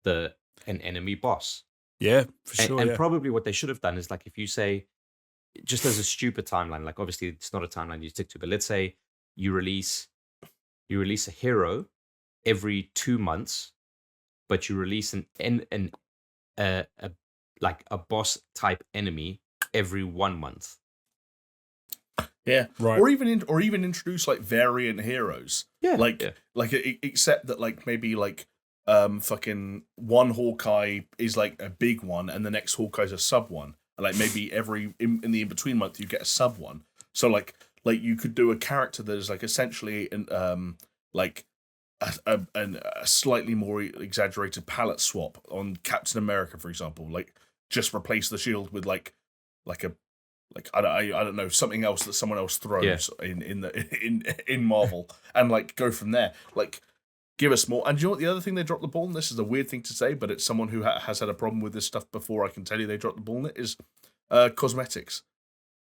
an enemy boss. Yeah, for sure. And probably what they should have done is like if you say, just as a stupid timeline, like obviously it's not a timeline you stick to, but let's say you release a hero every 2 months, but you release a boss type enemy every 1 month. Yeah, right. Or even introduce like variant heroes. Yeah, except that like maybe like fucking one Hawkeye is like a big one, and the next Hawkeye's a sub one, and like maybe in the in between month you get a sub one. So like you could do a character that is like essentially like a slightly more exaggerated palette swap on Captain America, for example. Like just replace the shield with like I don't know, something else that someone else throws in Marvel, and like go from there. Like, give us more. And you know what? The other thing they dropped the ball on, this is a weird thing to say, but it's someone who has had a problem with this stuff before. I can tell you they dropped the ball on it, is cosmetics.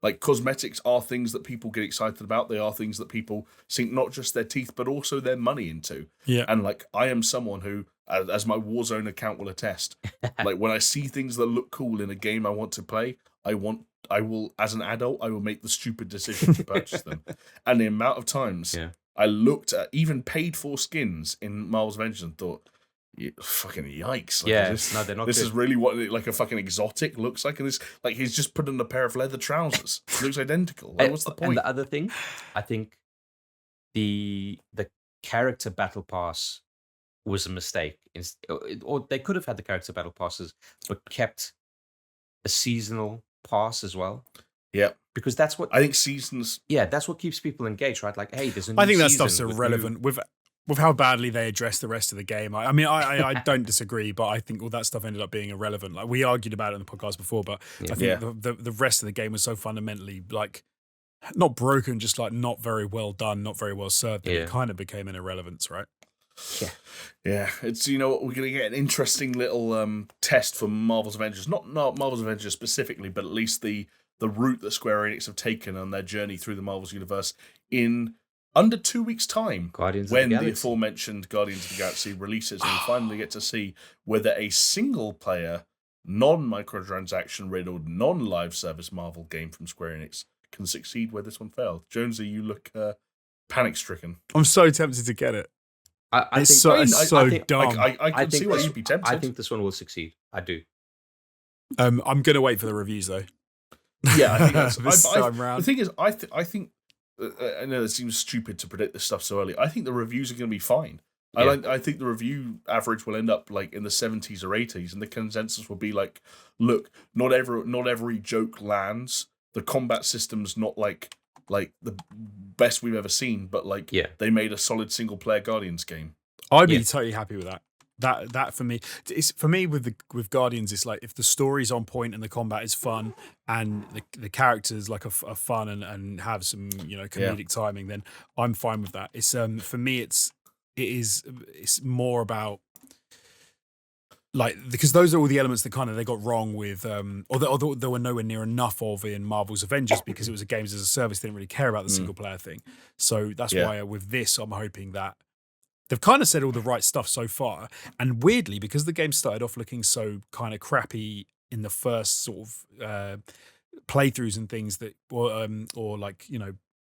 Like, cosmetics are things that people get excited about. They are things that people sink not just their teeth, but also their money into. Yeah. And like, I am someone who, as my Warzone account will attest, like when I see things that look cool in a game I want to play, I will, as an adult, I will make the stupid decision to purchase them. And the amount of times I looked at even paid for skins in Marvel's Avengers and thought, fucking yikes. Like, they're not this good. is really what like a fucking exotic looks like. And this, like, he's just put on a pair of leather trousers. It looks identical. Like, what's the point? And the other thing, I think the character battle pass was a mistake. Or they could have had the character battle passes, but kept a seasonal pass as well. Yeah. Because that's what I think seasons. Yeah, that's what keeps people engaged, right? Like, hey, there's a new I think that season stuff's irrelevant with how badly they address the rest of the game. I mean, I don't disagree, but I think all that stuff ended up being irrelevant. Like, we argued about it on the podcast before, but I think the rest of the game was so fundamentally like not broken, just like not very well done, not very well served. That it kind of became an irrelevance, right? Yeah. It's, you know what, we're gonna get an interesting little test for Marvel's Avengers. Not Marvel's Avengers specifically, but at least the route that Square Enix have taken on their journey through the Marvel's universe in under 2 weeks' time, when the aforementioned Guardians of the Galaxy releases, and we finally get to see whether a single-player, non-microtransaction riddled, non-live service Marvel game from Square Enix can succeed where this one failed. Jonesy, you look panic-stricken. I'm so tempted to get it. It's I so think, dumb. I can see why you'd be tempted. I think this one will succeed. I do. I'm going to wait for the reviews, though. Yeah, I think that's this time round. The thing is, I think I know it seems stupid to predict this stuff so early. I think the reviews are going to be fine. Yeah. I think the review average will end up like in the 70s or 80s, and the consensus will be like, look, not every joke lands. The combat system's not like the best we've ever seen, but like they made a solid single player Guardians game. I'd be totally happy with that. That for me, it's for me with Guardians. It's like if the story's on point and the combat is fun and the characters like are fun and have some comedic timing, then I'm fine with that. It's for me it's more about like, because those are all the elements that kind of they got wrong with, although there were nowhere near enough of in Marvel's Avengers because it was a games as a service. They didn't really care about the single player thing. So that's why with this, I'm hoping that they've kind of said all the right stuff so far. And weirdly, because the game started off looking so kind of crappy in the first sort of playthroughs and things that, or like,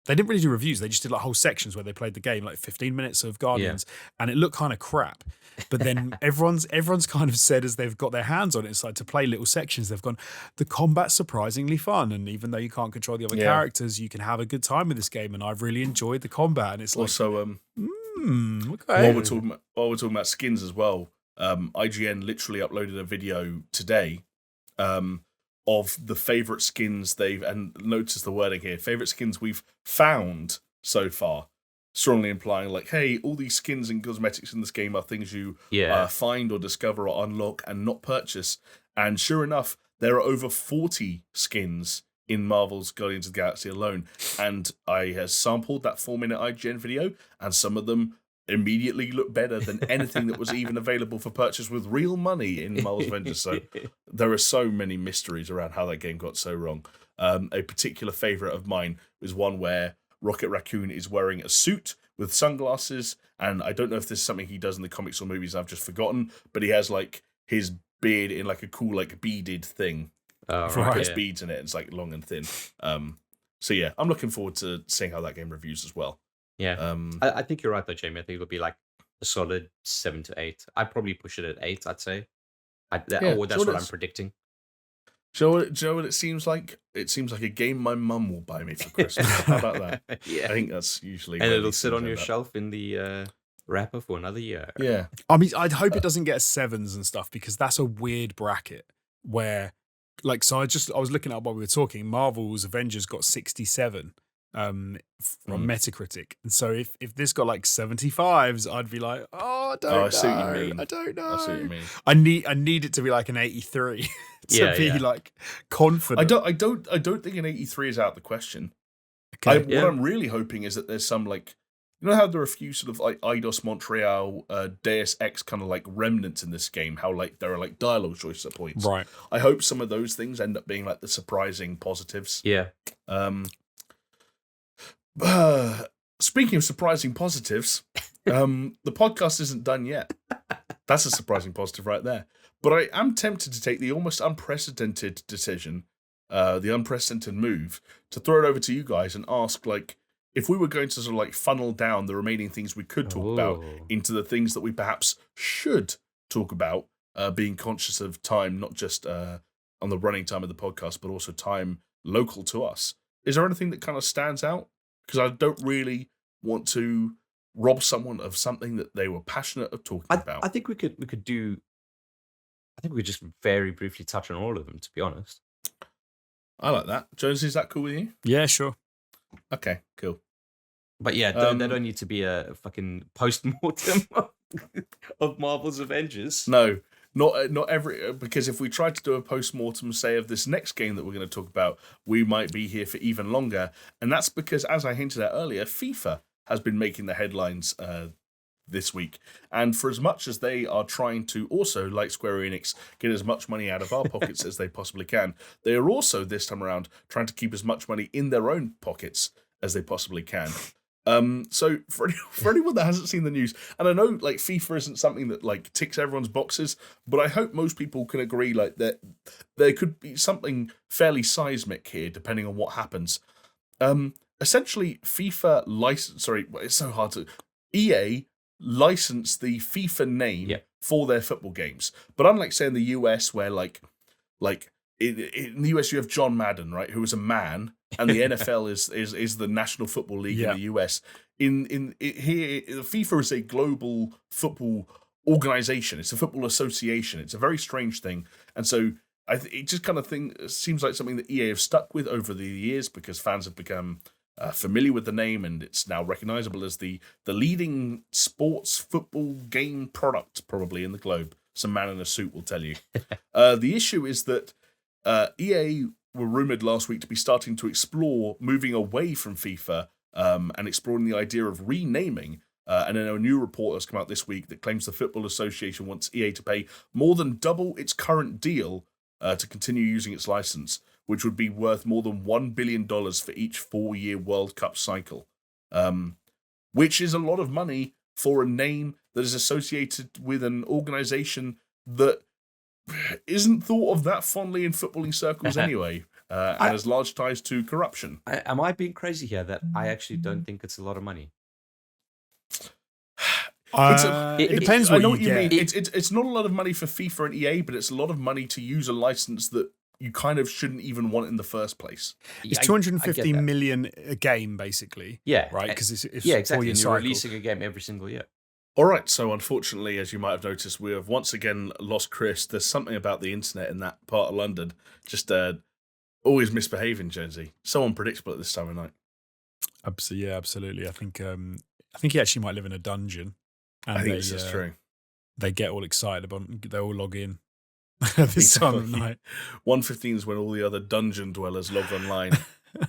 they didn't really do reviews. They just did like whole sections where they played the game, like 15 minutes of Guardians, and it looked kind of crap. But then everyone's kind of said as they've got their hands on it, it's like to play little sections, they've gone, the combat's surprisingly fun. And even though you can't control the other characters, you can have a good time with this game. And I've really enjoyed the combat. And it's like, also, okay. While we're talking about skins as well, IGN literally uploaded a video today of the favorite skins and notice the wording here, favorite skins we've found so far, strongly implying like, hey, all these skins and cosmetics in this game are things you find or discover or unlock and not purchase. And sure enough, there are over 40 skins in Marvel's Guardians of the Galaxy alone. And I have sampled that 4-minute IGN video, and some of them immediately look better than anything that was even available for purchase with real money in Marvel's Avengers. So there are so many mysteries around how that game got so wrong. A particular favourite of mine is one where Rocket Raccoon is wearing a suit with sunglasses, and I don't know if this is something he does in the comics or movies, I've just forgotten, but he has like his beard in like a cool like beaded thing. Puts beads in it, and it's like long and thin. So yeah, I'm looking forward to seeing how that game reviews as well. Yeah, I think you're right though, Jamie. I think it'll be like a solid 7 to 8. I'd probably push it at 8. I'd say. That's what I'm predicting. Joe, it seems like a game my mum will buy me for Christmas. How about that? Yeah, I think that's usually. And it'll sit on your shelf in the wrapper for another year. Yeah, I mean, I'd hope it doesn't get 7s and stuff, because that's a weird bracket where, like, so I was looking up while we were talking. Marvel's Avengers got 67 from Metacritic, and so if this got like 75s, I'd be like, I don't know. I see what you mean. I don't know. I see what you mean. I need it to be like an 83. be like confident. I don't think an 83 is out of the question. Okay. What I'm really hoping is that there's some like, you know how there are a few sort of like Eidos Montreal, Deus Ex kind of like remnants in this game, how like there are like dialogue choices at points. Right. I hope some of those things end up being like the surprising positives. Yeah. Speaking of surprising positives, the podcast isn't done yet. That's a surprising positive right there. But I am tempted to take the almost unprecedented decision, the unprecedented move, to throw it over to you guys and ask, like, if we were going to sort of like funnel down the remaining things we could talk about into the things that we perhaps should talk about, being conscious of time, not just on the running time of the podcast, but also time local to us. Is there anything that kind of stands out? Because I don't really want to rob someone of something that they were passionate of talking about. I think we could just very briefly touch on all of them, to be honest. I like that. Jones, is that cool with you? Yeah, sure. Okay, cool. But yeah, they don't need to be a fucking post-mortem of Marvel's Avengers. No, not every, because if we tried to do a post-mortem, say, of this next game that we're going to talk about, we might be here for even longer. And that's because, as I hinted at earlier, FIFA has been making the headlines this week. And for as much as they are trying to also, like Square Enix, get as much money out of our pockets as they possibly can, they are also, this time around, trying to keep as much money in their own pockets as they possibly can. So for anyone that hasn't seen the news, and I know like FIFA isn't something that like ticks everyone's boxes, but I hope most people can agree like that there could be something fairly seismic here, depending on what happens. Essentially, FIFA license. Sorry, it's so hard to. EA license the FIFA name for their football games, but unlike say in the US, where like in the US you have John Madden, right, who is a man, and the NFL is the National Football League in the US. Here, FIFA is a global football organization. It's a football association. It's a very strange thing, and so it just kind of seems like something that EA have stuck with over the years because fans have become familiar with the name, and it's now recognizable as the leading sports football game product probably in the globe. Some man in a suit will tell you. The issue is that EA were rumoured last week to be starting to explore moving away from FIFA and exploring the idea of renaming. And then a new report has come out this week that claims the Football Association wants EA to pay more than double its current deal to continue using its license, which would be worth more than $1 billion for each 4-year World Cup cycle, which is a lot of money for a name that is associated with an organisation that isn't thought of that fondly in footballing circles anyway, and has large ties to corruption. Am I being crazy here that I actually don't think it's a lot of money? It depends what you get. It's not a lot of money for FIFA and EA, but it's a lot of money to use a license that you kind of shouldn't even want in the first place. It's 250 million a game, basically. Yeah. Right? Because it's exactly. And you're releasing a game every single year. All right, so unfortunately, as you might have noticed, we have once again lost Chris. There's something about the internet in that part of London, just always misbehaving, Jonesy. So unpredictable at this time of night. Yeah, absolutely. I think he actually might live in a dungeon. And I think this is true. They get all excited about they all log in this time of night. 1:15 is when all the other dungeon dwellers log online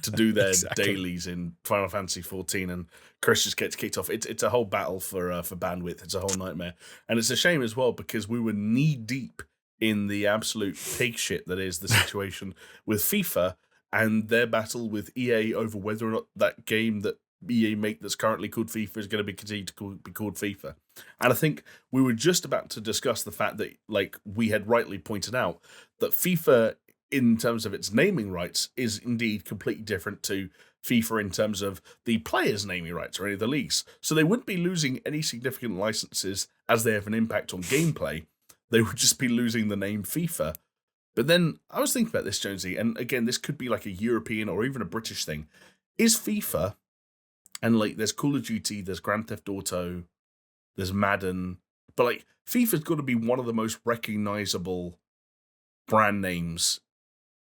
to do their dailies in Final Fantasy 14, and Chris just gets kicked off. It's a whole battle for bandwidth. It's a whole nightmare, and it's a shame as well because we were knee deep in the absolute pig shit that is the situation with FIFA and their battle with EA over whether or not that game that EA make that's currently called FIFA is going to continue to be called FIFA. And I think we were just about to discuss the fact that, like we had rightly pointed out, that FIFA, in terms of its naming rights, is indeed completely different to FIFA in terms of the players' naming rights or any of the leagues. So they wouldn't be losing any significant licenses as they have an impact on gameplay. They would just be losing the name FIFA. But then I was thinking about this, Jonesy, and again, this could be like a European or even a British thing. Is FIFA, and like there's Call of Duty, there's Grand Theft Auto, there's Madden, but like FIFA's got to be one of the most recognizable brand names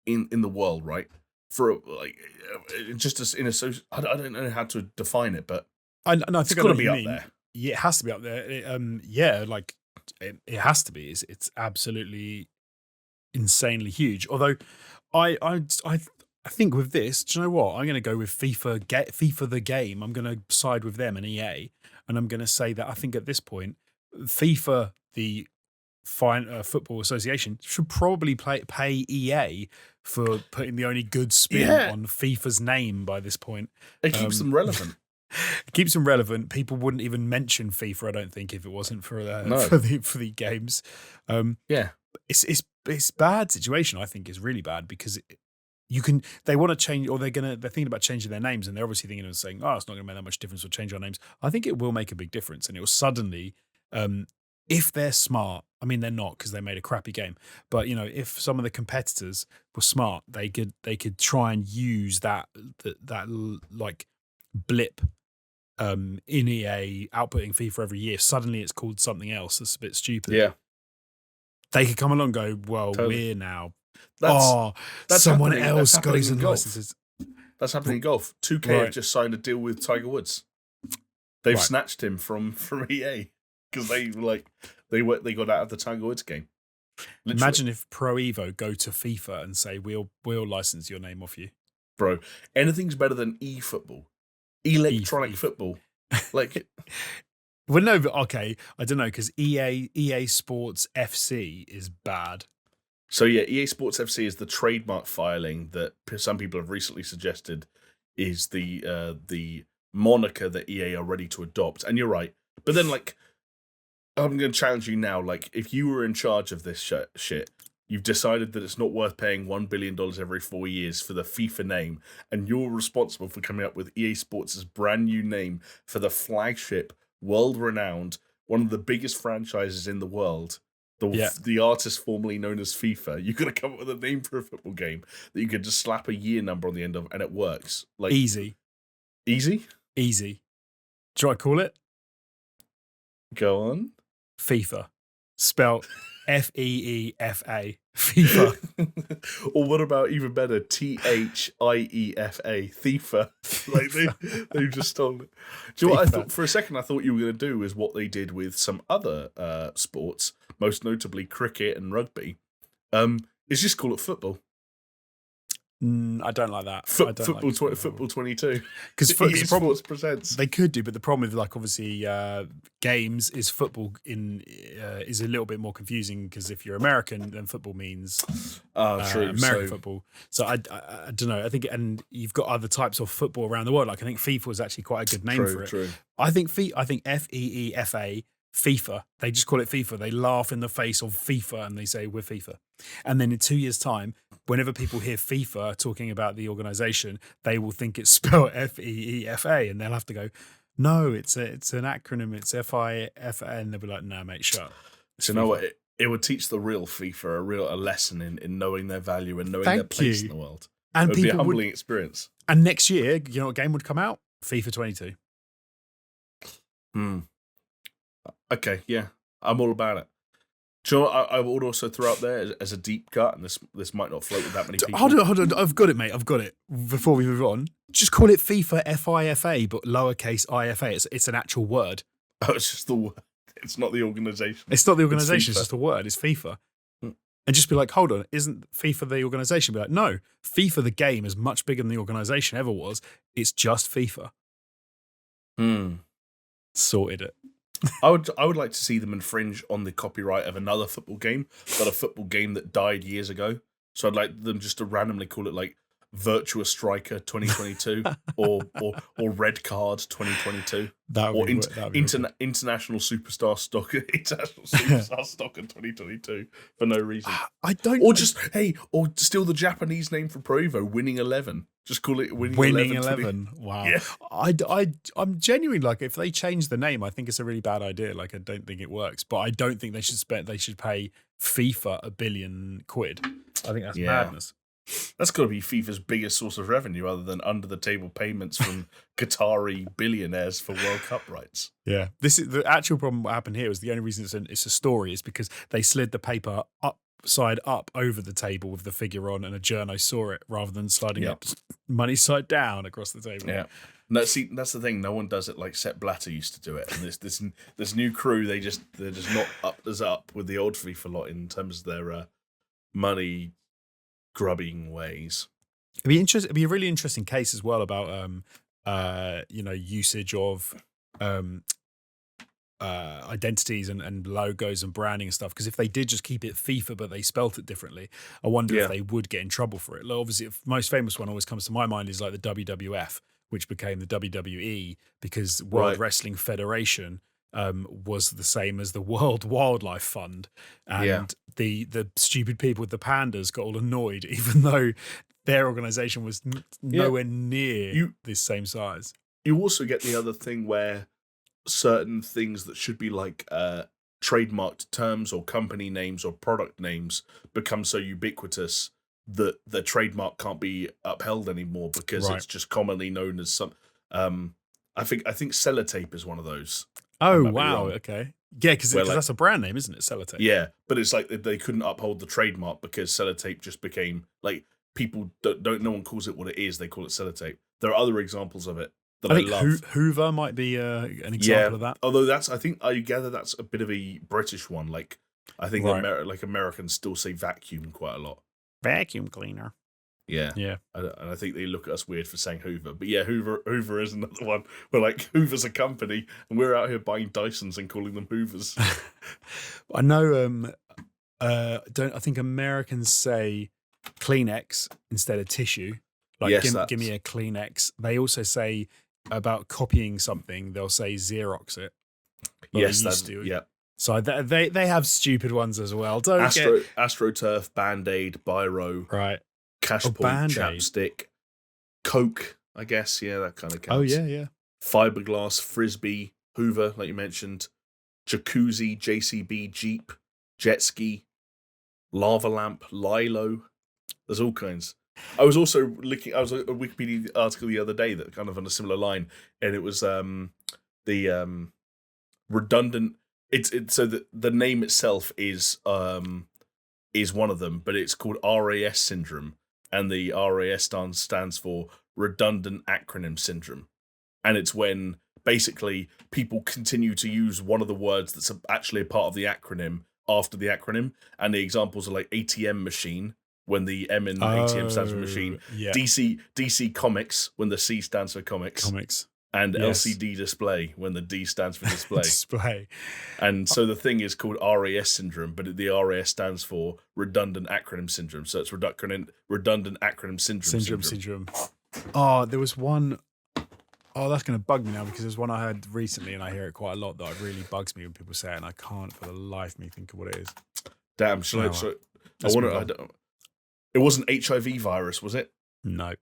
in the world, right? For like just as in a social, I don't know how to define it, but I think it's got to be up there. Yeah, it has to be up there. It has to be. It's absolutely insanely huge. Although I think with this, do you know what? I'm going to go with FIFA the game. I'm going to side with them and EA, and I'm going to say that I think at this point, FIFA the Football Association should probably pay EA for putting the only good spin on FIFA's name by this point. It keeps them relevant. It keeps them relevant. People wouldn't even mention FIFA, I don't think, if it wasn't for the games. It's bad situation. I think is really bad because they want to change, or they're thinking about changing their names, and they're obviously thinking of saying, "Oh, it's not going to make that much difference. We'll change our names." I think it will make a big difference, and it will suddenly, if they're smart. I mean, they're not because they made a crappy game. But if some of the competitors were smart, they could try and use that like blip in EA outputting FIFA every year. Suddenly, it's called something else that's a bit stupid. Yeah, they could come along and go, "Well, we're now." That's someone else goes and licenses. That's happening in golf. 2K have just signed a deal with Tiger Woods. They've snatched him from EA because they got out of the Tiger Woods game. Literally. Imagine if Pro Evo go to FIFA and say we'll license your name off you, bro. Anything's better than eFootball, electronic football. Like, well, no, but okay, I don't know because EA Sports FC is bad. So yeah, EA Sports FC is the trademark filing that some people have recently suggested is the moniker that EA are ready to adopt. And you're right. But then, like, I'm going to challenge you now. Like, if you were in charge of this shit, you've decided that it's not worth paying $1 billion every 4 years for the FIFA name, and you're responsible for coming up with EA Sports' brand new name for the flagship, world-renowned, one of the biggest franchises in the world. The artist formerly known as FIFA, you're going to come up with a name for a football game that you can just slap a year number on the end of, and it works. Like easy. Do you want to call it? Go on. FIFA, spelled FEEFA. FIFA. Or what about even better, THIEFA, FIFA? Like they've just stolen it. Do you know what I thought? For a second, I thought you were going to do is what they did with some other sports, most notably cricket and rugby. Is just call it football. I don't like that. Football 22. Because Sports presents. They could do, but the problem with obviously games is football is a little bit more confusing because if you're American, then football means American football. So I don't know. I think, and you've got other types of football around the world. Like I think FIFA is actually quite a good name for it. True. I think FEEFA. FIFA. They just call it FIFA. They laugh in the face of FIFA and they say we're FIFA. And then in 2 years' time, whenever people hear FIFA talking about the organization, they will think it's spelled FEEFA, and they'll have to go, no, it's an acronym. It's FIFA, and they'll be like, no, mate, shut up. So you know what? It would teach the real FIFA a lesson in knowing their value and knowing their place in the world. And it would be a humbling experience. And next year, you know what game would come out? FIFA 22. Okay, yeah, I'm all about it. Do you know what I would also throw out there as a deep cut, and this might not float with that many people. Hold on. I've got it, mate. I've got it. Before we move on, just call it FIFA FIFA, but lowercase IFA. It's an actual word. Oh, it's just the word. It's not the organisation. It's not the organisation. It's just a word. It's FIFA. And just be like, hold on, isn't FIFA the organisation? Be like, no, FIFA the game is much bigger than the organisation ever was. It's just FIFA. Sorted it. I would like to see them infringe on the copyright of another football game, but a football game that died years ago. So I'd like them just to randomly call it like Virtua Striker 2022 or Red Card 2022 or International Superstar Soccer 2022 for no reason. I don't. Or steal the Japanese name from Pro Evo, Winning 11. Just call it Winning 11. Wow. Yeah. I'm genuinely like, if they change the name, I think it's a really bad idea. Like, I don't think it works, but I don't think they should pay FIFA £1 billion. I think that's madness. That's got to be FIFA's biggest source of revenue, other than under the table payments from Qatari billionaires for World Cup rights. Yeah, this is the actual problem. What happened here is the only reason it's a story is because they slid the paper upside up over the table with the figure on, and a journo saw it rather than sliding up money side down across the table. Yeah, no, that's the thing. No one does it like Sepp Blatter used to do it, and this new crew they're just not up with the old FIFA lot in terms of their money grubbing ways. It'd be a really interesting case as well about usage of identities and logos and branding and stuff. Because if they did just keep it FIFA but they spelt it differently, I wonder if they would get in trouble for it. Like, obviously, the most famous one always comes to my mind is like the WWF, which became the WWE because World Wrestling Federation was the same as the World Wildlife Fund, and the stupid people with the pandas got all annoyed, even though their organization was nowhere near the same size. You also get the other thing where certain things that should be like trademarked terms or company names or product names become so ubiquitous that the trademark can't be upheld anymore because it's just commonly known as some. I think sellotape is one of those. Oh wow! Okay, yeah, because that's a brand name, isn't it? Sellotape. Yeah, but it's like they couldn't uphold the trademark because sellotape just became like people don't. No one calls it what it is. They call it sellotape. There are other exampons of it that I love. Hoover might be an example of that. Although I gather that's a bit of a British one. Like I think Americans still say vacuum quite a lot. Vacuum cleaner. Yeah. And I think they look at us weird for saying Hoover. But yeah, Hoover is another one. We're like, Hoover's a company, and we're out here buying Dysons and calling them Hoovers. I know, I think Americans say Kleenex instead of tissue. Like, give me a Kleenex. They also say about copying something, they'll say Xerox it. Yes, that's yeah. So they have stupid ones as well. AstroTurf, Band-Aid, Biro. Right. Cash Point, Chapstick, Coke, I guess. Yeah, that kind of counts. Oh, yeah. Fiberglass, Frisbee, Hoover, like you mentioned, Jacuzzi, JCB, Jeep, Jet Ski, Lava Lamp, Lilo. There's all kinds. I was also looking, I was a Wikipedia article the other day that kind of on a similar line, and it was the redundant. It's so that the name itself is one of them, but it's called RAS syndrome. And the RAS stands for redundant acronym syndrome. And it's when basically people continue to use one of the words that's actually a part of the acronym after the acronym. And the examples are like ATM machine, when the M in ATM stands for machine. Yeah. DC Comics, when the C stands for comics. And LCD display, when the D stands for display. And so the thing is called RAS syndrome, but the RAS stands for redundant acronym syndrome. So it's redundant acronym syndrome. Oh, there was one. Oh, that's going to bug me now because there's one I heard recently and I hear it quite a lot that really bugs me when people say it and I can't for the life of me think of what it is. Damn, it wasn't HIV virus, was it? No.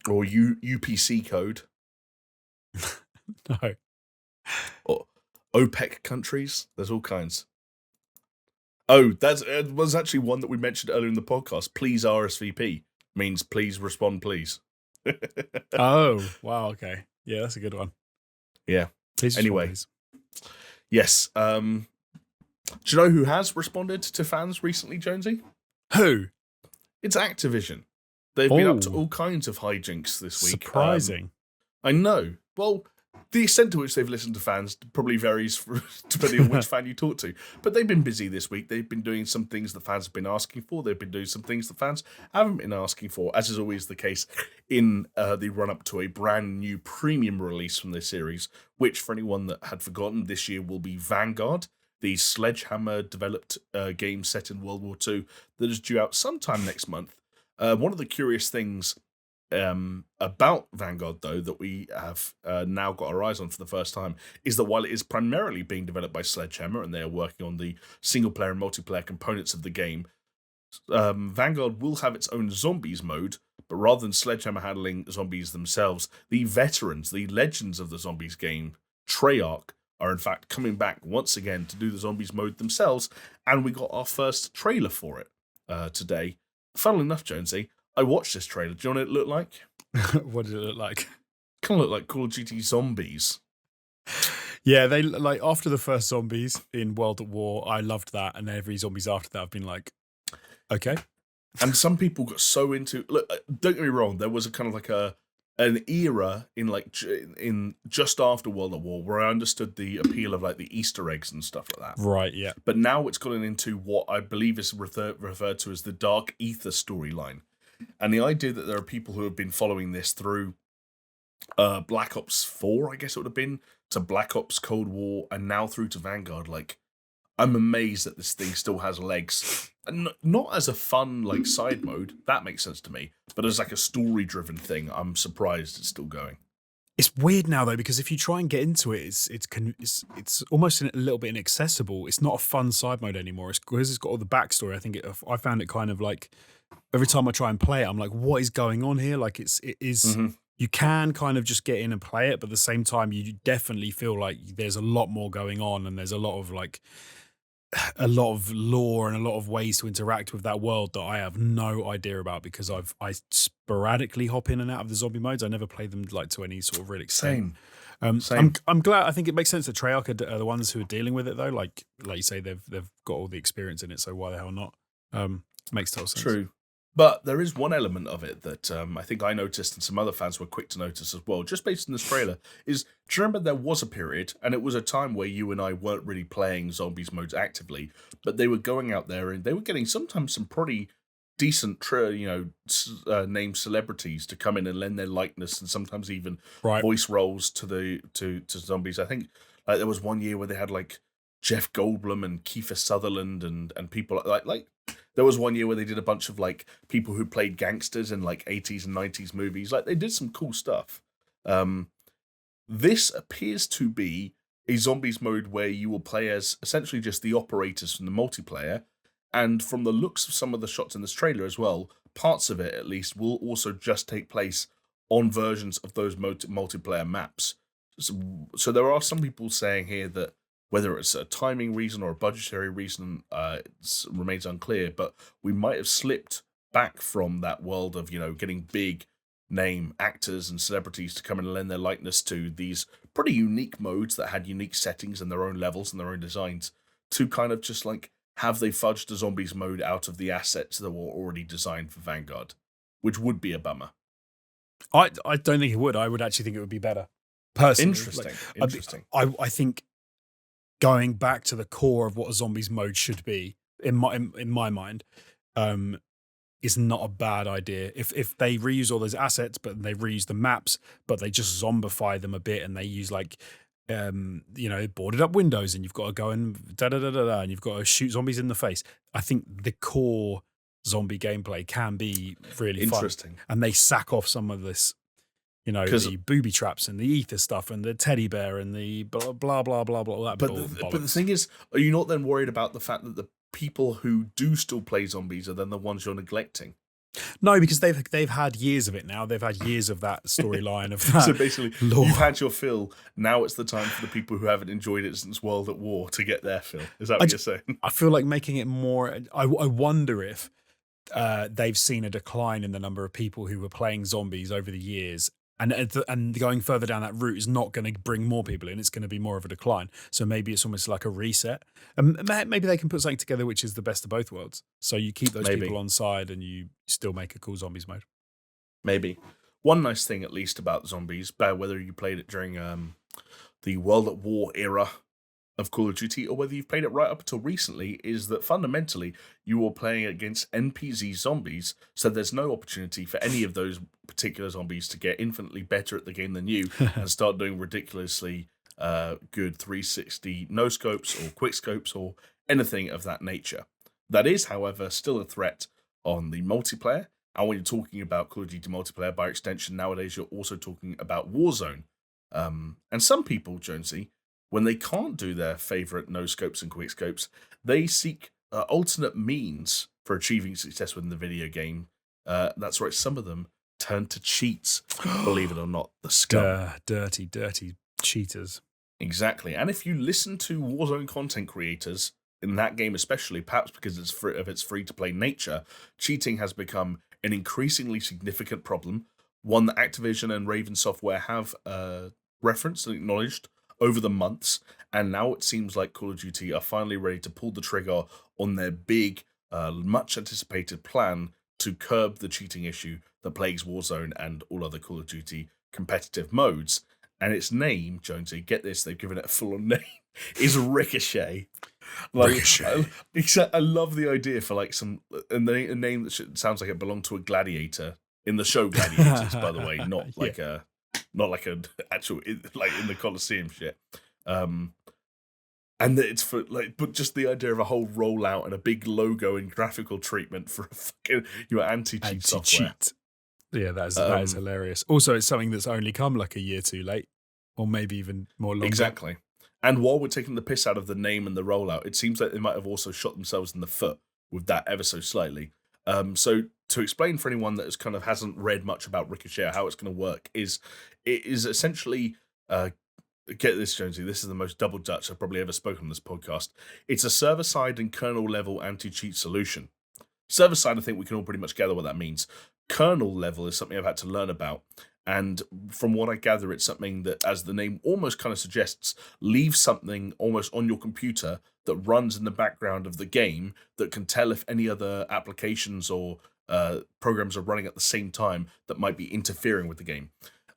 Or UPC code? No. Or OPEC countries? There's all kinds. Oh, that was actually one that we mentioned earlier in the podcast. Please RSVP means please respond, please. Oh, wow. Okay. Yeah, that's a good one. Yeah. Please anyway. Respond, please. Yes. Do you know who has responded to fans recently, Jonesy? Who? It's Activision. They've been up to all kinds of hijinks this week. Surprising. I know. Well, the extent to which they've listened to fans probably varies depending on which fan you talk to. But they've been busy this week. They've been doing some things that fans have been asking for. They've been doing some things that fans haven't been asking for, as is always the case in the run-up to a brand new premium release from this series, which, for anyone that had forgotten, this year will be Vanguard, the Sledgehammer-developed game set in World War II that is due out sometime next month. One of the curious things about Vanguard, though, that we have now got our eyes on for the first time, is that while it is primarily being developed by Sledgehammer and they are working on the single-player and multiplayer components of the game, Vanguard will have its own zombies mode, but rather than Sledgehammer handling zombies themselves, the veterans, the legends of the zombies game, Treyarch, are in fact coming back once again to do the zombies mode themselves, and we got our first trailer for it today. Funnily enough, Jonesy, I watched this trailer. Do you know what it looked like? What did it look like? Kind of looked like Call of Duty Zombies. Yeah, they like after the first zombies in World at War, I loved that, and every zombies after that, I've been like, okay. And some people got so into. Look, don't get me wrong. There was a kind of like a an era in just after World at War where I understood the appeal of like the Easter eggs and stuff like that. Right, yeah. But now it's gotten into what I believe is referred to as the Dark Ether storyline. And the idea that there are people who have been following this through Black Ops 4, I guess it would have been, to Black Ops Cold War, and now through to Vanguard, like, I'm amazed that this thing still has legs. And not as a fun, like, side mode, that makes sense to me, but as like a story-driven thing, I'm surprised it's still going. It's weird now though, because if you try and get into it, it's almost a little bit inaccessible. It's not a fun side mode anymore. It's because it's got all the backstory. I found it kind of like every time I try and play it, I'm like, what is going on here? Like it is. Mm-hmm. You can kind of just get in and play it, but at the same time, you definitely feel like there's a lot more going on, and there's a lot of lore and a lot of ways to interact with that world that I have no idea about, because I sporadically hop in and out of the zombie modes. I never play them like to any sort of real extent. Same. I'm glad. I think it makes sense that Treyarch are the ones who are dealing with it though. Like you say, they've got all the experience in it, so why the hell not? Makes total sense. True. But there is one element of it that I think I noticed, and some other fans were quick to notice as well, just based on this trailer, is, do you remember there was a period, and it was a time where you and I weren't really playing zombies modes actively, but they were going out there and they were getting sometimes some pretty decent, named celebrities to come in and lend their likeness, and sometimes even voice roles to zombies. I think like there was one year where they had like Jeff Goldblum and Kiefer Sutherland and people like. There was one year where they did a bunch of like people who played gangsters in like 80s and 90s movies. Like they did some cool stuff. This appears to be a zombies mode where you will play as essentially just the operators from the multiplayer. And from the looks of some of the shots in this trailer as well, parts of it at least will also just take place on versions of those multiplayer maps. So there are some people saying here that whether it's a timing reason or a budgetary reason, remains unclear, but we might have slipped back from that world of, getting big name actors and celebrities to come in and lend their likeness to these pretty unique modes that had unique settings and their own levels and their own designs, to kind of just like, have they fudged the zombies mode out of the assets that were already designed for Vanguard, which would be a bummer. I don't think it would. I would actually think it would be better. Personally. Interesting. I think going back to the core of what a zombies mode should be, in my mind, is not a bad idea. If they reuse all those assets, but they reuse the maps, but they just zombify them a bit, and they use like, boarded up windows, and you've got to go and and you've got to shoot zombies in the face. I think the core zombie gameplay can be really interesting, fun, and they sack off some of this. The booby traps and the ether stuff and the teddy bear and the blah, blah, blah, blah, blah. But the thing is, are you not then worried about the fact that the people who do still play zombies are then the ones you're neglecting? No, because they've had years of it now. They've had years of that storyline of that. So basically, lore. You've had your fill. Now it's the time for the people who haven't enjoyed it since World at War to get their fill. Is that what you're saying? I feel like making it more... I wonder if they've seen a decline in the number of people who were playing zombies over the years. And going further down that route is not going to bring more people in. It's going to be more of a decline. So maybe it's almost like a reset. Maybe they can put something together which is the best of both worlds. So you keep those people on side and you still make a cool zombies mode. Maybe. One nice thing, at least, about zombies, whether you played it during the World at War era of Call of Duty or whether you've played it right up until recently, is that fundamentally you are playing against NPC zombies, so there's no opportunity for any of those particular zombies to get infinitely better at the game than you and start doing ridiculously good 360 no scopes or quick scopes or anything of that nature. That is, however, still a threat on the multiplayer, and when you're talking about Call of Duty multiplayer, by extension nowadays you're also talking about Warzone. And some people, Jonesy, when they can't do their favourite no-scopes and quick-scopes, they seek alternate means for achieving success within the video game. That's right, some of them turn to cheats, believe it or not, the scum. Dirty cheaters. Exactly. And if you listen to Warzone content creators, in that game especially, perhaps because of its free-to-play nature, cheating has become an increasingly significant problem, one that Activision and Raven Software have referenced and acknowledged over the months, and now it seems like Call of Duty are finally ready to pull the trigger on their big, much anticipated plan to curb the cheating issue that plagues Warzone and all other Call of Duty competitive modes. And its name, Jonesy, get this, they've given it a full-on name, is Ricochet. Ricochet. I love the idea for like a name that sounds like it belonged to a gladiator in the show Gladiators, by the way, not like a actual like in the Colosseum shit. And that it's for like, but just the idea of a whole rollout and a big logo and graphical treatment for a fucking anti-cheat software. Yeah, that is hilarious. Also, it's something that's only come like a year too late, or maybe even more longer. Exactly. And while we're taking the piss out of the name and the rollout, it seems like they might have also shot themselves in the foot with that ever so slightly. So to explain for anyone that hasn't read much about Ricochet, how it's going to work it is essentially. Get this, Jonesy. This is the most double Dutch I've probably ever spoken on this podcast. It's a server-side and kernel-level anti-cheat solution. Server-side, I think we can all pretty much gather what that means. Kernel level is something I've had to learn about. And from what I gather, it's something that, as the name almost kind of suggests, leaves something almost on your computer that runs in the background of the game that can tell if any other applications or programs are running at the same time that might be interfering with the game.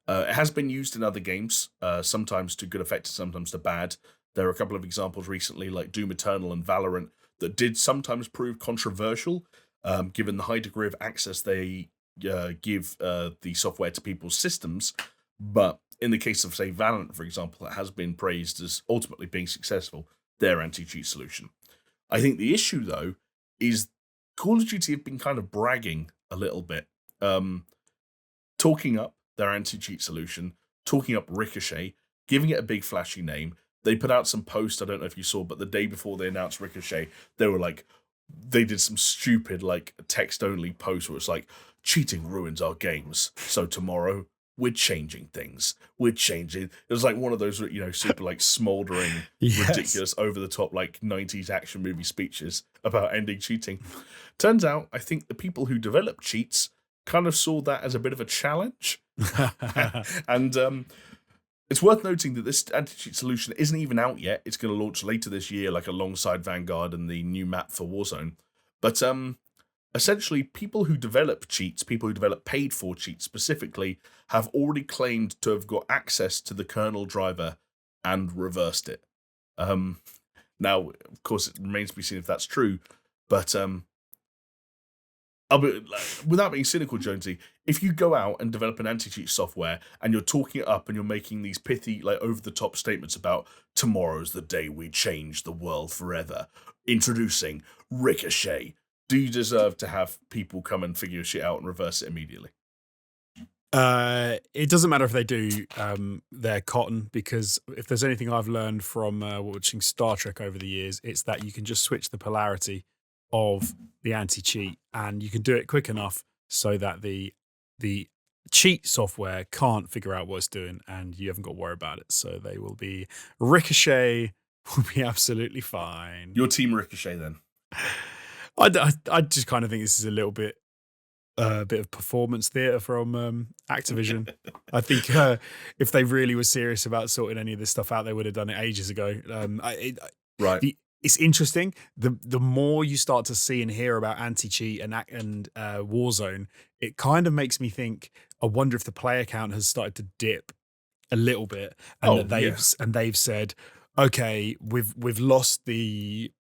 It has been used in other games, sometimes to good effect and sometimes to bad. There are a couple of examples recently, like Doom Eternal and Valorant, that did sometimes prove controversial, given the high degree of access they give the software to people's systems. But in the case of, say, Valorant, for example, it has been praised as ultimately being successful, their anti-cheat solution. I think the issue, though, is Call of Duty have been kind of bragging a little bit, talking up their anti-cheat solution, talking up Ricochet, giving it a big flashy name. They put out some post, I don't know if you saw, but the day before they announced Ricochet, they did some stupid like text-only post where it's like, cheating ruins our games, so tomorrow we're changing things. We're changing. It was like one of those, super like smoldering, ridiculous, over-the-top like 90s action movie speeches about ending cheating. Turns out, I think the people who developed cheats kind of saw that as a bit of a challenge. And it's worth noting that this anti-cheat solution isn't even out yet. It's going to launch later this year, like alongside Vanguard and the new map for Warzone. But essentially, people who develop cheats, people who develop paid-for cheats specifically, have already claimed to have got access to the kernel driver and reversed it. Now, of course, it remains to be seen if that's true, but without being cynical, Jonesy, if you go out and develop an anti-cheat software and you're talking it up and you're making these pithy, like over-the-top statements about tomorrow's the day we change the world forever, introducing Ricochet, do you deserve to have people come and figure your shit out and reverse it immediately? It doesn't matter if they do. They're cotton, because if there's anything I've learned from watching Star Trek over the years, it's that you can just switch the polarity of the anti-cheat, and you can do it quick enough so that the cheat software can't figure out what it's doing, and you haven't got to worry about it. So they will be Ricochet will be absolutely fine. Your team Ricochet then? I just kind of think this is a little bit of performance theatre from Activision. I think if they really were serious about sorting any of this stuff out, they would have done it ages ago. Right. It's interesting. The more you start to see and hear about anti-cheat and Warzone, it kind of makes me think, I wonder if the player count has started to dip a little bit, and they've said, okay, we've lost the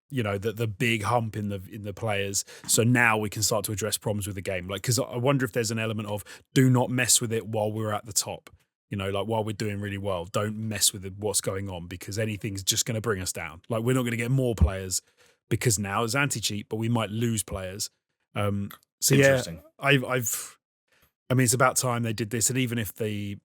big hump in the players, so now we can start to address problems with the game. Like, because I wonder if there's an element of do not mess with it while we're at the top. Like while we're doing really well, don't mess with what's going on, because anything's just going to bring us down. Like, we're not going to get more players because now it's anti-cheat, but we might lose players. So yeah, I mean, it's about time they did this. And even if the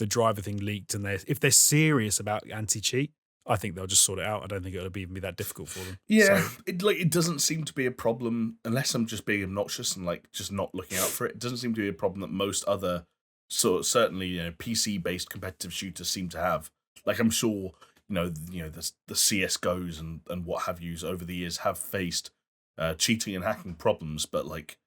driver thing leaked and if they're serious about anti-cheat, I think they'll just sort it out. I don't think it'll even be that difficult for them. Yeah, so, it doesn't seem to be a problem, unless I'm just being obnoxious and like just not looking out for it. It doesn't seem to be a problem that most other certainly PC-based competitive shooters seem to have. Like, I'm sure the CS:GOs and what have yous over the years have faced cheating and hacking problems, but like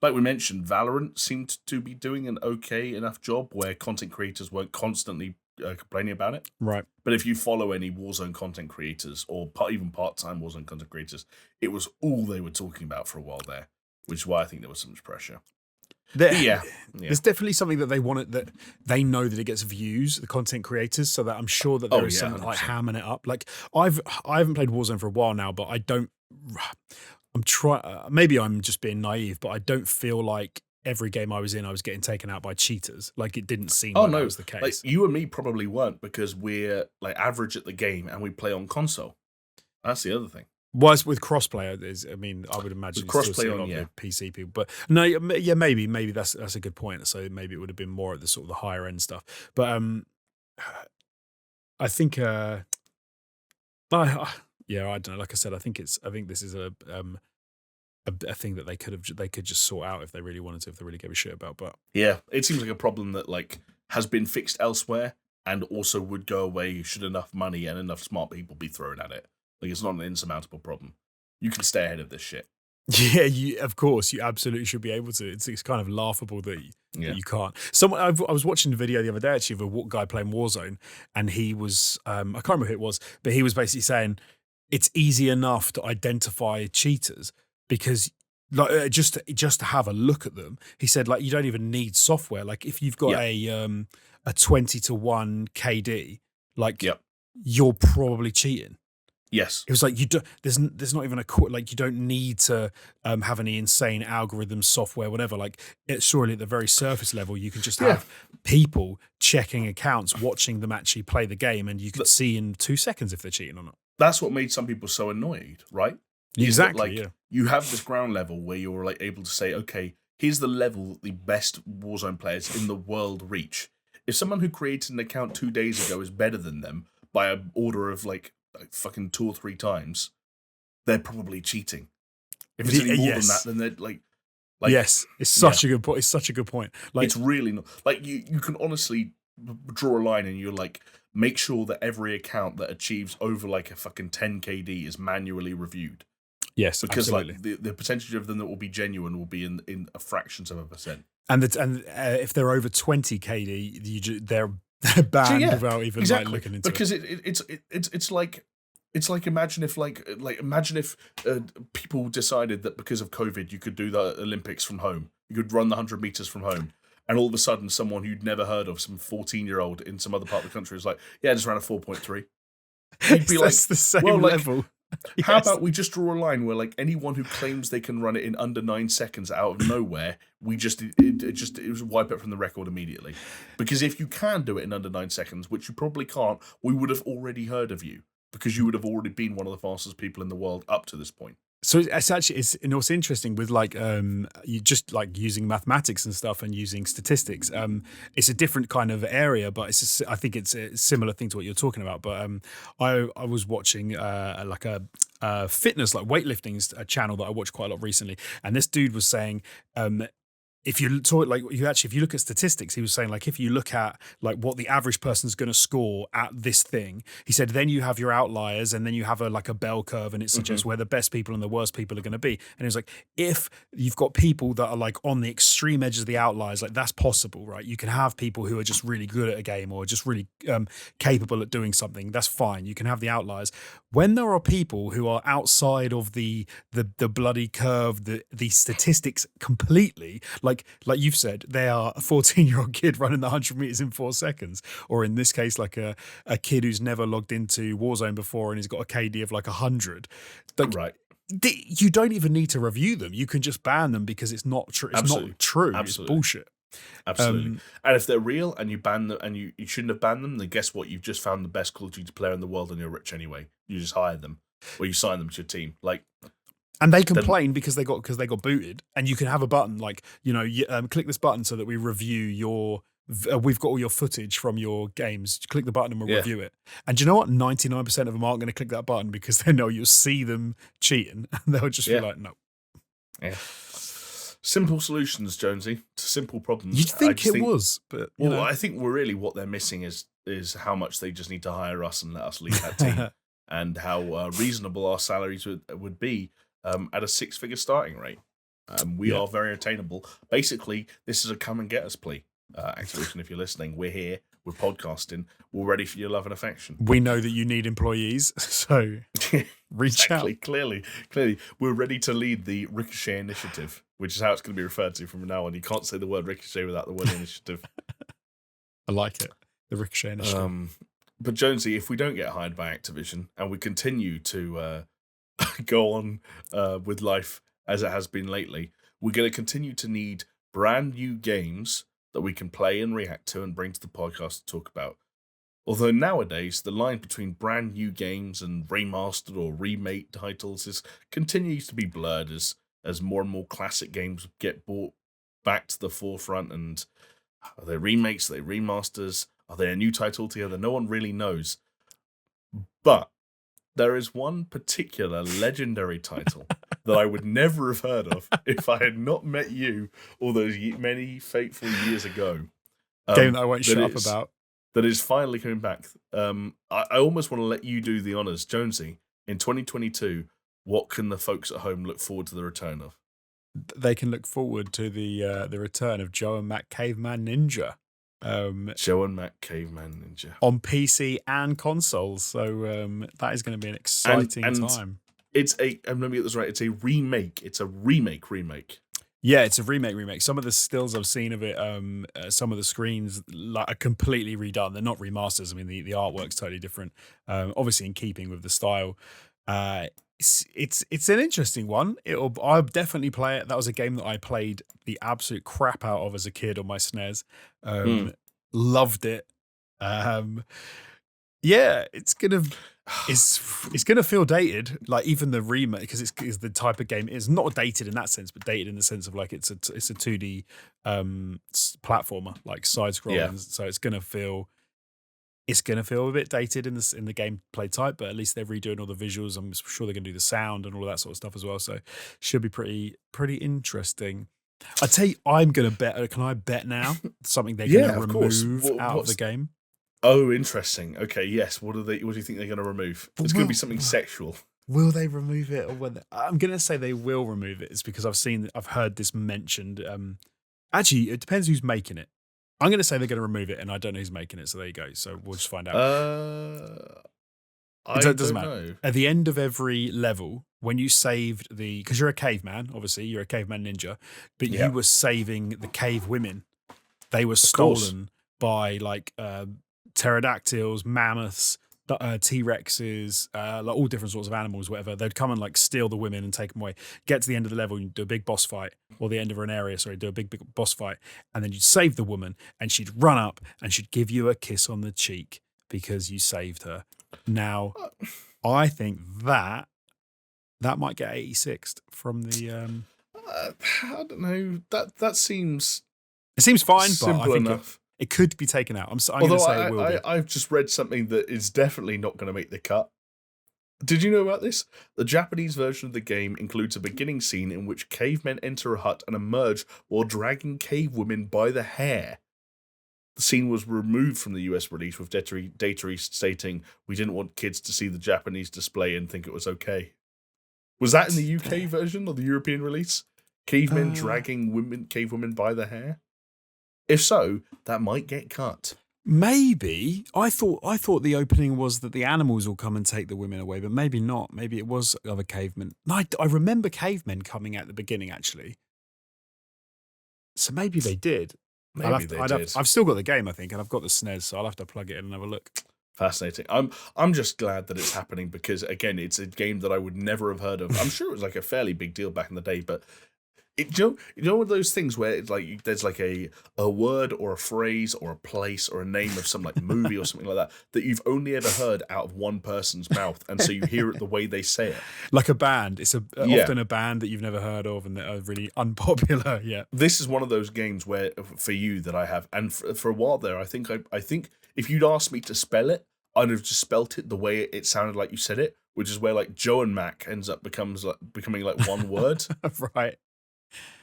we mentioned, Valorant seemed to be doing an okay enough job where content creators weren't constantly complaining about it. Right. But if you follow any Warzone content creators or even part-time Warzone content creators, it was all they were talking about for a while there, which is why I think there was so much pressure. There's definitely something that they want it, that they know that it gets views, the content creators, so that I'm sure that there is something 100%. Like hamming it up. Like I haven't played Warzone for a while now, but I'm trying. Maybe I'm just being naive, but I don't feel like every game I was in, I was getting taken out by cheaters. Like it didn't seem that was the case. Like you and me probably weren't, because we're like average at the game and we play on console. That's the other thing. Was with crossplay, I would imagine crossplay on the PC people, but no, yeah, maybe that's a good point. So maybe it would have been more at the sort of the higher end stuff. But I think, I don't know. Like I said, I think this is a thing that they could just sort out if they really wanted to, if they really gave a shit about. But yeah, it seems like a problem that like has been fixed elsewhere and also would go away should enough money and enough smart people be thrown at it. Like, it's not an insurmountable problem. You can stay ahead of this shit. Yeah, of course, you absolutely should be able to. It's kind of laughable that you can't. I was watching a video the other day actually of a guy playing Warzone, and he was, I can't remember who it was, but he was basically saying it's easy enough to identify cheaters because like just to have a look at them. He said like you don't even need software. Like if you've got a 20-1 KD, like you're probably cheating. Yes, it was like you don't. There's not even like you don't need to have any insane algorithm software, whatever. Like it's surely at the very surface level, you can just have people checking accounts, watching them actually play the game, and you can see in 2 seconds if they're cheating or not. That's what made some people so annoyed, right? Exactly. You have this ground level where you're like able to say, okay, here's the level that the best Warzone players in the world reach. If someone who created an account 2 days ago is better than them by an order of like fucking 2 or 3 times, they're probably cheating. If it's any more than that, then they're like yes, it's such a good point. It's such a good point. Like it's really not like you can honestly draw a line and you're like make sure that every account that achieves over like a fucking 10 KD is manually reviewed. Yes, because absolutely. like the percentage of them that will be genuine will be in a fractions of a percent. And if they're over 20 KD, they're banned without even like looking into because it. It's like imagine if people decided that because of COVID you could do the Olympics from home, you could run the 100 meters from home, and all of a sudden someone who'd never heard of, some 14-year-old in some other part of the country, was like, yeah, I just ran a 4.3. You'd be like, the same level. How about we just draw a line where like anyone who claims they can run it in under 9 seconds out of nowhere, we just wipe it from the record immediately. Because if you can do it in under 9 seconds, which you probably can't, we would have already heard of you because you would have already been one of the fastest people in the world up to this point. So it's actually, what's interesting with like you just like using mathematics and stuff and using statistics. It's a different kind of area, but I think it's a similar thing to what you're talking about. But I was watching like a fitness, like weightlifting channel that I watched quite a lot recently, and this dude was saying if you talk like if you look at statistics, he was saying like if you look at like what the average person's going to score at this thing, he said then you have your outliers and then you have a bell curve and it suggests where the best people and the worst people are going to be. And he was like, if you've got people that are like on the extreme edges of the outliers, like that's possible, right? You can have people who are just really good at a game or just really capable at doing something. That's fine. You can have the outliers. When there are people who are outside of the bloody curve, the statistics completely, like you've said, they are a 14-year-old kid running the 100 meters in 4 seconds, or in this case, like a kid who's never logged into Warzone before and he's got a KD of like 100. Like, right. You don't even need to review them. You can just ban them because it's not true. It's not true. Absolutely. It's bullshit. Absolutely. And if they're real and you ban them and you shouldn't have banned them, then guess what? You've just found the best Call of Duty player in the world and you're rich anyway. You just hire them or you sign them to your team. Like. And they complain because they got booted, and you can have a button like, click this button so that we review your. We've got all your footage from your games. Click the button and we'll review it. And do you know what? 99% of them aren't going to click that button because they know you'll see them cheating, and they'll just be like, no. Yeah. Simple solutions, Jonesy, to simple problems. You'd think it was, but I think really what they're missing is how much they just need to hire us and let us lead that team, and how reasonable our salaries would be. At a 6-figure starting rate. We are very attainable. Basically, this is a come and get us plea. Activision, if you're listening, we're here, we're podcasting, we're ready for your love and affection. We know that you need employees, so reach out. Clearly. We're ready to lead the Ricochet initiative. which is how it's going to be referred to from now on. You can't say the word Ricochet without the word initiative. I like it. The Ricochet initiative. But Jonesy, if we don't get hired by Activision and we continue to go on with life as it has been lately, we're going to continue to need brand new games that we can play and react to and bring to the podcast to talk about. Although nowadays, the line between brand new games and remastered or remake titles continues to be blurred as more and more classic games get brought back to the forefront. And are they remakes? Are they remasters? Are they a new title altogether? No one really knows. But there is one particular legendary title that I would never have heard of if I had not met you all those many fateful years ago. Game that I won't shut up about. That is finally coming back. I almost want to let you do the honours. Jonesy, in 2022, what can the folks at home look forward to the return of? They can look forward to the return of Joe and Mac Caveman Ninja. Joe and Mac Caveman Ninja. On PC and consoles. So that is going to be an exciting time. I'm going to get this right, it's a remake. It's a remake. Yeah, it's a remake. Some of the stills I've seen of it, some of the screens are completely redone. They're not remasters. I mean, the artwork's totally different. Obviously in keeping with the style. It's an interesting one. I'll definitely play it. That was a game that I played the absolute crap out of as a kid on my SNES. Loved it. Yeah, it's gonna feel dated. Like even the remake, because it's the type of game. It's not dated in that sense, but dated in the sense of like it's a 2D platformer, like side scrolling. Yeah. So it's gonna feel a bit dated in the gameplay type, but at least they're redoing all the visuals. I'm sure they're gonna do the sound and all of that sort of stuff as well. So should be pretty interesting. I tell you, I'm gonna bet. Can I bet now something they're gonna remove out of the game? Oh, interesting. Okay, yes. What do you think they're gonna remove? It's gonna be something sexual. Will they remove it, or I'm gonna say they will remove it? It's because I've heard this mentioned. Actually, it depends who's making it. I'm going to say they're going to remove it, and I don't know who's making it, so there you go. So we'll just find out. It doesn't matter. At the end of every level, when you saved because you're a caveman, obviously, you're a caveman ninja, but you were saving the cave women. They were stolen by like pterodactyls, mammoths, T-Rexes, like all different sorts of animals, whatever. They'd come and like steal the women and take them away. Get to the end of the level and do a big boss fight, or the end of an area, do a big boss fight, and then you'd save the woman, and she'd run up and she'd give you a kiss on the cheek because you saved her. Now, I think that might get 86th from the. I don't know. That seems. It seems fine, simple but I think enough. It could be taken out. I'm going to say it will be. I've just read something that is definitely not going to make the cut. Did you know about this? The Japanese version of the game includes a beginning scene in which cavemen enter a hut and emerge while dragging cave women by the hair. The scene was removed from the US release, with data stating, "We didn't want kids to see the Japanese display and think it was okay." Was that in the UK version or the European release? Cavemen dragging cave women by the hair? If so, that might get cut. Maybe. I thought the opening was that the animals will come and take the women away, but maybe not. Maybe it was other cavemen. No, I remember cavemen coming at the beginning, actually. So maybe they did. Maybe they did. I've still got the game, I think, and I've got the SNES, so I'll have to plug it in and have a look. Fascinating. I'm just glad that it's happening because, again, it's a game that I would never have heard of. I'm sure it was like a fairly big deal back in the day, but you know one of those things where it's like there's like a word or a phrase or a place or a name of some like movie or something like that you've only ever heard out of one person's mouth, and so you hear it the way they say it. Like a band. It's often a band that you've never heard of and that are really unpopular. Yeah. This is one of those games where for you that I have, and for a while there, I think if you'd asked me to spell it, I'd have just spelt it the way it sounded like you said it, which is where like Joe and Mac ends up becoming like one word. Right.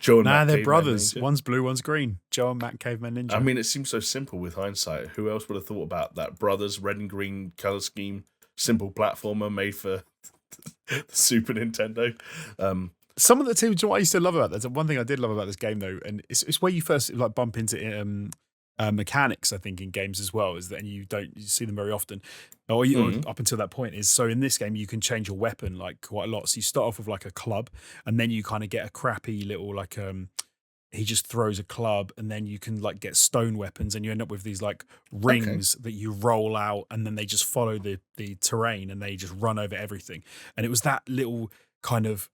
Joe and Mac they're Caveman brothers. Ninja. One's blue, one's green. Joe and Mac Caveman Ninja. I mean, it seems so simple with hindsight. Who else would have thought about that? Brothers, red and green color scheme, simple platformer made for the Super Nintendo. Some of the teams, what I used to love about that. One thing I did love about this game, though, and it's where you first like bump into mechanics, I think, in games as well, is that, and you see them very often, or up until that point, is so in this game you can change your weapon like quite a lot. So you start off with like a club, and then you kind of get a crappy little like he just throws a club, and then you can like get stone weapons, and you end up with these like rings that you roll out, and then they just follow the terrain, and they just run over everything. And it was that little kind of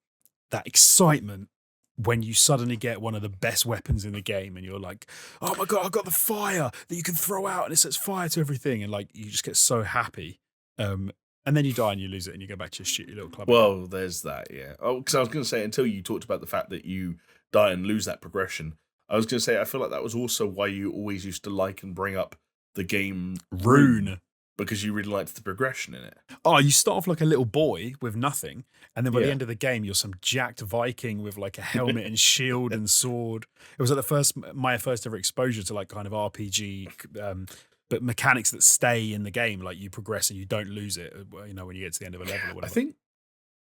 that excitement when you suddenly get one of the best weapons in the game, and you're like, oh my god, I've got the fire that you can throw out, and it sets fire to everything, and like you just get so happy. And then you die and you lose it, and you go back to your shitty little club. Well, there's that, yeah. Oh, because I was going to say, until you talked about the fact that you die and lose that progression, I was going to say, I feel like that was also why you always used to like and bring up the game Rune, because you really liked the progression in it. Oh, you start off like a little boy with nothing, and then by the end of the game, you're some jacked Viking with like a helmet and shield and sword. It was like my first ever exposure to like kind of RPG, but mechanics that stay in the game, like you progress and you don't lose it, you know, when you get to the end of a level or whatever. I think,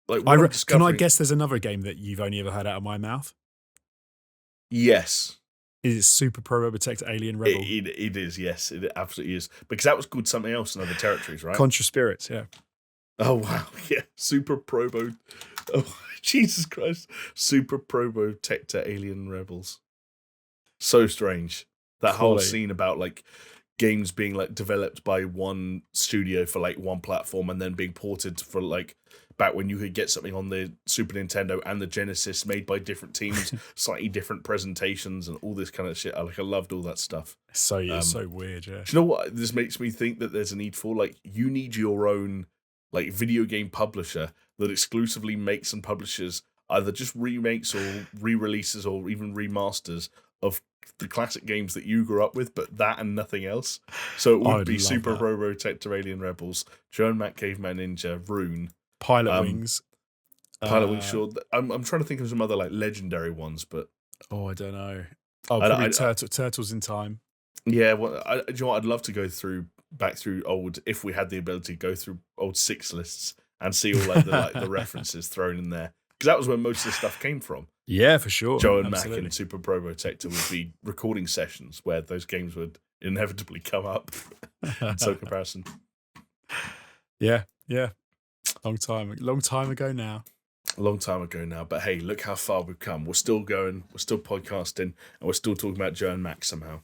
like, can I guess there's another game that you've only ever heard out of my mouth? Yes. Is it Super Pro Robotech Alien Rebel? It is, yes. It absolutely is. Because that was called something else in other territories, right? Contra Spirits, yeah. Oh, wow. Yeah. Super Probo. Oh, Jesus Christ. Super Probotector Alien Rebels. So strange. That whole scene about, like, games being, like, developed by one studio for, like, one platform and then being ported for, like, back when you could get something on the Super Nintendo and the Genesis made by different teams, slightly different presentations and all this kind of shit. I loved all that stuff. So weird, yeah. Do you know what this makes me think that there's a need for? Like, you need your own like video game publisher that exclusively makes and publishes either just remakes or re-releases or even remasters of the classic games that you grew up with, but that and nothing else. So it would be Super Robotector Alien Rebels, Joe & Mac Caveman Ninja, Rune, Pilot Wings. Pilot Wings, sure. I'm trying to think of some other like legendary ones, but I don't know. Probably Turtles in Time. Yeah, well, do you know what? I'd love to go back through old, if we had the ability to go through old 6 lists and see all like the references thrown in there, because that was where most of the stuff came from. Yeah, for sure. Joe and Mac and Super Probotector would be recording sessions where those games would inevitably come up. So comparison. Yeah. Long time ago now. A long time ago now, but hey, look how far we've come. We're still going, we're still podcasting, and we're still talking about Joe and Mac somehow.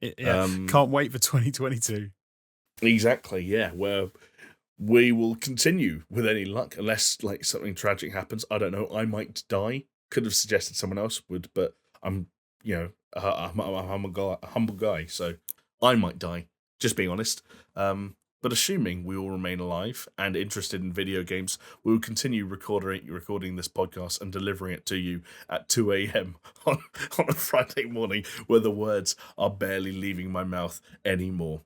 Can't wait for 2022. Exactly, yeah. Where we will continue with any luck, unless like something tragic happens. I don't know. I might die. Could have suggested someone else would, but I'm a humble guy, so I might die. Just being honest. But assuming we all remain alive and interested in video games, we will continue recording this podcast and delivering it to you at 2 a.m. on a Friday morning where the words are barely leaving my mouth anymore.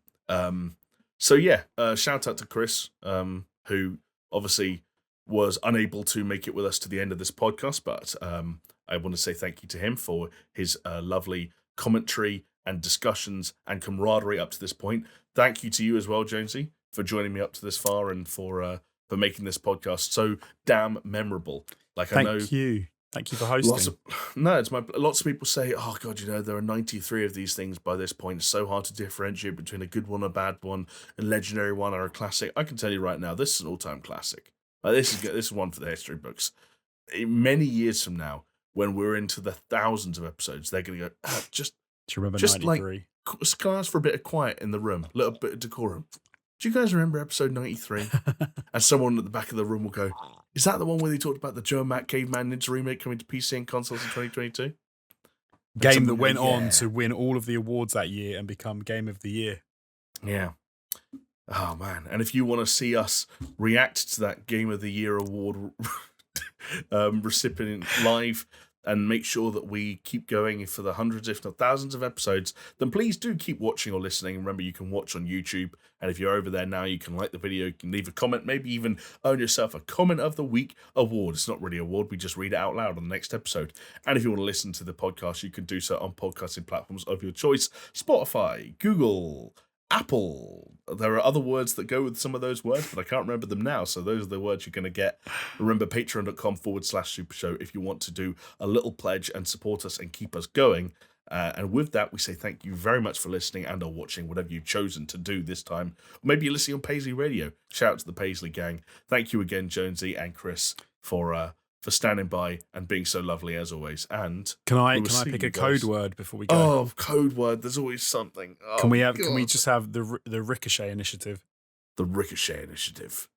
So yeah, shout out to Chris, who obviously was unable to make it with us to the end of this podcast, but I want to say thank you to him for his lovely commentary and discussions and camaraderie up to this point. Thank you to you as well, Jonesy, for joining me up to this far and for making this podcast so damn memorable. Thank you for hosting. Lots of people say, oh God, there are 93 of these things by this point. It's so hard to differentiate between a good one, a bad one, a legendary one, or a classic. I can tell you right now, this is an all-time classic. This is one for the history books. Many years from now, when we're into the thousands of episodes, they're going to go, do you remember 93? Can I ask for a bit of quiet in the room, a little bit of decorum? Do you guys remember episode 93? And someone at the back of the room will go, is that the one where they talked about the Joe Mac Caveman Ninja remake coming to PC and consoles in 2022? Game that went on to win all of the awards that year and become Game of the Year. Yeah. Oh, man. And if you want to see us react to that Game of the Year award recipient live, and make sure that we keep going for the hundreds, if not thousands of episodes, then please do keep watching or listening. Remember, you can watch on YouTube, and if you're over there now, you can like the video, you can leave a comment, maybe even earn yourself a Comment of the Week award. It's not really an award, we just read it out loud on the next episode. And if you want to listen to the podcast, you can do so on podcasting platforms of your choice: Spotify, Google, Apple. There are other words that go with some of those words, but I can't remember them now. So those are the words you're going to get. Remember, patreon.com/SuperShow if you want to do a little pledge and support us and keep us going. And with that, we say thank you very much for listening and or watching, whatever you've chosen to do this time. Or maybe you're listening on Paisley Radio. Shout out to the Paisley gang. Thank you again, Jonesy and Chris, for standing by and being so lovely as always. And can I pick a code word before we go? Oh, code word. There's always something. Oh, can we just have the Ricochet initiative? The Ricochet initiative.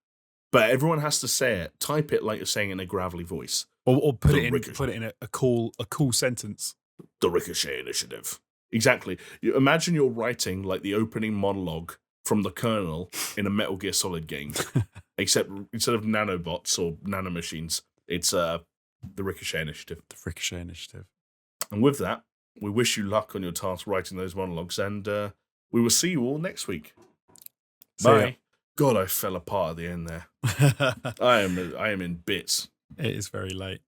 But everyone has to say it. Type it like you're saying it in a gravelly voice. Or put it in a cool sentence. The Ricochet initiative. Exactly. Imagine you're writing like the opening monologue from the Colonel in a Metal Gear Solid game. Except instead of nanobots or nanomachines, it's the Ricochet initiative. The Ricochet initiative. And with that, we wish you luck on your task writing those monologues, and we will see you all next week. Bye. God, I fell apart at the end there. I am in bits. It is very late.